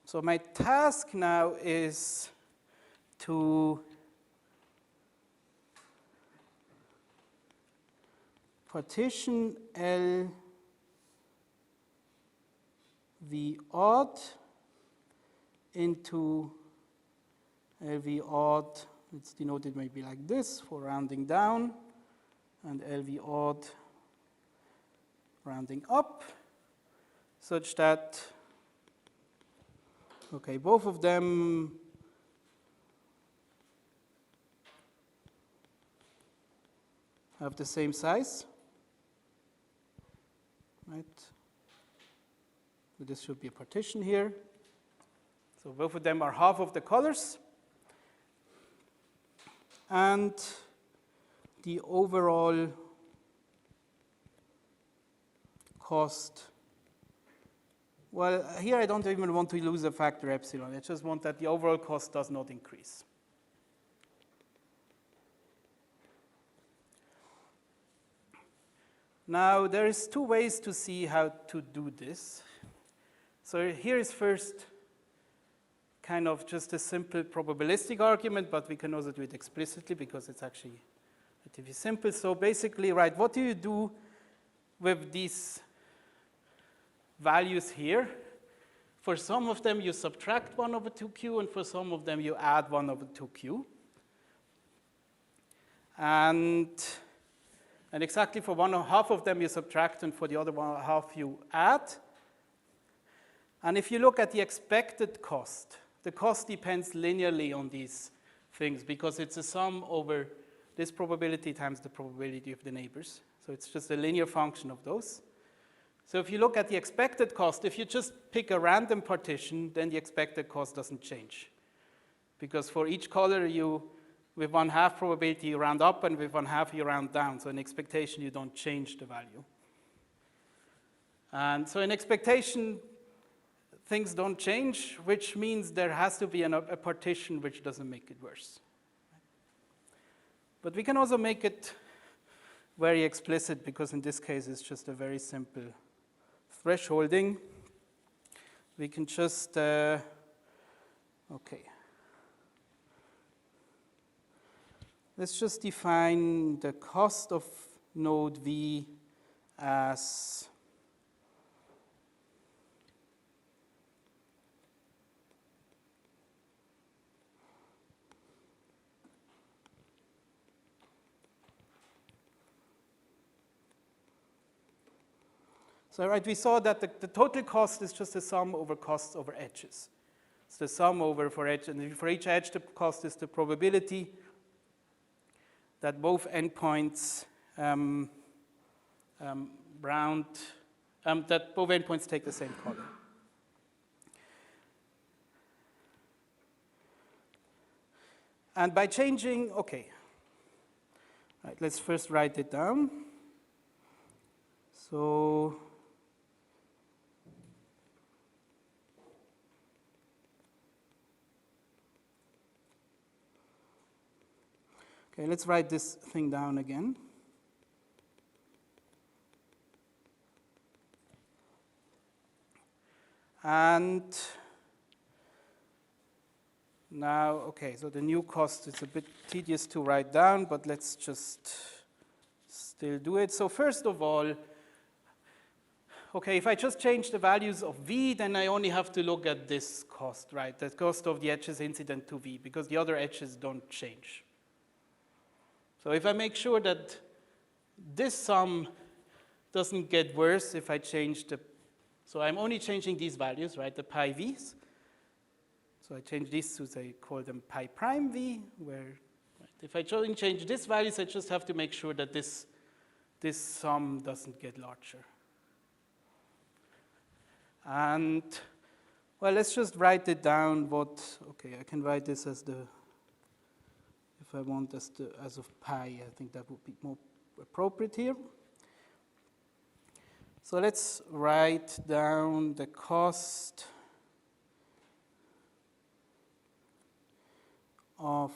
So my task now is to partition LV odd into LV odd. It's denoted maybe like this for rounding down, and LV odd rounding up, such that, okay, both of them have the same size, right? So this should be a partition here. So both of them are half of the colors. And the overall cost, well, here I don't even want to lose a factor epsilon. I just want that the overall cost does not increase. Now, there is two ways to see how to do this. So here is first kind of just a simple probabilistic argument, but we can also do it explicitly because it's actually relatively simple. So basically, right, what do you do with these values here? For some of them, you subtract 1 over 2q, and for some of them, you add 1 over 2q. And exactly for half of them, you subtract, and for the other half, you add. And if you look at the expected cost, the cost depends linearly on these things because it's a sum over this probability times the probability of the neighbors. So it's just a linear function of those. So if you look at the expected cost, if you just pick a random partition, then the expected cost doesn't change. Because for each color, with 1/2 probability, you round up, and with 1/2, you round down. So in expectation, you don't change the value. And so in expectation, things don't change, which means there has to be a partition which doesn't make it worse. But we can also make it very explicit, because in this case, it's just a very simple thresholding. We can just, okay. Let's just define the cost of node V as so, right, we saw that the total cost is just the sum over costs over edges. It's the sum over for edge, and for each edge, the cost is the probability that both endpoints that both endpoints take the same color. And by changing, okay, right, let's first write it down. So okay, let's write this thing down again. And now, okay, so the new cost is a bit tedious to write down, but let's just still do it. So first of all, okay, if I just change the values of v, then I only have to look at this cost, right? The cost of the edges incident to v, because the other edges don't change. So if I make sure that this sum doesn't get worse if I change the, so I'm only changing these values, right, the pi v's. So I change these to, say, call them pi prime v, where right, if I change these values, I just have to make sure that this sum doesn't get larger. And, well, let's just write it down what, okay, I can write this as the, if I want as of pi, I think that would be more appropriate here. So let's write down the cost of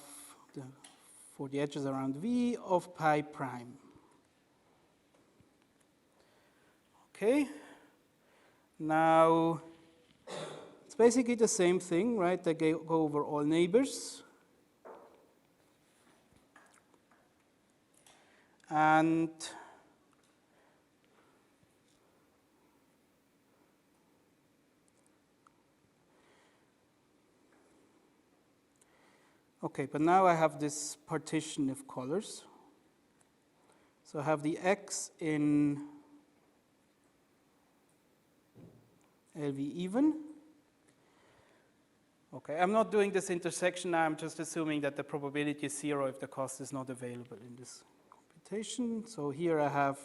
for the edges around v of pi prime. Okay. Now, it's basically the same thing, right? They go over all neighbors. And okay, but now I have this partition of colors. So I have the x in LV even. Okay, I'm not doing this intersection now, I'm just assuming that the probability is 0 if the cost is not available in this computation. So here I have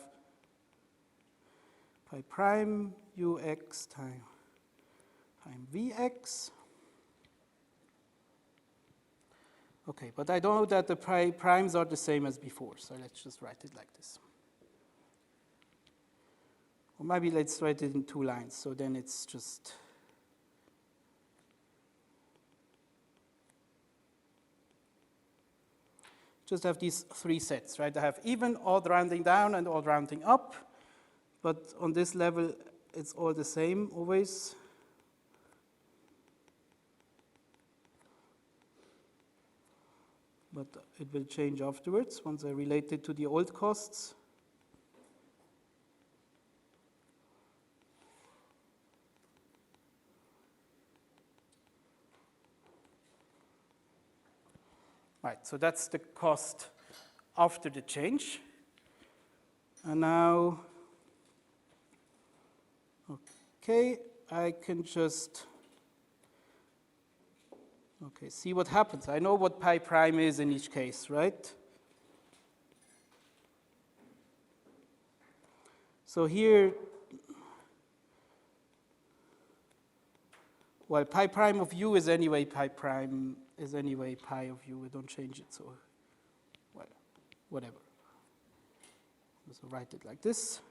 pi prime ux time vx. Okay, but I don't know that the primes are the same as before, so let's just write it like this. Or maybe let's write it in 2 lines, so then it's just have these 3 sets, right? I have even, odd rounding down, and odd rounding up, but on this level, it's all the same always. But it will change afterwards once I relate it to the old costs. Right, so that's the cost after the change. And now, okay, I can just, okay, see what happens. I know what pi prime is in each case, right? So here, well, pi prime of u is anyway pi prime is anyway pi of u. We don't change it, so, well, whatever. So write it like this.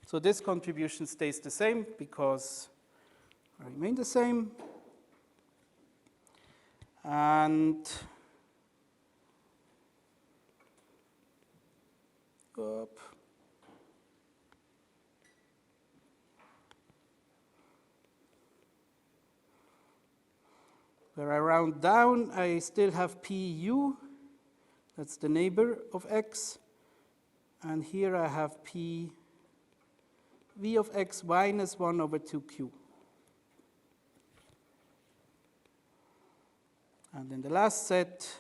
So this contribution stays the same because I remain the same. And up. Where I round down, I still have pu, that's the neighbor of x. And here I have p v of x minus 1 over 2q. And then the last set,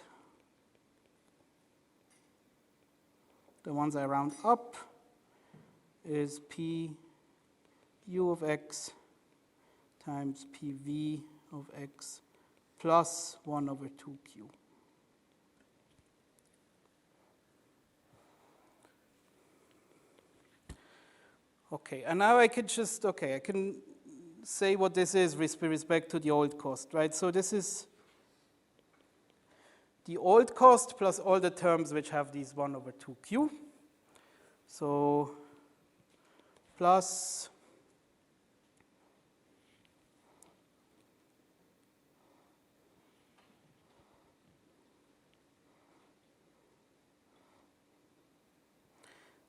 the ones I round up, is p u of x times p v of x plus 1 over 2q. Okay, and now I could just, okay, I can say what this is with respect to the old cost, right? So this is the old cost plus all the terms which have these 1 over 2q. So plus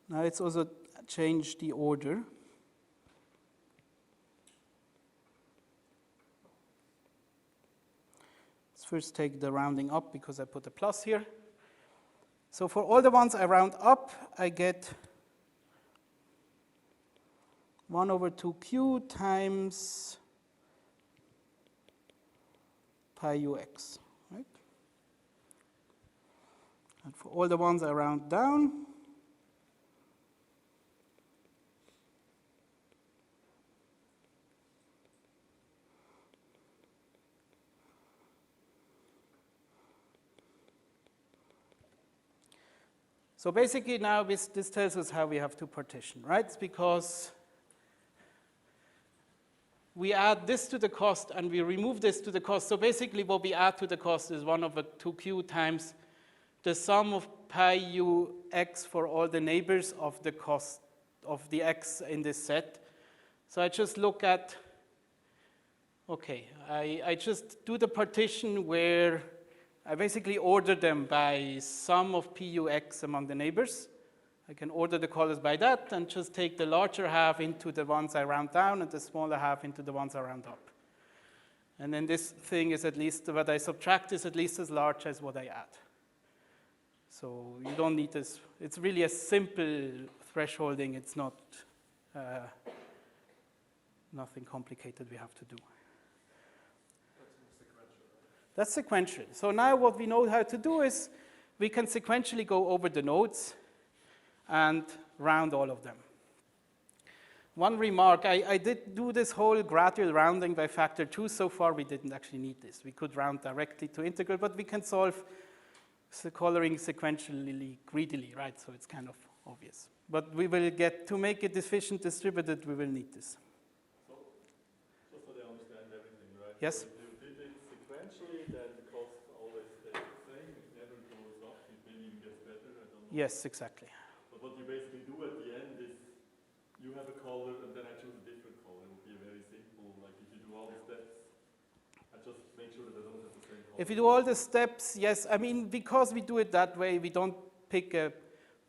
now let's also change the order. Let's first take the rounding up because I put a plus here. So for all the ones I round up, I get 1 over 2q times pi ux, right? And for all the ones I round down, so basically now this tells us how we have to partition, right? It's because we add this to the cost and we remove this to the cost. So basically what we add to the cost is 1 over 2q times the sum of pi u x for all the neighbors of the cost of the x in this set. So I just look at, okay, I just do the partition where I basically order them by sum of PUX among the neighbors. I can order the colors by that and just take the larger half into the ones I round down and the smaller half into the ones I round up. And then this thing is at least, what I subtract is at least as large as what I add. So you don't need this. It's really a simple thresholding. It's not nothing complicated we have to do. That's sequential. So now what we know how to do is we can sequentially go over the nodes and round all of them. One remark, I did do this whole gradual rounding by factor 2. So far we didn't actually need this. We could round directly to integral, but we can solve the coloring sequentially greedily, right? So it's kind of obvious. But we will get, to make it efficient distributed, we will need this. So, just so they understand everything, right? Yes? So if you did it sequentially, then the cost always stays the same. It never goes up. It maybe even gets better. I don't know. Yes, exactly. But what you basically do at the end is you have a color and then I choose a different color. It would be a very simple, like if you do all the steps, I just make sure that I don't have the same color. If you do all the steps, yes. I mean, because we do it that way, we don't pick a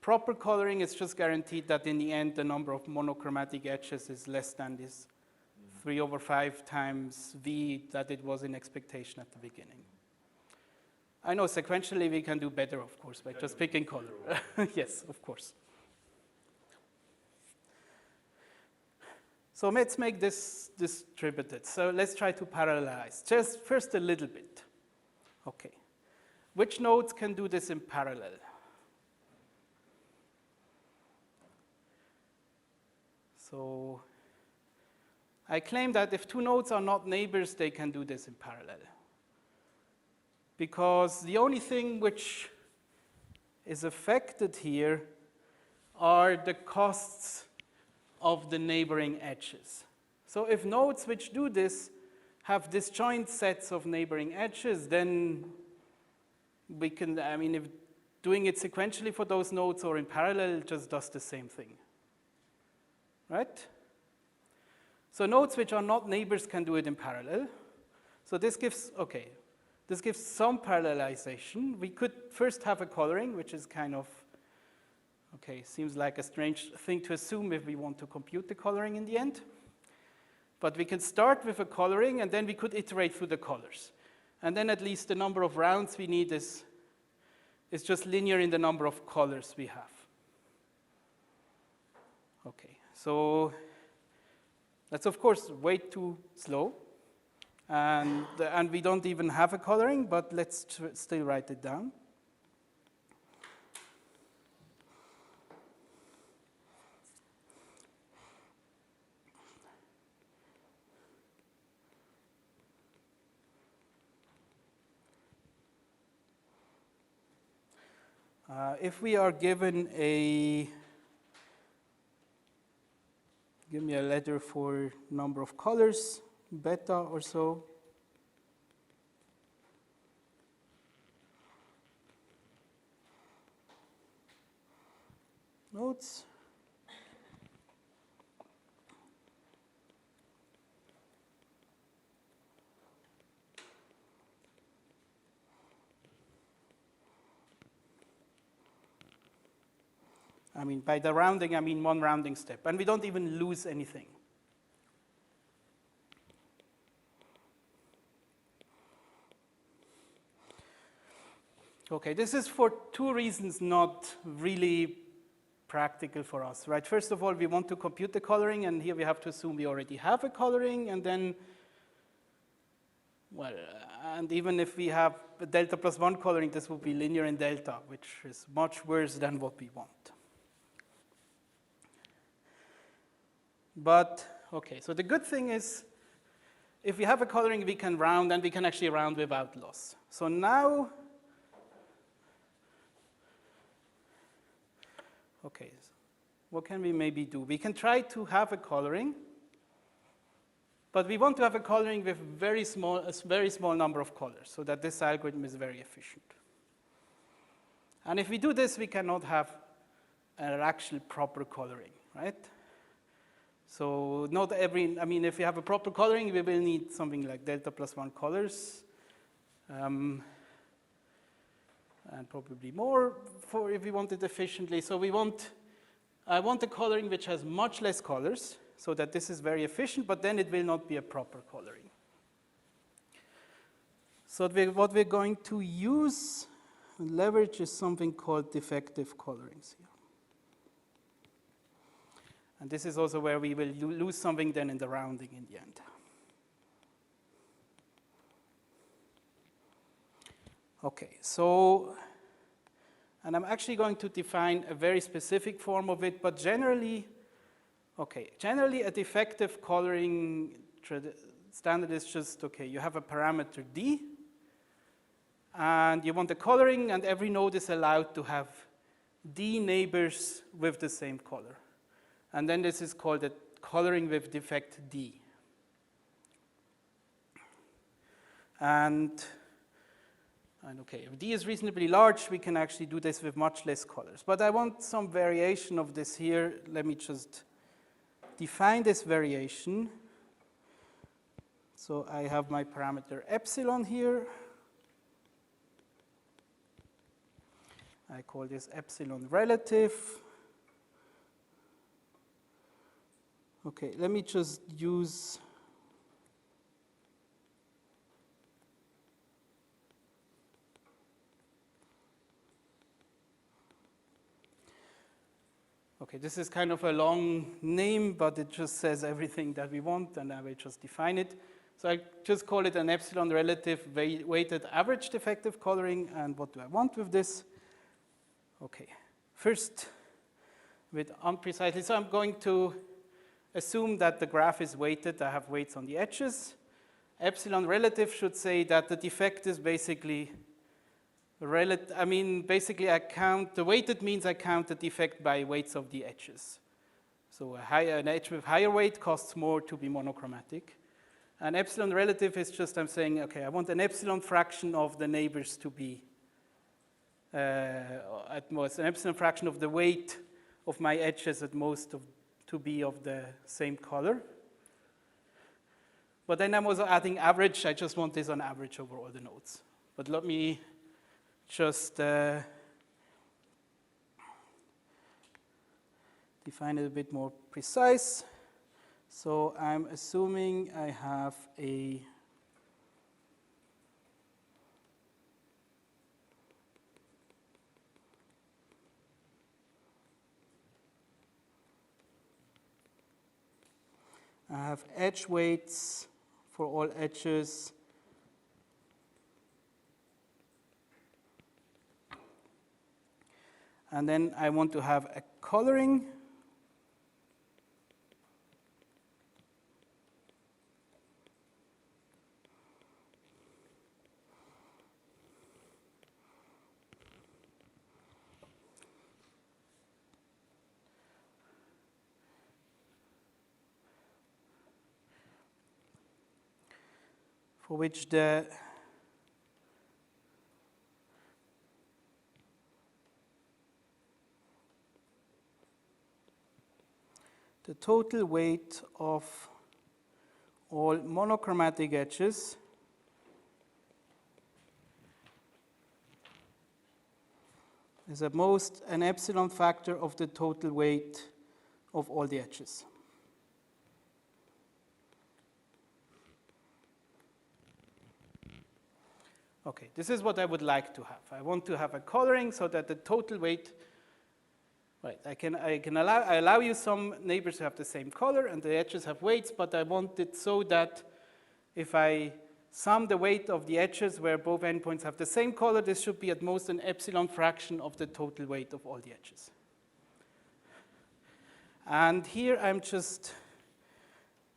proper coloring. It's just guaranteed that in the end, the number of monochromatic edges is less than this 3 over 5 times V that it was in expectation at the beginning. I know sequentially we can do better, of course, by just picking color. Yes, of course. So let's make this distributed. So let's try to parallelize. Just first a little bit. Okay. Which nodes can do this in parallel? So I claim that if two nodes are not neighbors, they can do this in parallel. Because the only thing which is affected here are the costs of the neighboring edges. So if nodes which do this have disjoint sets of neighboring edges, then we can, I mean, if doing it sequentially for those nodes or in parallel, it just does the same thing. Right? So nodes which are not neighbors can do it in parallel. So this gives, okay, this gives some parallelization. We could first have a coloring, which is kind of, okay, seems like a strange thing to assume if we want to compute the coloring in the end. But we can start with a coloring, and then we could iterate through the colors. And then at least the number of rounds we need is just linear in the number of colors we have. Okay, so that's of course way too slow. And we don't even have a coloring, but let's still write it down. If we are given give me a letter for number of colors, beta or so. Nodes. I mean, by the rounding, I mean one rounding step. And we don't even lose anything. Okay, this is for two reasons not really practical for us, right? First of all, we want to compute the coloring, and here we have to assume we already have a coloring, and then, well, and even if we have a delta plus 1 coloring, this will be linear in delta, which is much worse than what we want. But, okay, so the good thing is, if we have a coloring, we can round, and we can actually round without loss. So now, okay, so what can we maybe do? We can try to have a coloring, but we want to have a coloring with a very small number of colors, so that this algorithm is very efficient. And if we do this, we cannot have an actual proper coloring, right? So not every, I mean, if we have a proper coloring, we will need something like delta plus 1 colors, and probably more for if we want it efficiently. So I want a coloring which has much less colors, so that this is very efficient, but then it will not be a proper coloring. So what we're going to use and leverage is something called defective colorings here. And this is also where we will lose something then in the rounding in the end. Okay, so, and I'm actually going to define a very specific form of it, but generally a defective coloring standard is just, okay, you have a parameter D, and you want the coloring, and every node is allowed to have D neighbors with the same color. And then this is called a coloring with defect D. And okay, if D is reasonably large, we can actually do this with much less colors. But I want some variation of this here. Let me just define this variation. So I have my parameter epsilon here. I call this epsilon relative. Okay, let me just use okay, this is kind of a long name, but it just says everything that we want, and I will just define it. So I just call it an epsilon relative weighted average defective coloring, and what do I want with this? Okay, first with unprecisely, so I'm going to assume that the graph is weighted. I have weights on the edges. Epsilon relative should say that the defect is basically basically I count, the weighted means I count the defect by weights of the edges. So an edge with higher weight costs more to be monochromatic. And epsilon relative is just, I'm saying, okay, I want an epsilon fraction of the neighbors to be, at most, an epsilon fraction of the weight of my edges at most to be of the same color. But then I'm also adding average. I just want this on average over all the nodes. But let me just define it a bit more precise. So I'm assuming I have a edge weights for all edges. And then I want to have a coloring. For which the total weight of all monochromatic edges is at most an epsilon factor of the total weight of all the edges. Okay, this is what I would like to have. I want to have a coloring so that the total weight, right, I allow you some neighbors to have the same color and the edges have weights, but I want it so that if I sum the weight of the edges where both endpoints have the same color, this should be at most an epsilon fraction of the total weight of all the edges. And here I'm just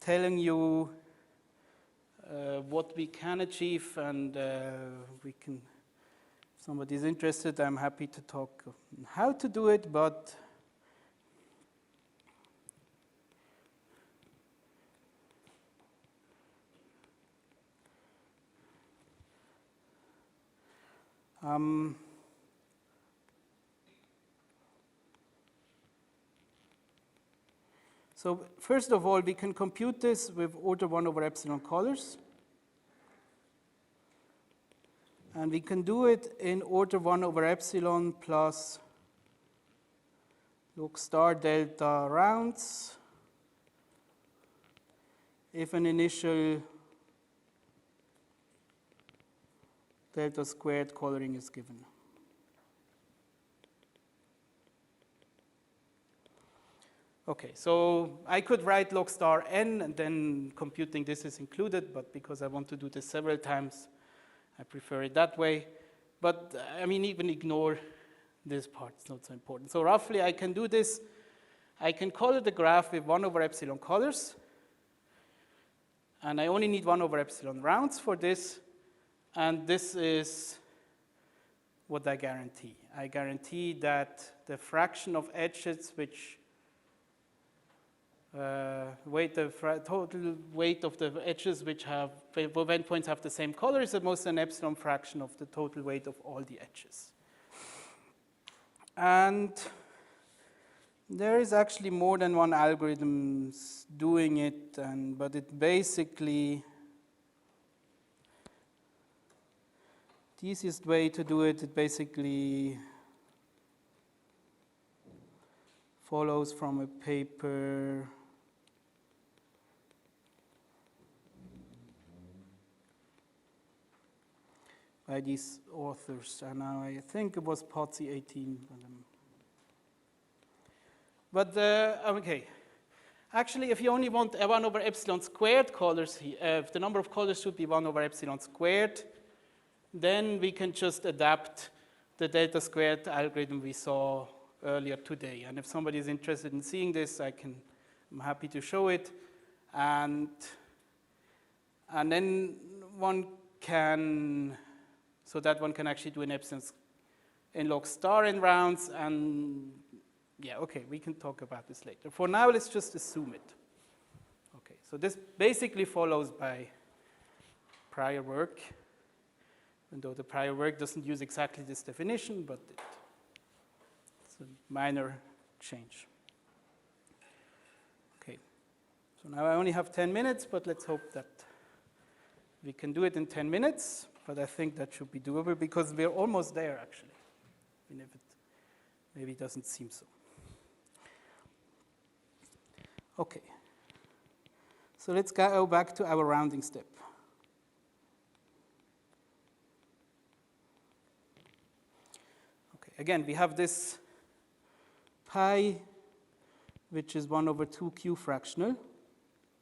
telling you what we can achieve, and we can, if somebody's interested, I'm happy to talk how to do it, but so first of all, we can compute this with order 1 over epsilon colors. And we can do it in order 1 over epsilon plus log star delta rounds if an initial delta squared coloring is given. Okay, so I could write log star n, and then computing this is included, but because I want to do this several times, I prefer it that way. But I mean, even ignore this part, it's not so important. So roughly I can do this. I can color the graph with 1 over epsilon colors, and I only need 1 over epsilon rounds for this, and this is what I guarantee. I guarantee that the fraction of edges which total weight of the edges which have both endpoints have the same color is at most an epsilon fraction of the total weight of all the edges. And there is actually more than one algorithm doing it, but it basically, the easiest way to do it, it basically follows from a paper by these authors, and I think it was Pozzi 18. But okay, actually, if you only want 1 over epsilon squared colors, if the number of colors should be 1 over epsilon squared, then we can just adapt the delta squared algorithm we saw earlier today. And if somebody is interested in seeing this, I'm happy to show it. And then one can, so that one can actually do an epsilon in log star in rounds, and yeah, okay, we can talk about this later. For now, let's just assume it. Okay, so this basically follows by prior work, even though the prior work doesn't use exactly this definition, but it's a minor change. Okay, so now I only have 10 minutes, but let's hope that we can do it in 10 minutes, but I think that should be doable because we're almost there, actually, even if it maybe doesn't seem so. Okay, so let's go back to our rounding step. Okay, again, we have this pi, which is 1 over 2q fractional,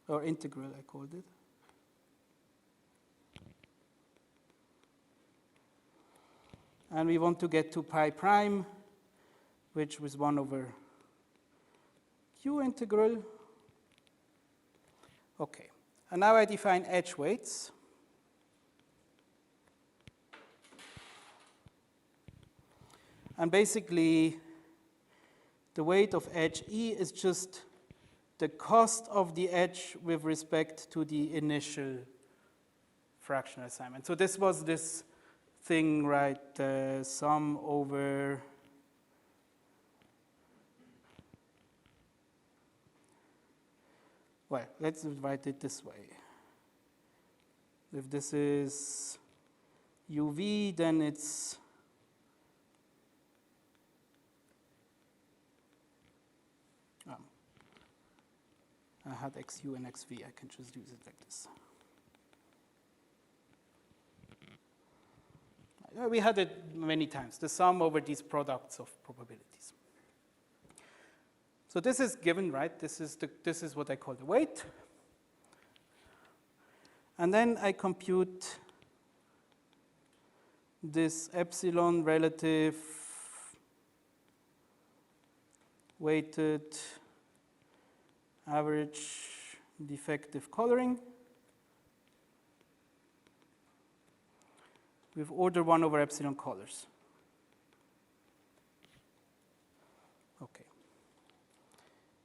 or integral, I called it. And we want to get to pi prime, which was 1 over q integral. Okay, and now I define edge weights. And basically, the weight of edge E is just the cost of the edge with respect to the initial fractional assignment. So this was this thing, right, sum over well, let's write it this way. If this is UV, then it's I had XU and XV, I can just use it like this. We had it many times, the sum over these products of probabilities. So this is given, right? This is what I call the weight. And then I compute this epsilon relative weighted average defective coloring with order 1 over epsilon colors. Okay.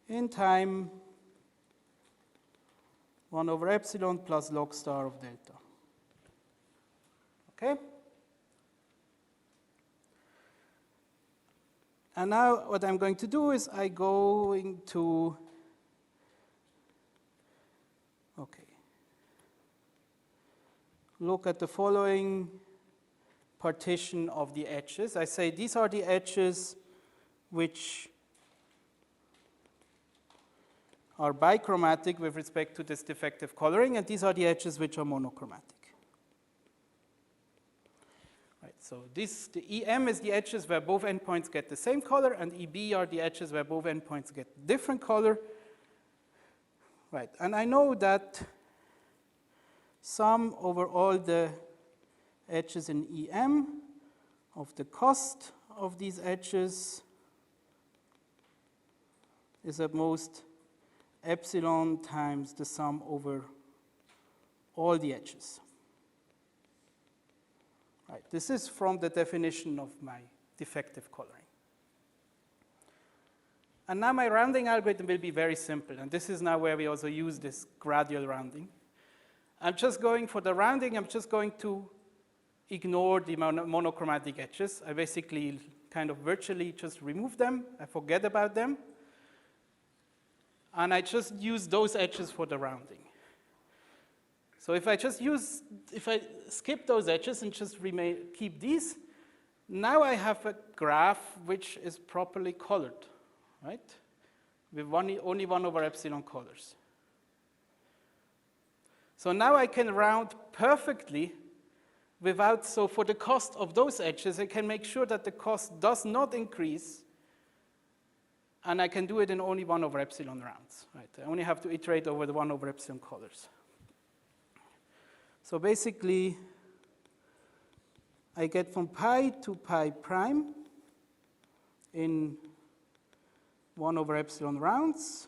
In time, 1 over epsilon plus log star of delta. Okay? And now what I'm going to do is I'm going to, look at the following partition of the edges. I say these are the edges which are bichromatic with respect to this defective coloring, and these are the edges which are monochromatic. Right, so the EM is the edges where both endpoints get the same color, and EB are the edges where both endpoints get different color. Right, and I know that sum over all the edges in EM of the cost of these edges is at most epsilon times the sum over all the edges. Right, this is from the definition of my defective coloring. And now my rounding algorithm will be very simple, and this is now where we also use this gradual rounding. I'm just going for the rounding, I'm just going to ignore the monochromatic edges. I basically kind of virtually just remove them, I forget about them, and I just use those edges for the rounding. So if I skip those edges and just keep these, now I have a graph which is properly colored, right? With only 1 over epsilon colors. So now I can round perfectly without, so for the cost of those edges, I can make sure that the cost does not increase, and I can do it in only 1 over epsilon rounds, right? I only have to iterate over the 1 over epsilon colors. So basically, I get from pi to pi prime in 1 over epsilon rounds,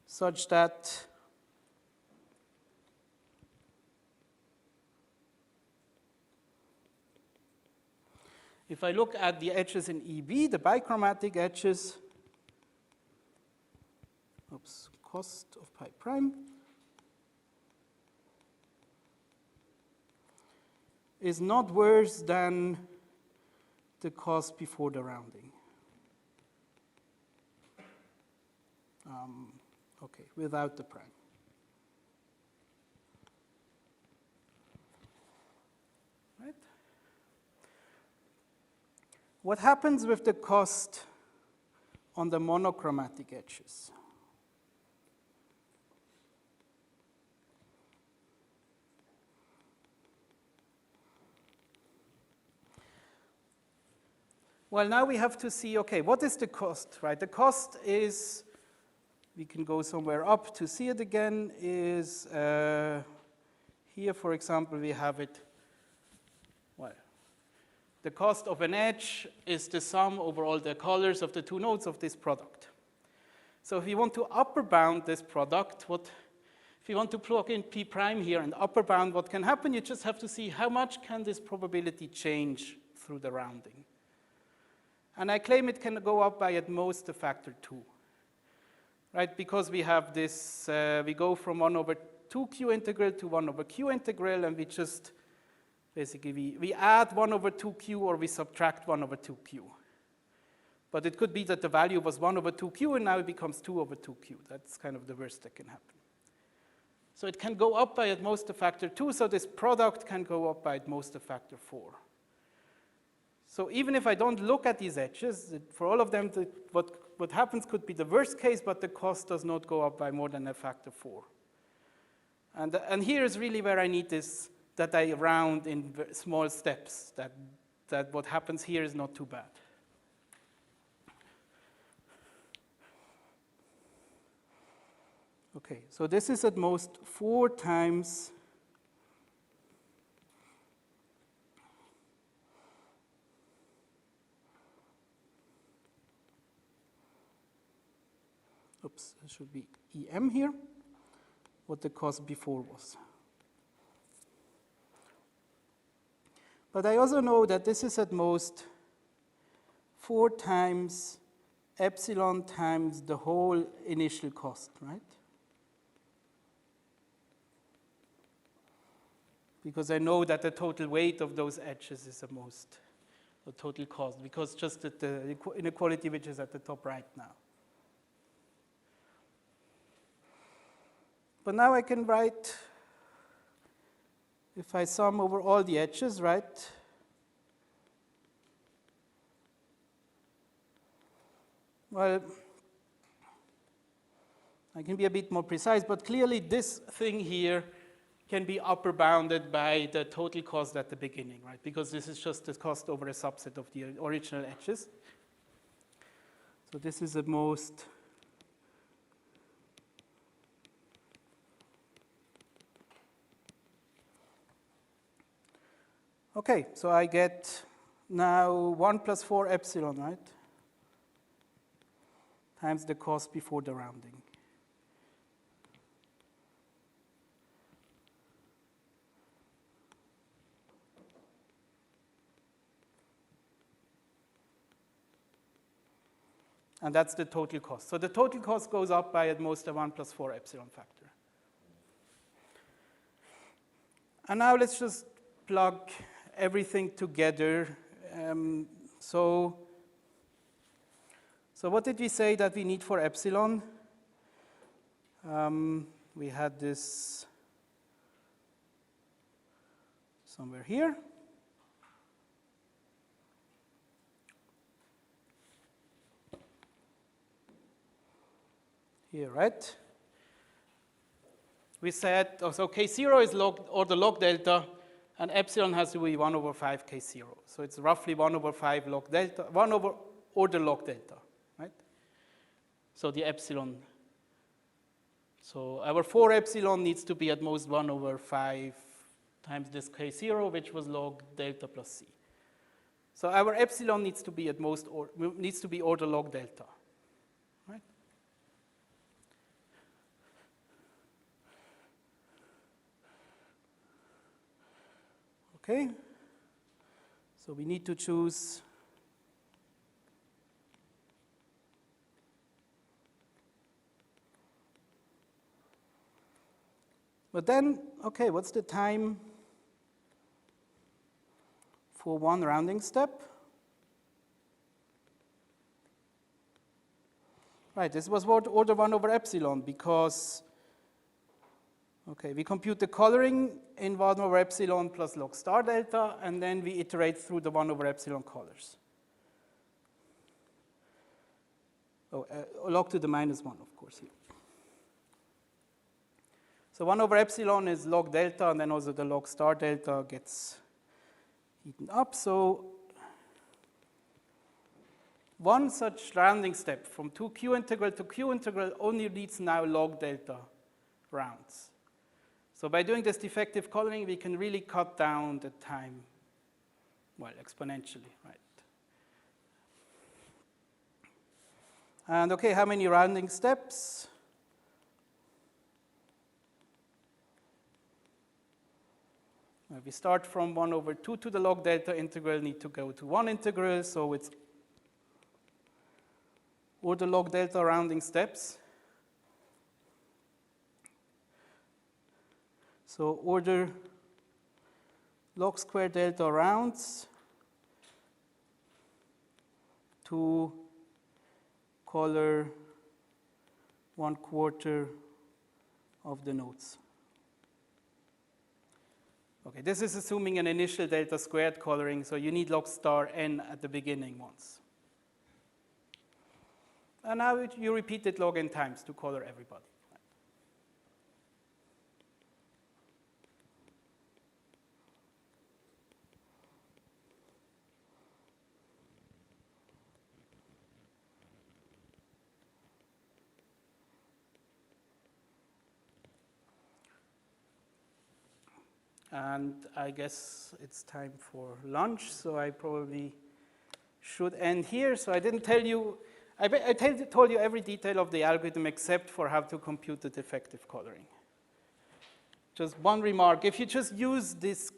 such that if I look at the edges in EB, the bichromatic edges, cost of pi prime is not worse than the cost before the rounding. Okay, without the prime. Right? What happens with the cost on the monochromatic edges? Well, now we have to see, okay, what is the cost, right? The cost is, we can go somewhere up to see it again, is here, for example, we have it, well, the cost of an edge is the sum over all the colors of the two nodes of this product. So if you want to upper bound this product, if you want to plug in P prime here and upper bound, what can happen? You just have to see how much can this probability change through the rounding. And I claim it can go up by at most a factor 2. Right, because we have this, we go from 1 over 2q integral to 1 over q integral, and we just, basically, we add 1 over 2q or we subtract 1 over 2q. But it could be that the value was 1 over 2q and now it becomes 2 over 2q. That's kind of the worst that can happen. So it can go up by at most a factor 2, so this product can go up by at most a factor 4. So even if I don't look at these edges, for all of them, what happens could be the worst case, but the cost does not go up by more than a factor 4. And here is really where I need this that I round in small steps, that what happens here is not too bad. Okay, so this is at most 4 times oops, there should be EM here, what the cost before was. But I also know that this is at most 4 times epsilon times the whole initial cost, right? Because I know that the total weight of those edges is the most, the total cost, because just at the inequality which is at the top right now. But now I can write, if I sum over all the edges, right? Well, I can be a bit more precise, but clearly this thing here can be upper bounded by the total cost at the beginning, right? Because this is just the cost over a subset of the original edges. So this is at most okay, so I get now 1 plus 4 epsilon, right? Times the cost before the rounding. And that's the total cost. So the total cost goes up by at most a 1 plus 4 epsilon factor. And now let's just plug everything together. So what did we say that we need for epsilon? We had this somewhere here. Here, right? We said, oh, so K0 is log, or the log delta, and epsilon has to be 1 over 5 K0. So it's roughly 1 over 5 log delta, 1 over order log delta, right? So the epsilon. So our 4 epsilon needs to be at most 1 over 5 times this K0, which was log delta plus C. So our epsilon needs to be at most, or needs to be order log delta, right? Okay, so we need to choose but then, okay, what's the time for one rounding step? Right, this was order 1 over epsilon because, okay, we compute the coloring in 1 over epsilon plus log star delta, and then we iterate through the 1 over epsilon colors. Oh, log to the minus 1, of course, here. So 1 over epsilon is log delta, and then also the log star delta gets eaten up. So one such rounding step from 2q integral to q integral only needs now log delta rounds. So by doing this defective coloring, we can really cut down the time, well, exponentially, right? And okay, how many rounding steps? Well, we start from 1 over 2 to the log delta integral, need to go to 1 integral, so it's order log delta rounding steps. So order log square delta rounds to color 1/4 of the nodes. Okay, this is assuming an initial delta squared coloring, so you need log star n at the beginning once. And now you repeat it log n times to color everybody. And I guess it's time for lunch, so I probably should end here. So I didn't tell you, I told you every detail of the algorithm except for how to compute the defective coloring. Just one remark, if you just use this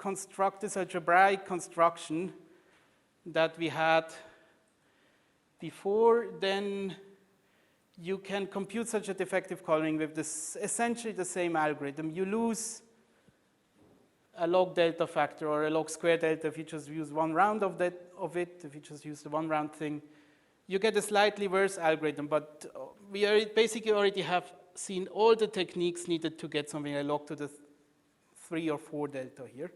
algebraic construction that we had before, then you can compute such a defective coloring with this, essentially the same algorithm. You lose a log delta factor or a log square delta if you just use one round of it, if you just use the one round thing. You get a slightly worse algorithm, but we basically already have seen all the techniques needed to get something like log to the 3 or 4 delta here.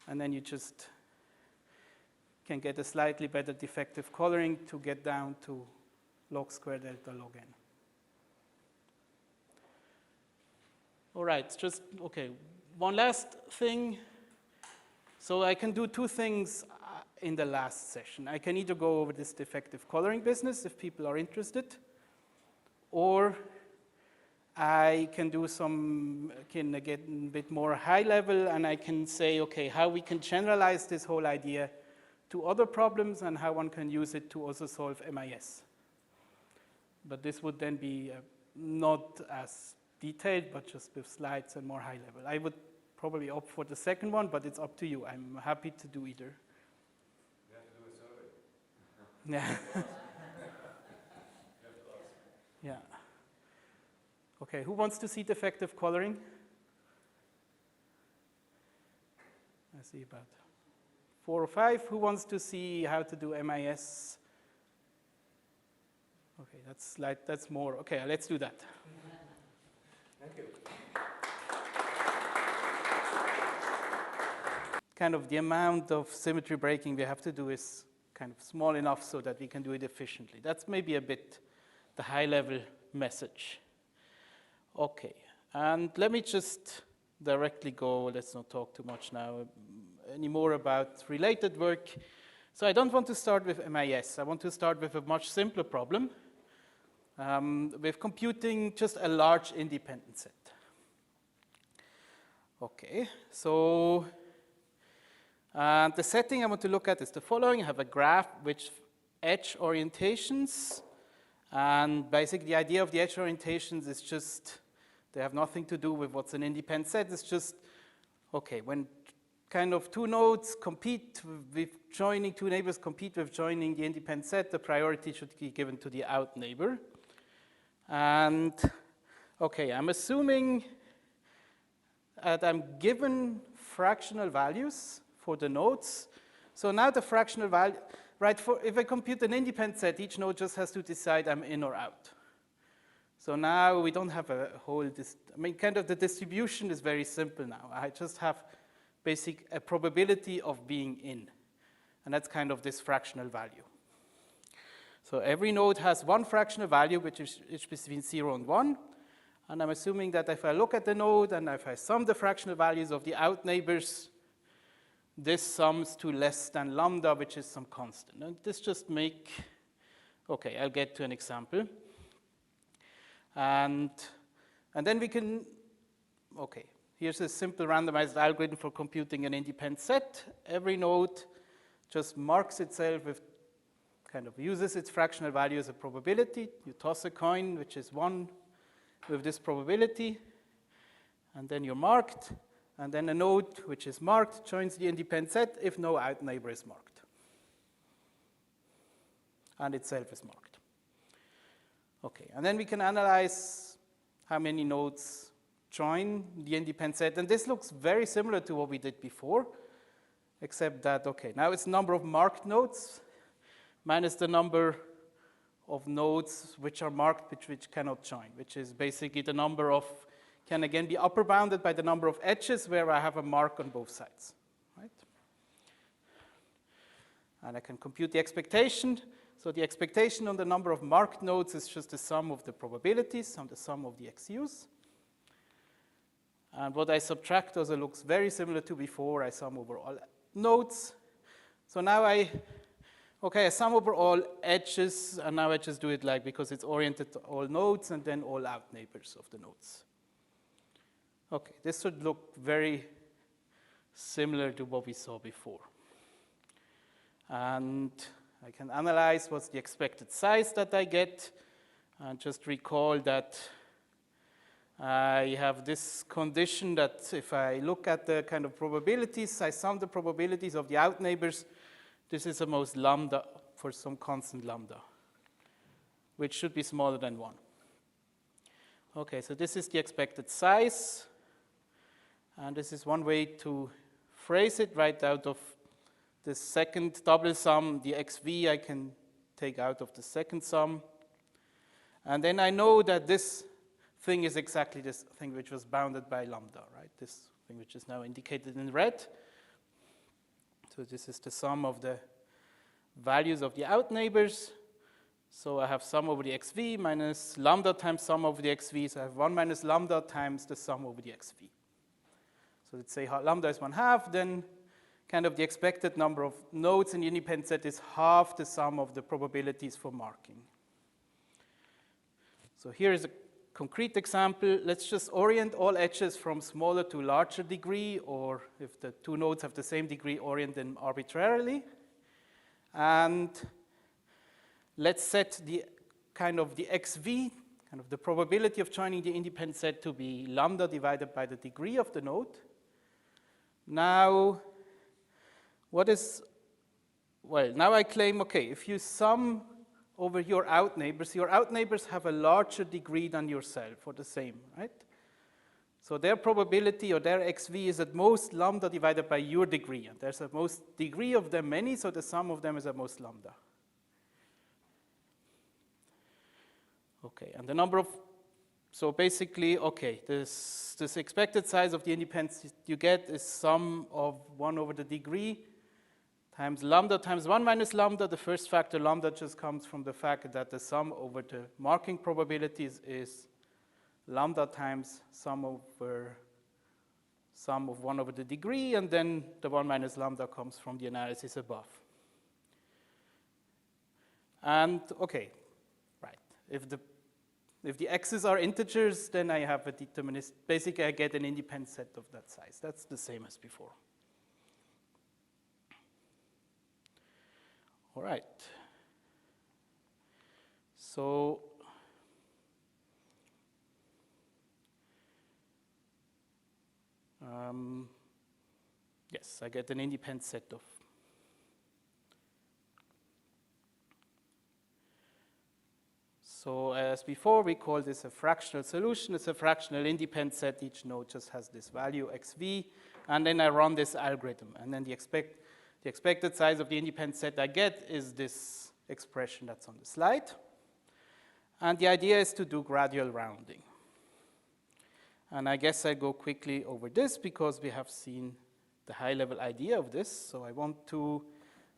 And then you just can get a slightly better defective coloring to get down to log square delta log n. All right, just, okay. One last thing. So I can do two things in the last session. I can either go over this defective coloring business if people are interested, or I can do can get a bit more high level, and I can say, okay, how we can generalize this whole idea to other problems and how one can use it to also solve MIS. But this would then be not as detailed, but just with slides and more high level. I would probably opt for the second one, but it's up to you. I'm happy to do either. You have to do a survey. Yeah. Yeah. Okay, who wants to see defective coloring? I see about 4 or 5. Who wants to see how to do MIS? Okay, that's more. Okay, let's do that. Thank you. Kind of the amount of symmetry breaking we have to do is kind of small enough so that we can do it efficiently. That's maybe a bit the high-level message. Okay, and let me just directly go, let's not talk too much now anymore about related work. So I don't want to start with MIS. I want to start with a much simpler problem. With computing just a large independent set. Okay, so the setting I want to look at is the following. I have a graph with edge orientations, and basically the idea of the edge orientations is just, they have nothing to do with what's an independent set. It's just, okay, when kind of two nodes compete with joining, two neighbors compete with joining the independent set, the priority should be given to the out neighbor. And, okay, I'm assuming that I'm given fractional values for the nodes. So now the fractional value, right, if I compute an independent set, each node just has to decide I'm in or out. So now we don't have a whole, kind of the distribution is very simple now. I just have a probability of being in. And that's kind of this fractional value. So every node has one fractional value, which is between 0 and 1. And I'm assuming that if I look at the node and if I sum the fractional values of the out neighbors, this sums to less than lambda, which is some constant. And this just okay, I'll get to an example. And then we can, okay, here's a simple randomized algorithm for computing an independent set. Every node just marks itself with, kind of uses its fractional value as a probability. You toss a coin, which is 1, with this probability, and then you're marked, and then a node which is marked joins the independent set if no out neighbor is marked. And itself is marked. Okay, and then we can analyze how many nodes join the independent set, and this looks very similar to what we did before, except that, okay, now it's the number of marked nodes minus the number of nodes which are marked which cannot join, which is basically the number of, can again be upper bounded by the number of edges where I have a mark on both sides, right? And I can compute the expectation. So the expectation on the number of marked nodes is just the sum of the probabilities and the sum of the XUs. And what I subtract also looks very similar to before. I sum over all nodes. So now I sum over all edges, and now I just do it like, because it's oriented to all nodes and then all out neighbors of the nodes. Okay, this should look very similar to what we saw before. And I can analyze what's the expected size that I get, and just recall that I have this condition that if I look at the kind of probabilities, I sum the probabilities of the out neighbors. This is the most lambda for some constant lambda, which should be smaller than 1. Okay, so this is the expected size. And this is one way to phrase it right out of the second double sum. The xv I can take out of the second sum. And then I know that this thing is exactly this thing which was bounded by lambda, right? This thing which is now indicated in red. So this is the sum of the values of the out neighbors. So I have sum over the xv minus lambda times sum over the xv. So I have 1 minus lambda times the sum over the xv. So let's say lambda is 1/2, then kind of the expected number of nodes in the independent set is half the sum of the probabilities for marking. So here is a concrete example. Let's just orient all edges from smaller to larger degree, or if the two nodes have the same degree, orient them arbitrarily. And let's set the kind of the xv, kind of the probability of joining the independent set to be lambda divided by the degree of the node. Now, now I claim, okay, if you sum over your out neighbors have a larger degree than yourself, or the same, right? So their probability, or their xv, is at most lambda divided by your degree. And there's a most degree of them many, so the sum of them is at most lambda. Okay, and the number of, so basically, okay, this expected size of the independence you get is sum of 1 over the degree times lambda times 1 minus lambda. The first factor, lambda, just comes from the fact that the sum over the marking probabilities is lambda times sum of 1 over the degree, and then the 1 minus lambda comes from the analysis above. And okay, right, if the x's are integers, then I have a deterministic, basically I get an independent set of that size. That's the same as before. All right. So yes, I get an independent set of. So as before, we call this a fractional solution. It's a fractional independent set. Each node just has this value, xv. And then I run this algorithm. And then the expected size of the independent set I get is this expression that's on the slide. And the idea is to do gradual rounding. And I guess I go quickly over this because we have seen the high-level idea of this. So I want to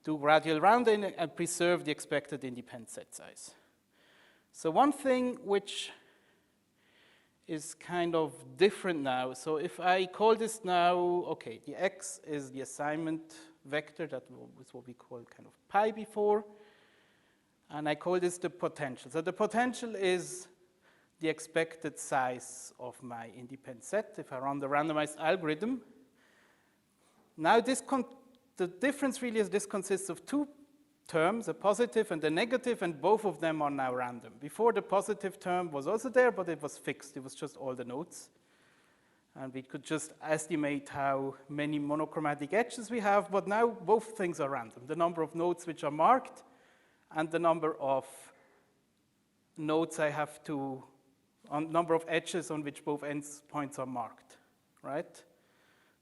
do gradual rounding and preserve the expected independent set size. So one thing which is kind of different now. So if I call this now, okay, the x is the assignment vector. That was what we called kind of pi before. And I call this the potential. So the potential is the expected size of my independent set if I run the randomized algorithm. Now the difference really is this consists of two terms, a positive and a negative, and both of them are now random. Before, the positive term was also there, but it was fixed. It was just all the nodes. And we could just estimate how many monochromatic edges we have, but now both things are random. The number of nodes which are marked and the number of nodes I have to, number of edges on which both endpoints are marked, right?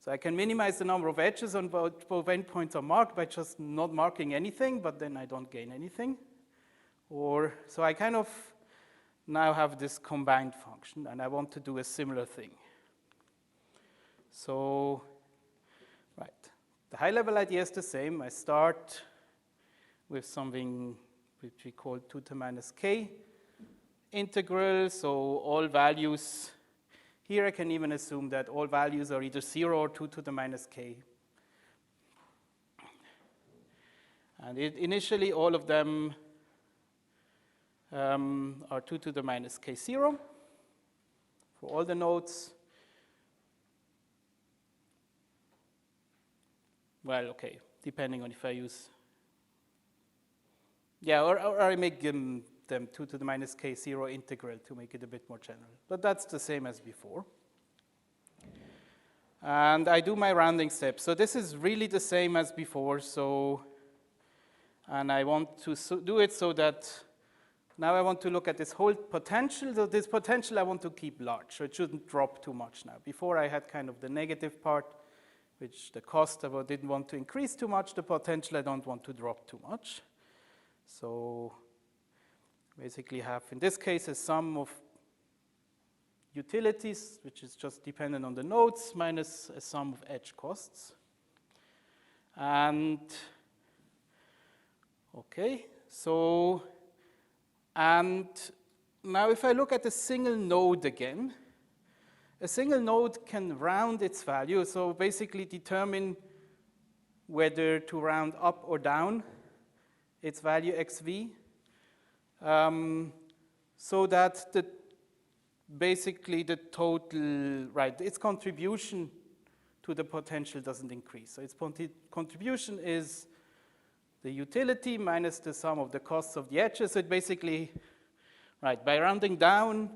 So I can minimize the number of edges on both endpoints are marked by just not marking anything, but then I don't gain anything. So I kind of now have this combined function, and I want to do a similar thing. So, right, the high-level idea is the same. I start with something which we call 2 to the minus k integral, so all values. Here I can even assume that all values are either 0 or 2 to the minus k. And initially, all of them are 2 to the minus k0 for all the nodes. well, okay, depending on if I use, yeah, or I make them 2 to the minus k0 integral to make it a bit more general. But that's the same as before. And I do my rounding steps. So this is really the same as before. So, and I want to do it so that now I want to look at this whole potential. So this potential I want to keep large, so it shouldn't drop too much now. Before I had kind of the negative part, which the cost I didn't want to increase too much. The potential I don't want to drop too much. So basically have, in this case, a sum of utilities, which is just dependent on the nodes, minus a sum of edge costs. And, okay, so, and now if I look at a single node again, a single node can round its value, so basically determine whether to round up or down its value xv, so that basically the total, right, its contribution to the potential doesn't increase. So its contribution is the utility minus the sum of the costs of the edges. So it basically, right, by rounding down,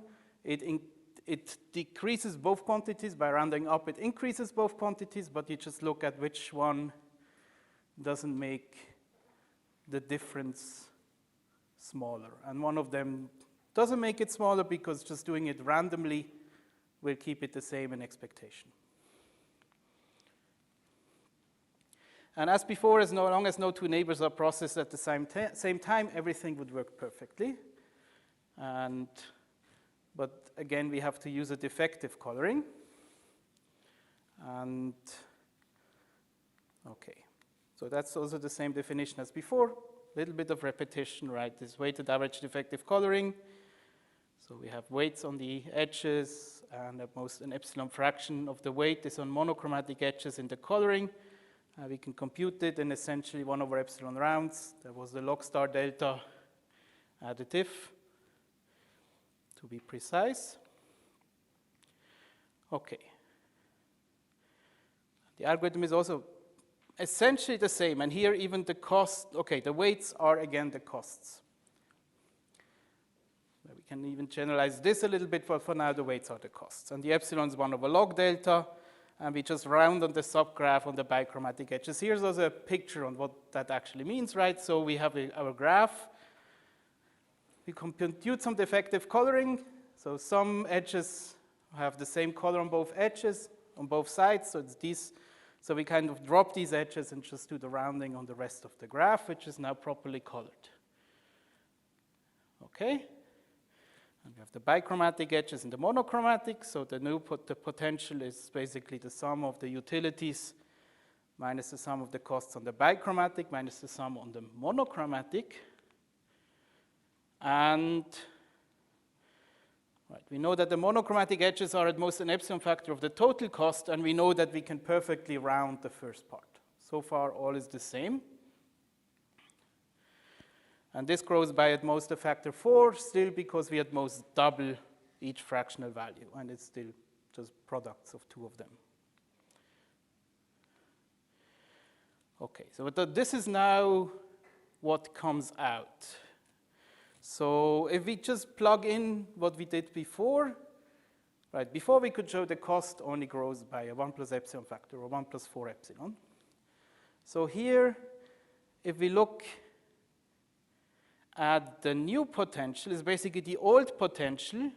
it decreases both quantities. By rounding up, it increases both quantities, but you just look at which one doesn't make the difference smaller. And one of them doesn't make it smaller because just doing it randomly will keep it the same in expectation. And as before, as long as no two neighbors are processed at the same time, everything would work perfectly. But again, we have to use a defective coloring. And okay, so that's also the same definition as before. A little bit of repetition, right? This weighted average defective coloring. So we have weights on the edges, and at most an epsilon fraction of the weight is on monochromatic edges in the coloring. We can compute it in essentially 1 over epsilon rounds. That was the log star delta additive, to be precise. Okay. The algorithm is also essentially the same, and here even the cost, okay, the weights are again the costs. We can even generalize this a little bit, but for now the weights are the costs. And the epsilon is 1 over log delta, and we just round on the subgraph on the bichromatic edges. Here's also a picture on what that actually means, right? So we have our graph. We compute some defective coloring. So some edges have the same color on both edges, on both sides. So it's these. So we kind of drop these edges and just do the rounding on the rest of the graph, which is now properly colored. Okay. And we have the bichromatic edges and the monochromatic. So the potential is basically the sum of the utilities minus the sum of the costs on the bichromatic minus the sum on the monochromatic. And right, we know that the monochromatic edges are at most an epsilon factor of the total cost, and we know that we can perfectly round the first part. So far, all is the same. And this grows by at most a factor 4, still because we at most double each fractional value, and it's still just products of 2 of them. Okay, so this is now what comes out. So if we just plug in what we did before, right, before we could show the cost only grows by a 1 plus epsilon factor, or 1 plus 4 epsilon. So here, if we look at the new potential, is basically the old potential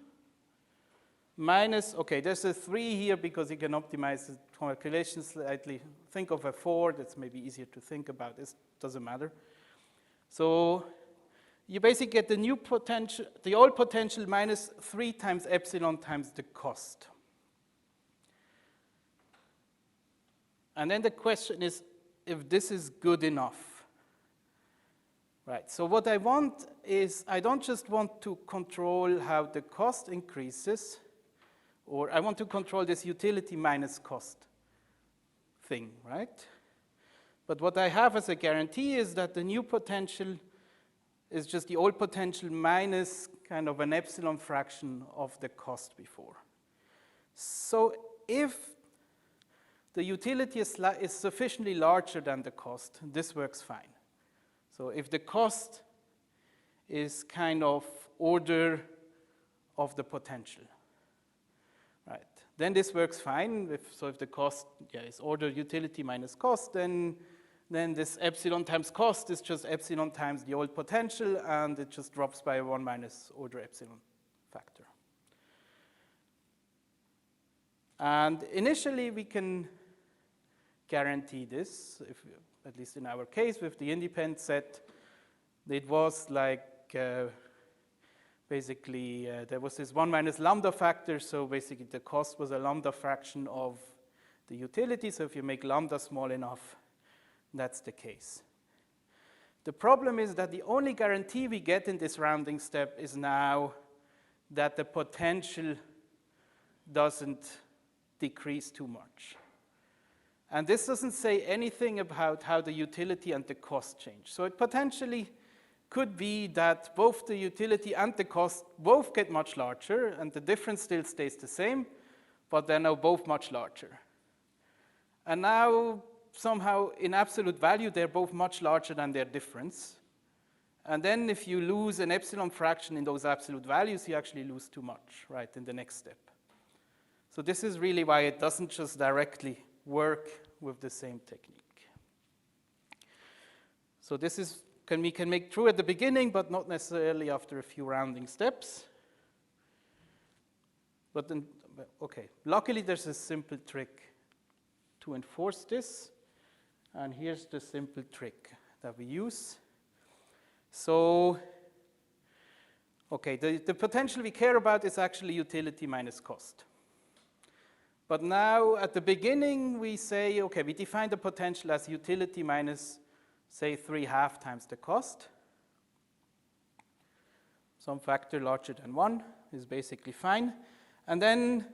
minus, okay, there's a 3 here because you can optimize the calculation slightly. Think of a 4, that's maybe easier to think about. This doesn't matter. So you basically get the new potential, the old potential minus 3 times epsilon times the cost. And then the question is if this is good enough. Right, so what I want is, I don't just want to control how the cost increases, or I want to control this utility minus cost thing, right? But what I have as a guarantee is that the new potential is just the old potential minus kind of an epsilon fraction of the cost before. So if the utility is sufficiently larger than the cost, this works fine. So if the cost is kind of order of the potential, right, then this works fine. So if the cost is order utility minus cost, then this epsilon times cost is just epsilon times the old potential, and it just drops by 1 minus order epsilon factor. And initially, we can guarantee this, at least in our case, with the independent set. It was like basically there was this 1 minus lambda factor, so basically the cost was a lambda fraction of the utility. So if you make lambda small enough, that's the case. The problem is that the only guarantee we get in this rounding step is now that the potential doesn't decrease too much. And this doesn't say anything about how the utility and the cost change. So it potentially could be that both the utility and the cost both get much larger, and the difference still stays the same, but they're now both much larger. And now, somehow, in absolute value, they're both much larger than their difference. And then if you lose an epsilon fraction in those absolute values, you actually lose too much, right, in the next step. So this is really why it doesn't just directly work with the same technique. So this is, we can make true at the beginning, but not necessarily after a few rounding steps. But then, okay, luckily there's a simple trick to enforce this. And here's the simple trick that we use. So, okay, the potential we care about is actually utility minus cost. But now, at the beginning, we say, okay, we define the potential as utility minus, say, 3/2 times the cost. Some factor larger than 1 is basically fine. And then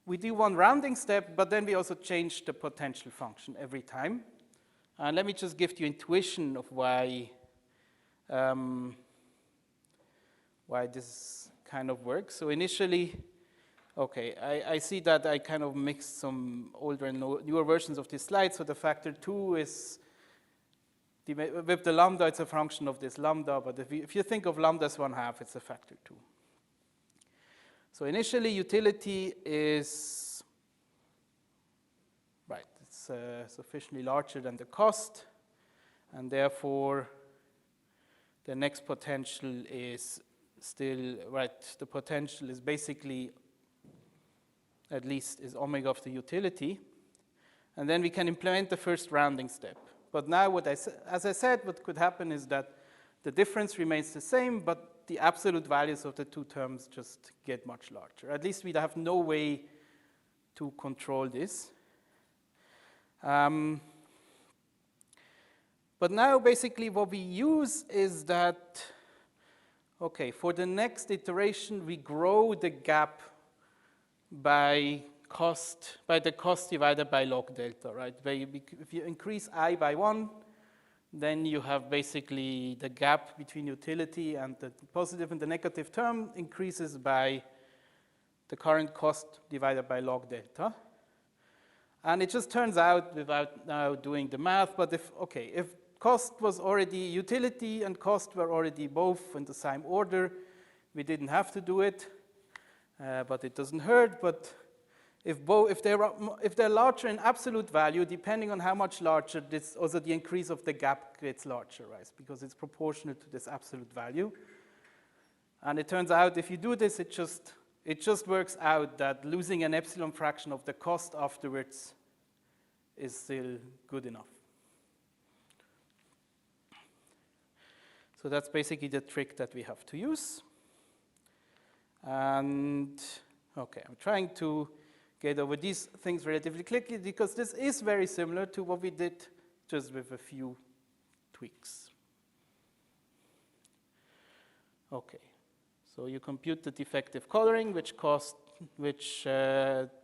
we do one rounding step, but then we also change the potential function every time. And let me just give you intuition of why this kind of works. So initially, okay, I see that I kind of mixed some older and newer versions of this slide. So the factor 2 is, with the lambda, it's a function of this lambda. But if you think of lambda as 1/2, it's a factor 2. So initially, utility is, right, it's sufficiently larger than the cost. And therefore, the next potential is still, right, the potential is basically, at least, is omega of the utility. And then we can implement the first rounding step. But now, as I said, what could happen is that the difference remains the same, but the absolute values of the two terms just get much larger. At least we have no way to control this. But now, basically, what we use is that, okay, for the next iteration, we grow the gap by the cost divided by log delta, right? If you increase I by 1, then you have basically the gap between utility and the positive and the negative term increases by the current cost divided by log delta. And it just turns out, without now doing the math, but if cost was already, utility and cost were already both in the same order, we didn't have to do it, but it doesn't hurt. But if they're larger in absolute value, depending on how much larger, this also the increase of the gap gets larger, right? Because it's proportional to this absolute value. And it turns out if you do this, it just works out that losing an epsilon fraction of the cost afterwards is still good enough. So that's basically the trick that we have to use. And okay, I'm trying to get over these things relatively quickly because this is very similar to what we did, just with a few tweaks. Okay, so you compute the defective coloring, which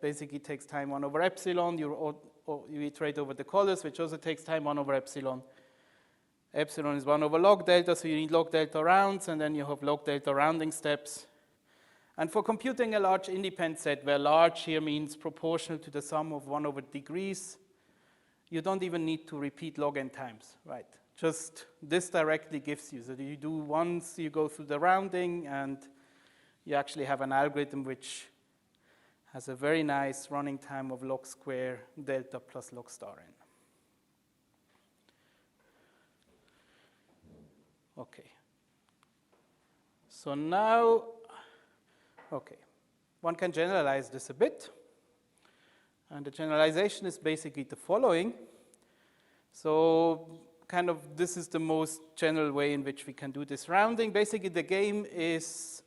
basically takes time 1 over epsilon. You iterate over the colors, which also takes time 1 over epsilon. Epsilon is 1 over log delta, so you need log delta rounds, and then you have log delta rounding steps. And for computing a large independent set, where large here means proportional to the sum of 1 over degrees, you don't even need to repeat log n times, right? Just this directly gives you. So you do once, you go through the rounding, and you actually have an algorithm which has a very nice running time of log square delta plus log star n. Okay. So now, okay, one can generalize this a bit. And the generalization is basically the following. So kind of this is the most general way in which we can do this rounding. Basically, the game is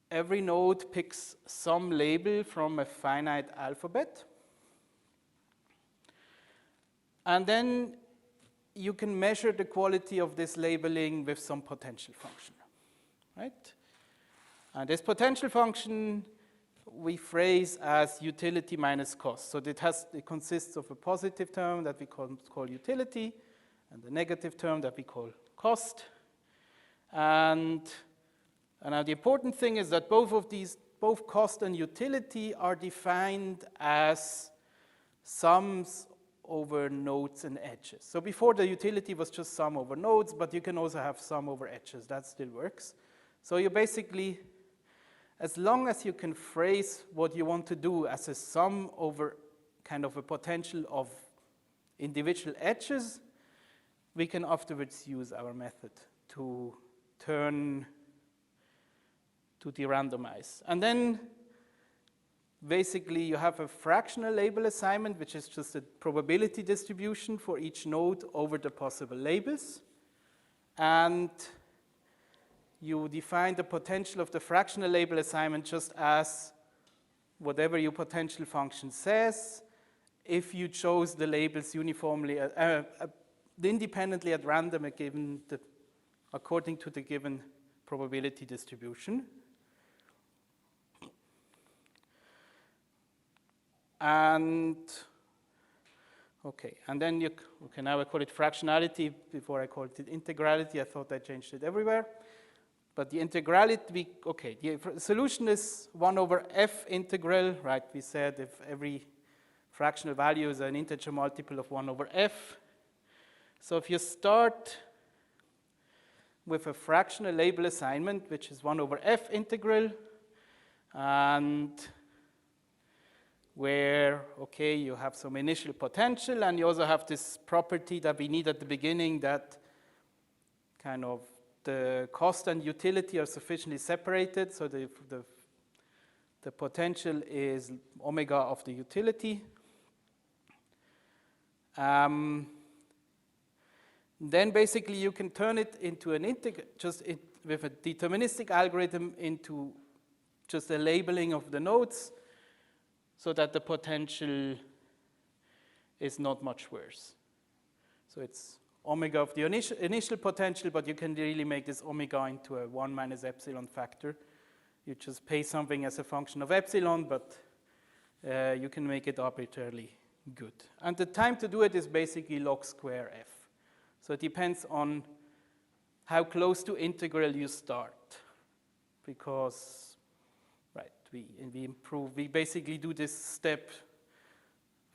every node picks some label from a finite alphabet. And then you can measure the quality of this labeling with some potential function, right? And this potential function we phrase as utility minus cost. So it consists of a positive term that we call utility, and a negative term that we call cost. And now the important thing is that both cost and utility are defined as sums over nodes and edges. So before, the utility was just sum over nodes, but you can also have sum over edges. That still works. So you basically, as long as you can phrase what you want to do as a sum over kind of a potential of individual edges, we can afterwards use our method to derandomize. And then basically you have a fractional label assignment, which is just a probability distribution for each node over the possible labels. And you define the potential of the fractional label assignment just as whatever your potential function says, if you chose the labels uniformly, independently at random according to the given probability distribution. And okay, and then now I call it fractionality. Before I called it integrality. I thought I changed it everywhere. But the integrality, the solution is 1 over f integral, right? We said if every fractional value is an integer multiple of 1 over f. So if you start with a fractional label assignment, which is 1 over f integral, and where, okay, you have some initial potential, and you also have this property that we need at the beginning, that kind of the cost and utility are sufficiently separated, so the potential is omega of the utility. Then basically you can turn it into an with a deterministic algorithm into just a labeling of the nodes, so that the potential is not much worse. So it's omega of the initial potential, but you can really make this omega into a 1 minus epsilon factor. You just pay something as a function of epsilon, but you can make it arbitrarily good. And the time to do it is basically log square f. So it depends on how close to integral you start, because we basically do this step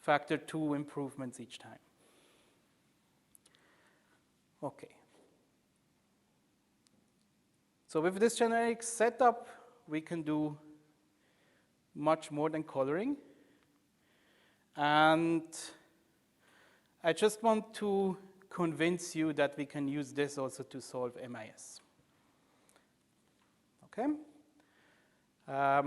factor 2 improvements each time. Okay. So with this generic setup, we can do much more than coloring. And I just want to convince you that we can use this also to solve MIS. Okay? I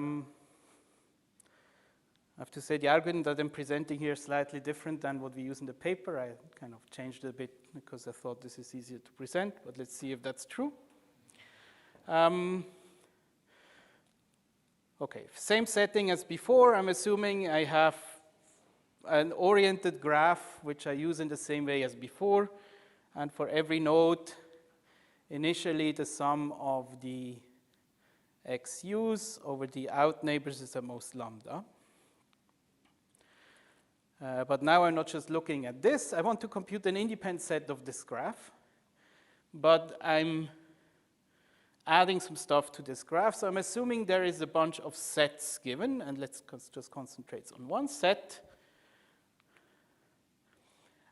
have to say the algorithm that I'm presenting here is slightly different than what we use in the paper. I kind of changed it a bit because I thought this is easier to present, but let's see if that's true. Okay, same setting as before. I'm assuming I have an oriented graph, which I use in the same way as before. And for every node, initially the sum of the xu's over the out neighbors is at most lambda. But now I'm not just looking at this. I want to compute an independent set of this graph. But I'm adding some stuff to this graph. So I'm assuming there is a bunch of sets given, and let's just concentrate on one set.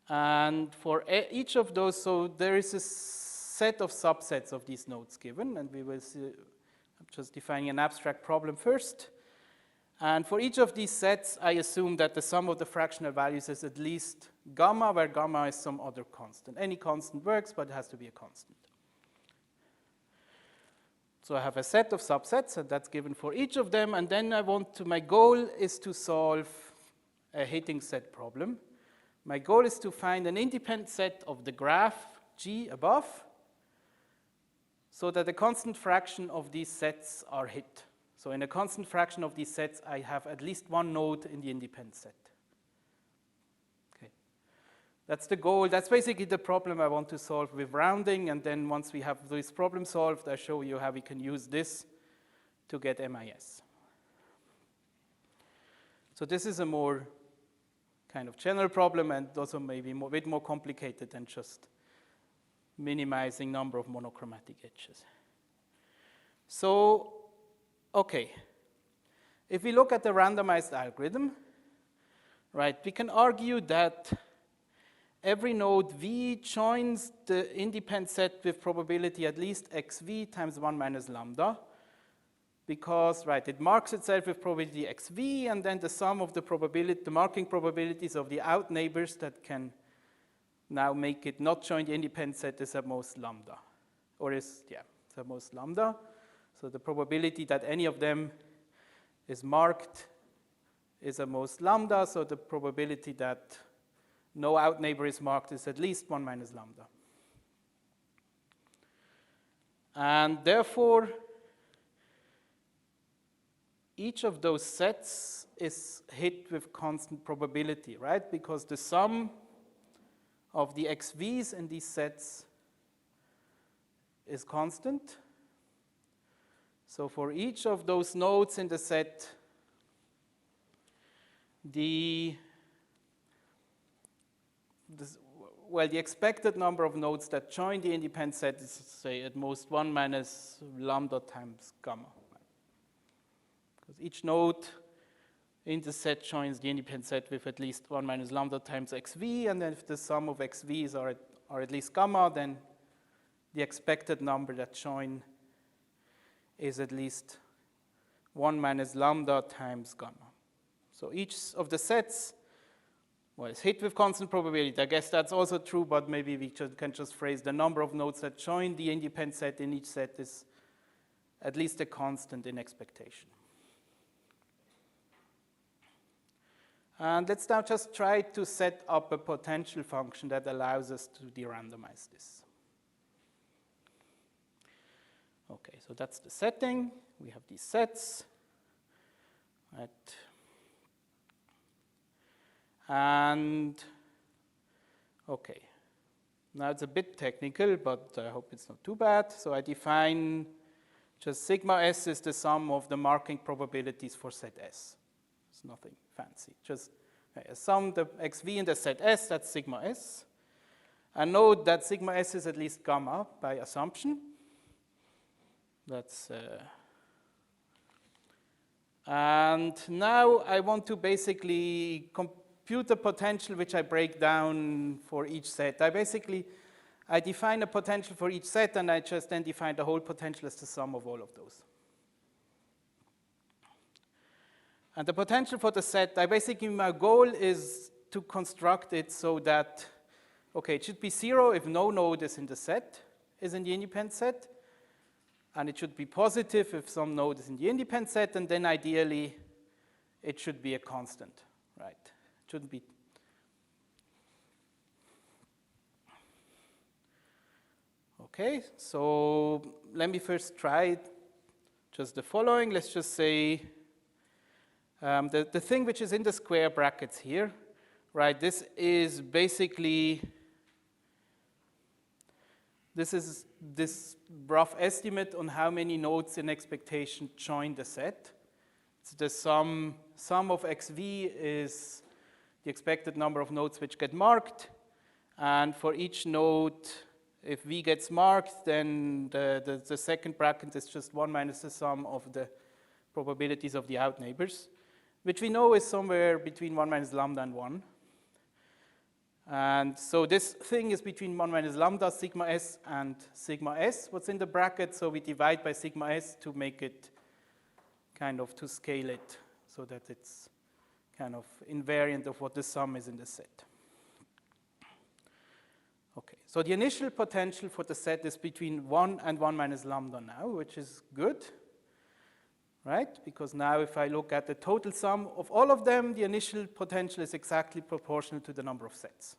And for each of those, so there is a set of subsets of these nodes given, and we will see, I'm just defining an abstract problem first. And for each of these sets, I assume that the sum of the fractional values is at least gamma, where gamma is some other constant. Any constant works, but it has to be a constant. So I have a set of subsets, and that's given for each of them, and then my goal is to solve a hitting set problem. My goal is to find an independent set of the graph G above, so that the constant fraction of these sets are hit. So in a constant fraction of these sets, I have at least one node in the independent set. Okay. That's the goal. That's basically the problem I want to solve with rounding, and then once we have this problem solved, I show you how we can use this to get MIS. So this is a more kind of general problem, and also maybe a bit more complicated than just minimizing number of monochromatic edges. So, okay, if we look at the randomized algorithm, right, we can argue that every node V joins the independent set with probability at least xv times 1 minus lambda, because, right, it marks itself with probability xv, and then the sum of the marking probabilities of the out neighbors that can now make it not join the independent set is at most lambda, or is, yeah, it's at most lambda. So the probability that any of them is marked is at most lambda, so the probability that no out neighbor is marked is at least 1 minus lambda. And therefore, each of those sets is hit with constant probability, right? Because the sum of the xv's in these sets is constant. So for each of those nodes in the set, the expected number of nodes that join the independent set is, say, at most 1 minus lambda times gamma. Because each node in the set joins the independent set with at least 1 minus lambda times xv, and then if the sum of xv's are at least gamma, then the expected number that join is at least 1 minus lambda times gamma. So each of the sets, well, is hit with constant probability. I guess that's also true, but maybe we can just phrase the number of nodes that join the independent set in each set is at least a constant in expectation. And let's now just try to set up a potential function that allows us to derandomize this. Okay, so that's the setting. We have these sets. Right. And, okay. Now it's a bit technical, but I hope it's not too bad. So I define just sigma s is the sum of the marking probabilities for set S. It's nothing fancy. Just sum the xv in the set S, that's sigma s. And note that sigma s is at least gamma by assumption. That's and now I want to basically compute the potential which I break down for each set. I define a potential for each set, and I just then define the whole potential as the sum of all of those. And the potential for the set, my goal is to construct it so that, okay, it should be 0 if no node is in the set, is in the independent set. And it should be positive if some node is in the independent set, and then ideally it should be a constant, right? It shouldn't be. Okay, so let me first try just the following. Let's just say the thing which is in the square brackets here, right? This is basically, this is this rough estimate on how many nodes in expectation join the set. It's the sum of xv is the expected number of nodes which get marked, and for each node if V gets marked, then the second bracket is just 1 minus the sum of the probabilities of the out neighbors, which we know is somewhere between 1 minus lambda and 1. And so this thing is between 1 minus lambda, sigma s, and sigma s, what's in the bracket. So we divide by sigma s to make it kind of to scale it so that it's kind of invariant of what the sum is in the set. Okay, so the initial potential for the set is between 1 and 1 minus lambda now, which is good, right? Because now if I look at the total sum of all of them, the initial potential is exactly proportional to the number of sets.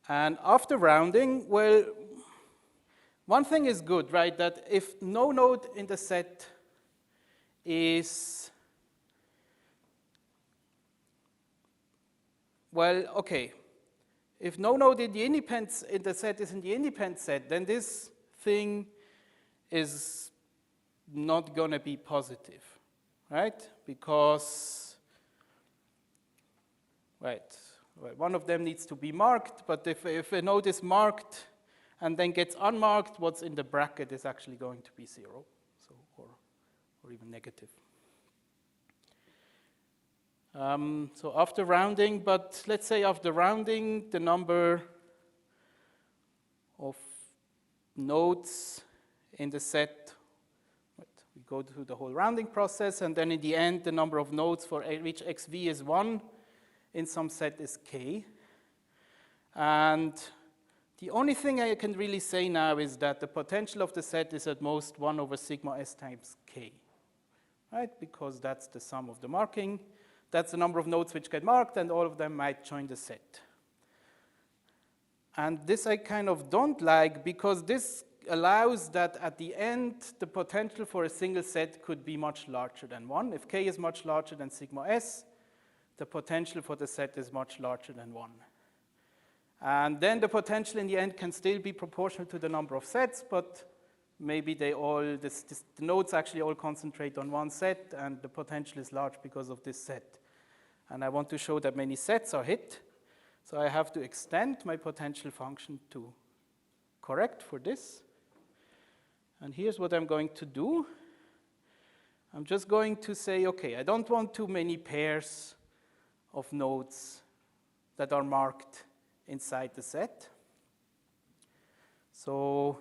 And after rounding, well, one thing is good, right? That if no node in the set is, well, okay. If no node in the independent in the set is in the independent set, then this thing is not going to be positive, right? Because, right, well, one of them needs to be marked, but if a node is marked and then gets unmarked, what's in the bracket is actually going to be 0, so or even negative. So after rounding, but let's say after rounding, the number of nodes in the set, we go through the whole rounding process, and then in the end, the number of nodes for which xv is 1 in some set is k. And the only thing I can really say now is that the potential of the set is at most 1 over sigma s times k, right? Because that's the sum of the marking. That's the number of nodes which get marked, and all of them might join the set. And this I kind of don't like, because this allows that at the end, the potential for a single set could be much larger than 1. If k is much larger than sigma s, the potential for the set is much larger than 1. And then the potential in the end can still be proportional to the number of sets, but maybe they all, the nodes actually all concentrate on one set, and the potential is large because of this set. And I want to show that many sets are hit, so I have to extend my potential function to correct for this. And here's what I'm going to do. I'm just going to say, okay, I don't want too many pairs of nodes that are marked inside the set. So,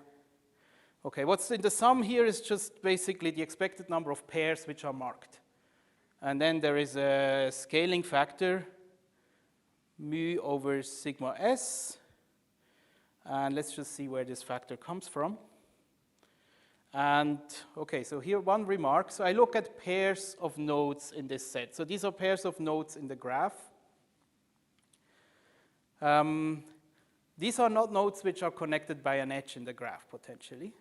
okay, what's in the sum here is just basically the expected number of pairs which are marked. And then there is a scaling factor, mu over sigma s. And let's just see where this factor comes from. And, okay, so here one remark. So I look at pairs of nodes in this set. So these are pairs of nodes in the graph. These are not nodes which are connected by an edge in the graph, potentially.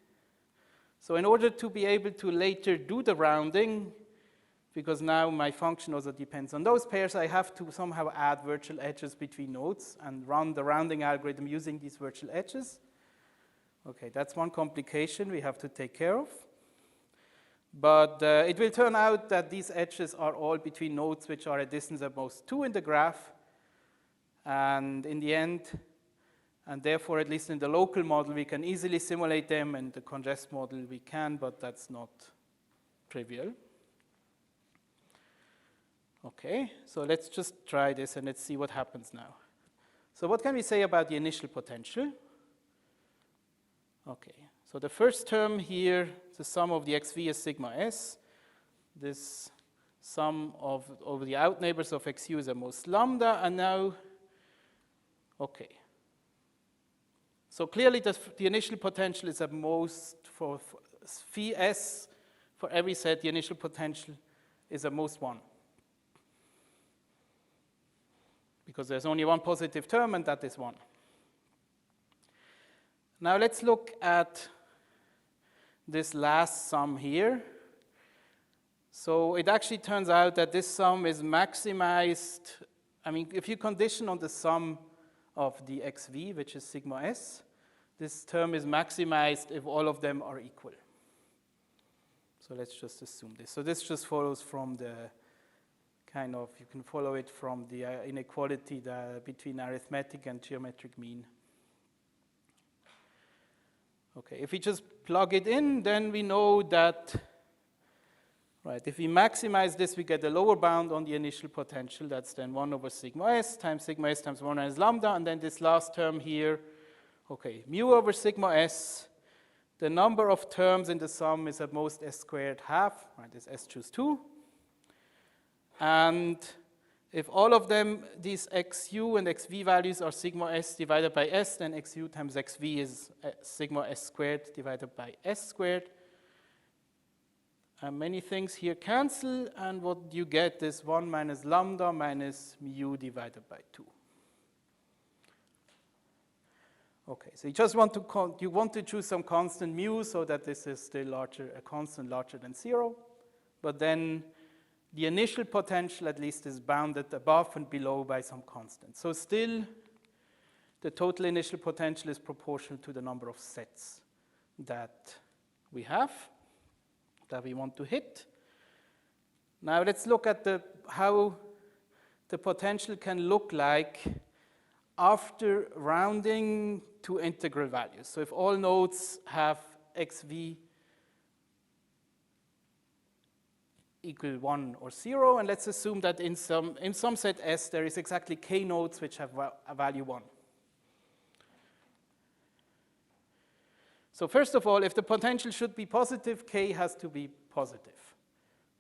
So in order to be able to later do the rounding, because now my function also depends on those pairs, I have to somehow add virtual edges between nodes and run the rounding algorithm using these virtual edges. Okay, that's one complication we have to take care of. But it will turn out that these edges are all between nodes which are a distance at most 2 in the graph. And in the end, and therefore, at least in the local model, we can easily simulate them. In the congest model, we can, but that's not trivial. Okay, so let's just try this and let's see what happens now. So what can we say about the initial potential? Okay, so the first term here, the sum of the xv is sigma s. This sum of over the out neighbors of xu is at most lambda, and now, okay. So clearly the initial potential is at most for phi s, for every set, the initial potential is at most 1. Because there's only one positive term, and that is 1. Now let's look at this last sum here. So it actually turns out that this sum is maximized. I mean, if you condition on the sum of the xv, which is sigma s, this term is maximized if all of them are equal. So let's just assume this. So this just follows from the kind of, you can follow it from the inequality between arithmetic and geometric mean. Okay, if we just plug it in, then we know that, right, if we maximize this, we get a lower bound on the initial potential. That's then 1 over sigma s times 1 minus lambda, and then this last term here, okay, mu over sigma s, the number of terms in the sum is at most s squared half, right, this s choose 2. And if all of them, these xu and xv values are sigma s divided by s, then xu times xv is sigma s squared divided by s squared. And many things here cancel, and what you get is 1 minus lambda minus mu divided by 2. Okay, so you just want to choose some constant mu so that this is still larger, a constant larger than 0, but then the initial potential at least is bounded above and below by some constant. So still, the total initial potential is proportional to the number of sets that we have, that we want to hit. Now let's look at how the potential can look like after rounding to integral values. So if all nodes have xv equal 1 or 0, and let's assume that in some set S there is exactly k nodes which have a value 1. So first of all, if the potential should be positive, k has to be positive,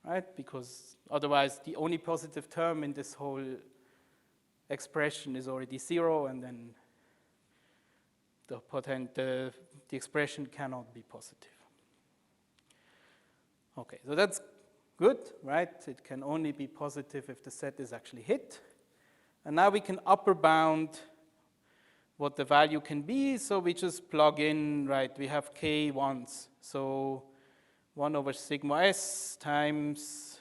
right? Because otherwise the only positive term in this whole expression is already 0, and then the expression cannot be positive. Okay, so that's good, right? It can only be positive if the set is actually hit. And now we can upper bound what the value can be, so we just plug in, right, we have k once. So 1 over sigma s times,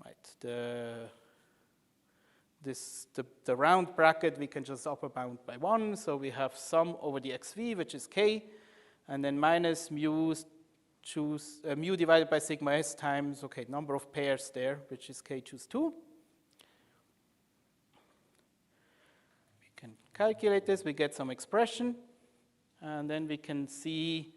right, the round bracket we can just upper bound by 1, so we have sum over the xv, which is k, and then minus mu divided by sigma s times, okay, number of pairs there, which is k choose 2. We can calculate this, we get some expression, and then we can see,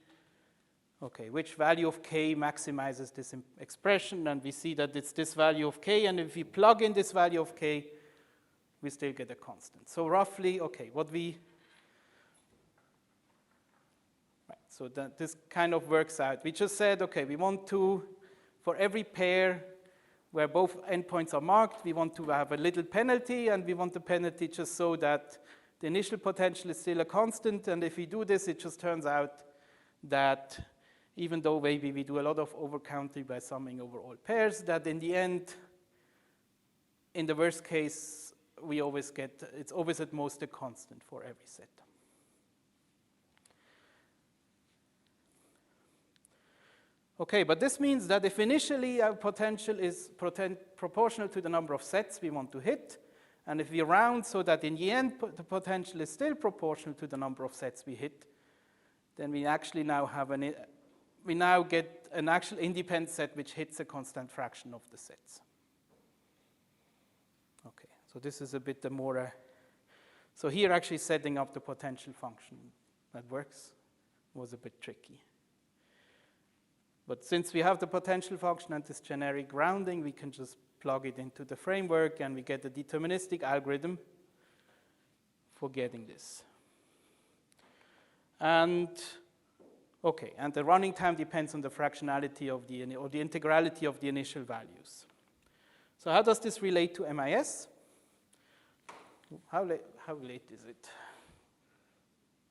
okay, which value of k maximizes this expression, and we see that it's this value of k, and if we plug in this value of k, we still get a constant. So roughly, okay, so that this kind of works out. We just said, okay, we want to, for every pair where both endpoints are marked, we want to have a little penalty, and we want the penalty just so that the initial potential is still a constant, and if we do this, it just turns out that even though maybe we do a lot of overcounting by summing over all pairs, that in the end, in the worst case, we always get, it's always at most a constant for every set. Okay, but this means that if initially our potential is proportional to the number of sets we want to hit, and if we round so that in the end the potential is still proportional to the number of sets we hit, then we actually now have we now get an actual independent set which hits a constant fraction of the sets. Okay, so this is a bit more, so here actually setting up the potential function that works was a bit tricky. But since we have the potential function and this generic rounding, we can just plug it into the framework and we get a deterministic algorithm for getting this. And okay, and the running time depends on the fractionality of or the integrality of the initial values. So how does this relate to MIS? How late is it?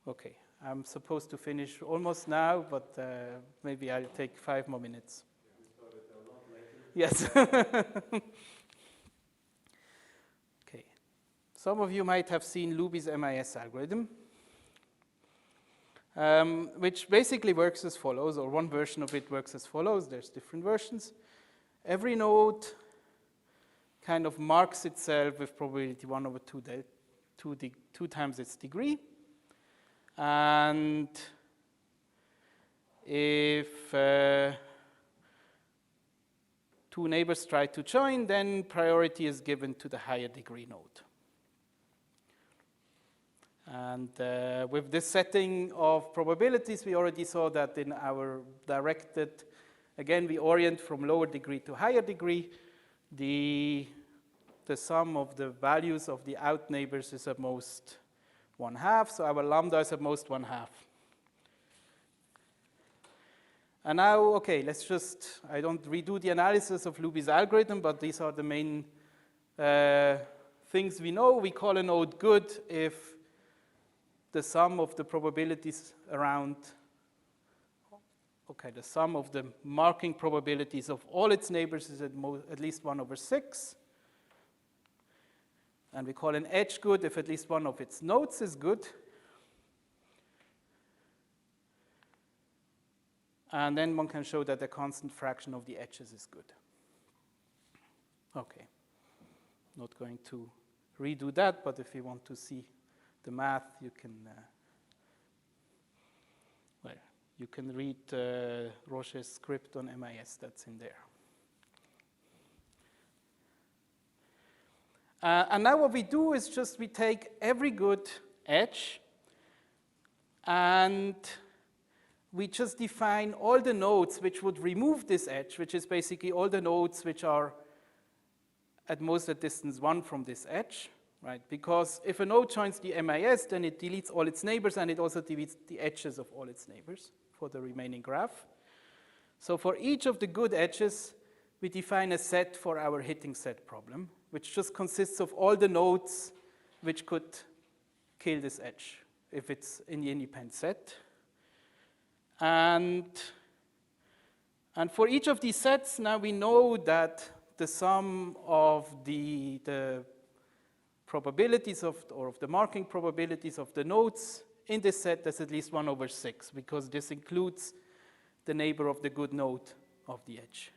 Okay, I'm supposed to finish almost now, but maybe I'll take 5 more minutes. Yes. Okay. Some of you might have seen Luby's MIS algorithm, which basically works as follows, or one version of it works as follows. There's different versions. Every node kind of marks itself with probability 1 over 2 times its degree. And if two neighbors try to join, then priority is given to the higher degree node. And with this setting of probabilities, we already saw that in our directed, again, we orient from lower degree to higher degree. The sum of the values of the out neighbors is at most 1/2, so our lambda is at most 1/2. And now, okay, let's just, I don't redo the analysis of Luby's algorithm, but these are the main things we know. We call a node good if the sum of the probabilities around, okay, the sum of the marking probabilities of all its neighbors is at least 1/6. And we call an edge good if at least one of its nodes is good. And then one can show that the constant fraction of the edges is good. Okay, not going to redo that, but if you want to see the math, you can, well, you can read Roche's script on MIS, that's in there. And now what we do is just we take every good edge and we just define all the nodes which would remove this edge, which is basically all the nodes which are at most at distance 1 from this edge, right? Because if a node joins the MIS, then it deletes all its neighbors and it also deletes the edges of all its neighbors for the remaining graph. So for each of the good edges, we define a set for our hitting set problem, which just consists of all the nodes which could kill this edge if it's in the independent set. And for each of these sets, now we know that the sum of the probabilities of the marking probabilities of the nodes in this set is at least 1/6, because this includes the neighbor of the good node of the edge.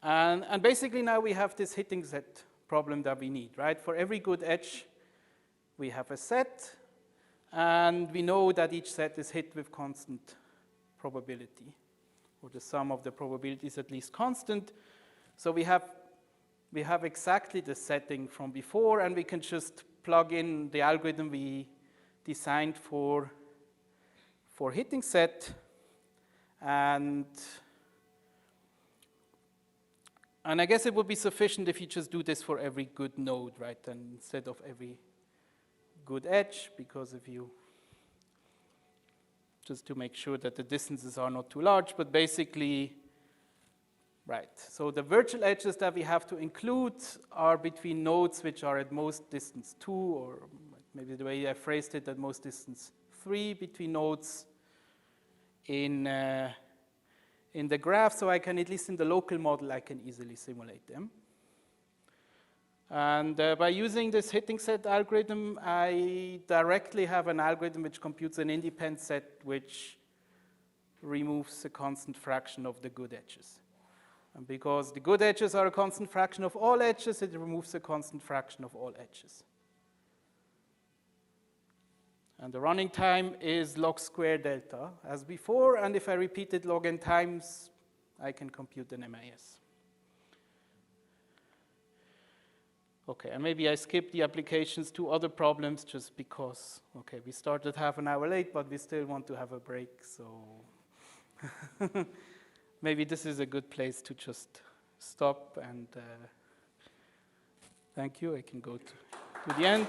And basically now we have this hitting set problem that we need, right? For every good edge, we have a set, and we know that each set is hit with constant probability, or the sum of the probability is at least constant. So we have exactly the setting from before, and we can just plug in the algorithm we designed for hitting set, and I guess it would be sufficient if you just do this for every good node, right? And instead of every good edge, because if you, just to make sure that the distances are not too large, but basically, right. So the virtual edges that we have to include are between nodes which are at most distance 2, or maybe the way I phrased it, at most distance 3 between nodes in the graph, so I can, at least in the local model, I can easily simulate them. And by using this hitting set algorithm, I directly have an algorithm which computes an independent set which removes a constant fraction of the good edges. And because the good edges are a constant fraction of all edges, it removes a constant fraction of all edges. And the running time is log square delta, as before, and if I repeat it log n times, I can compute an MIS. Okay, and maybe I skipped the applications to other problems just because, okay, we started half an hour late, but we still want to have a break, so maybe this is a good place to just stop, and thank you. I can go to the end.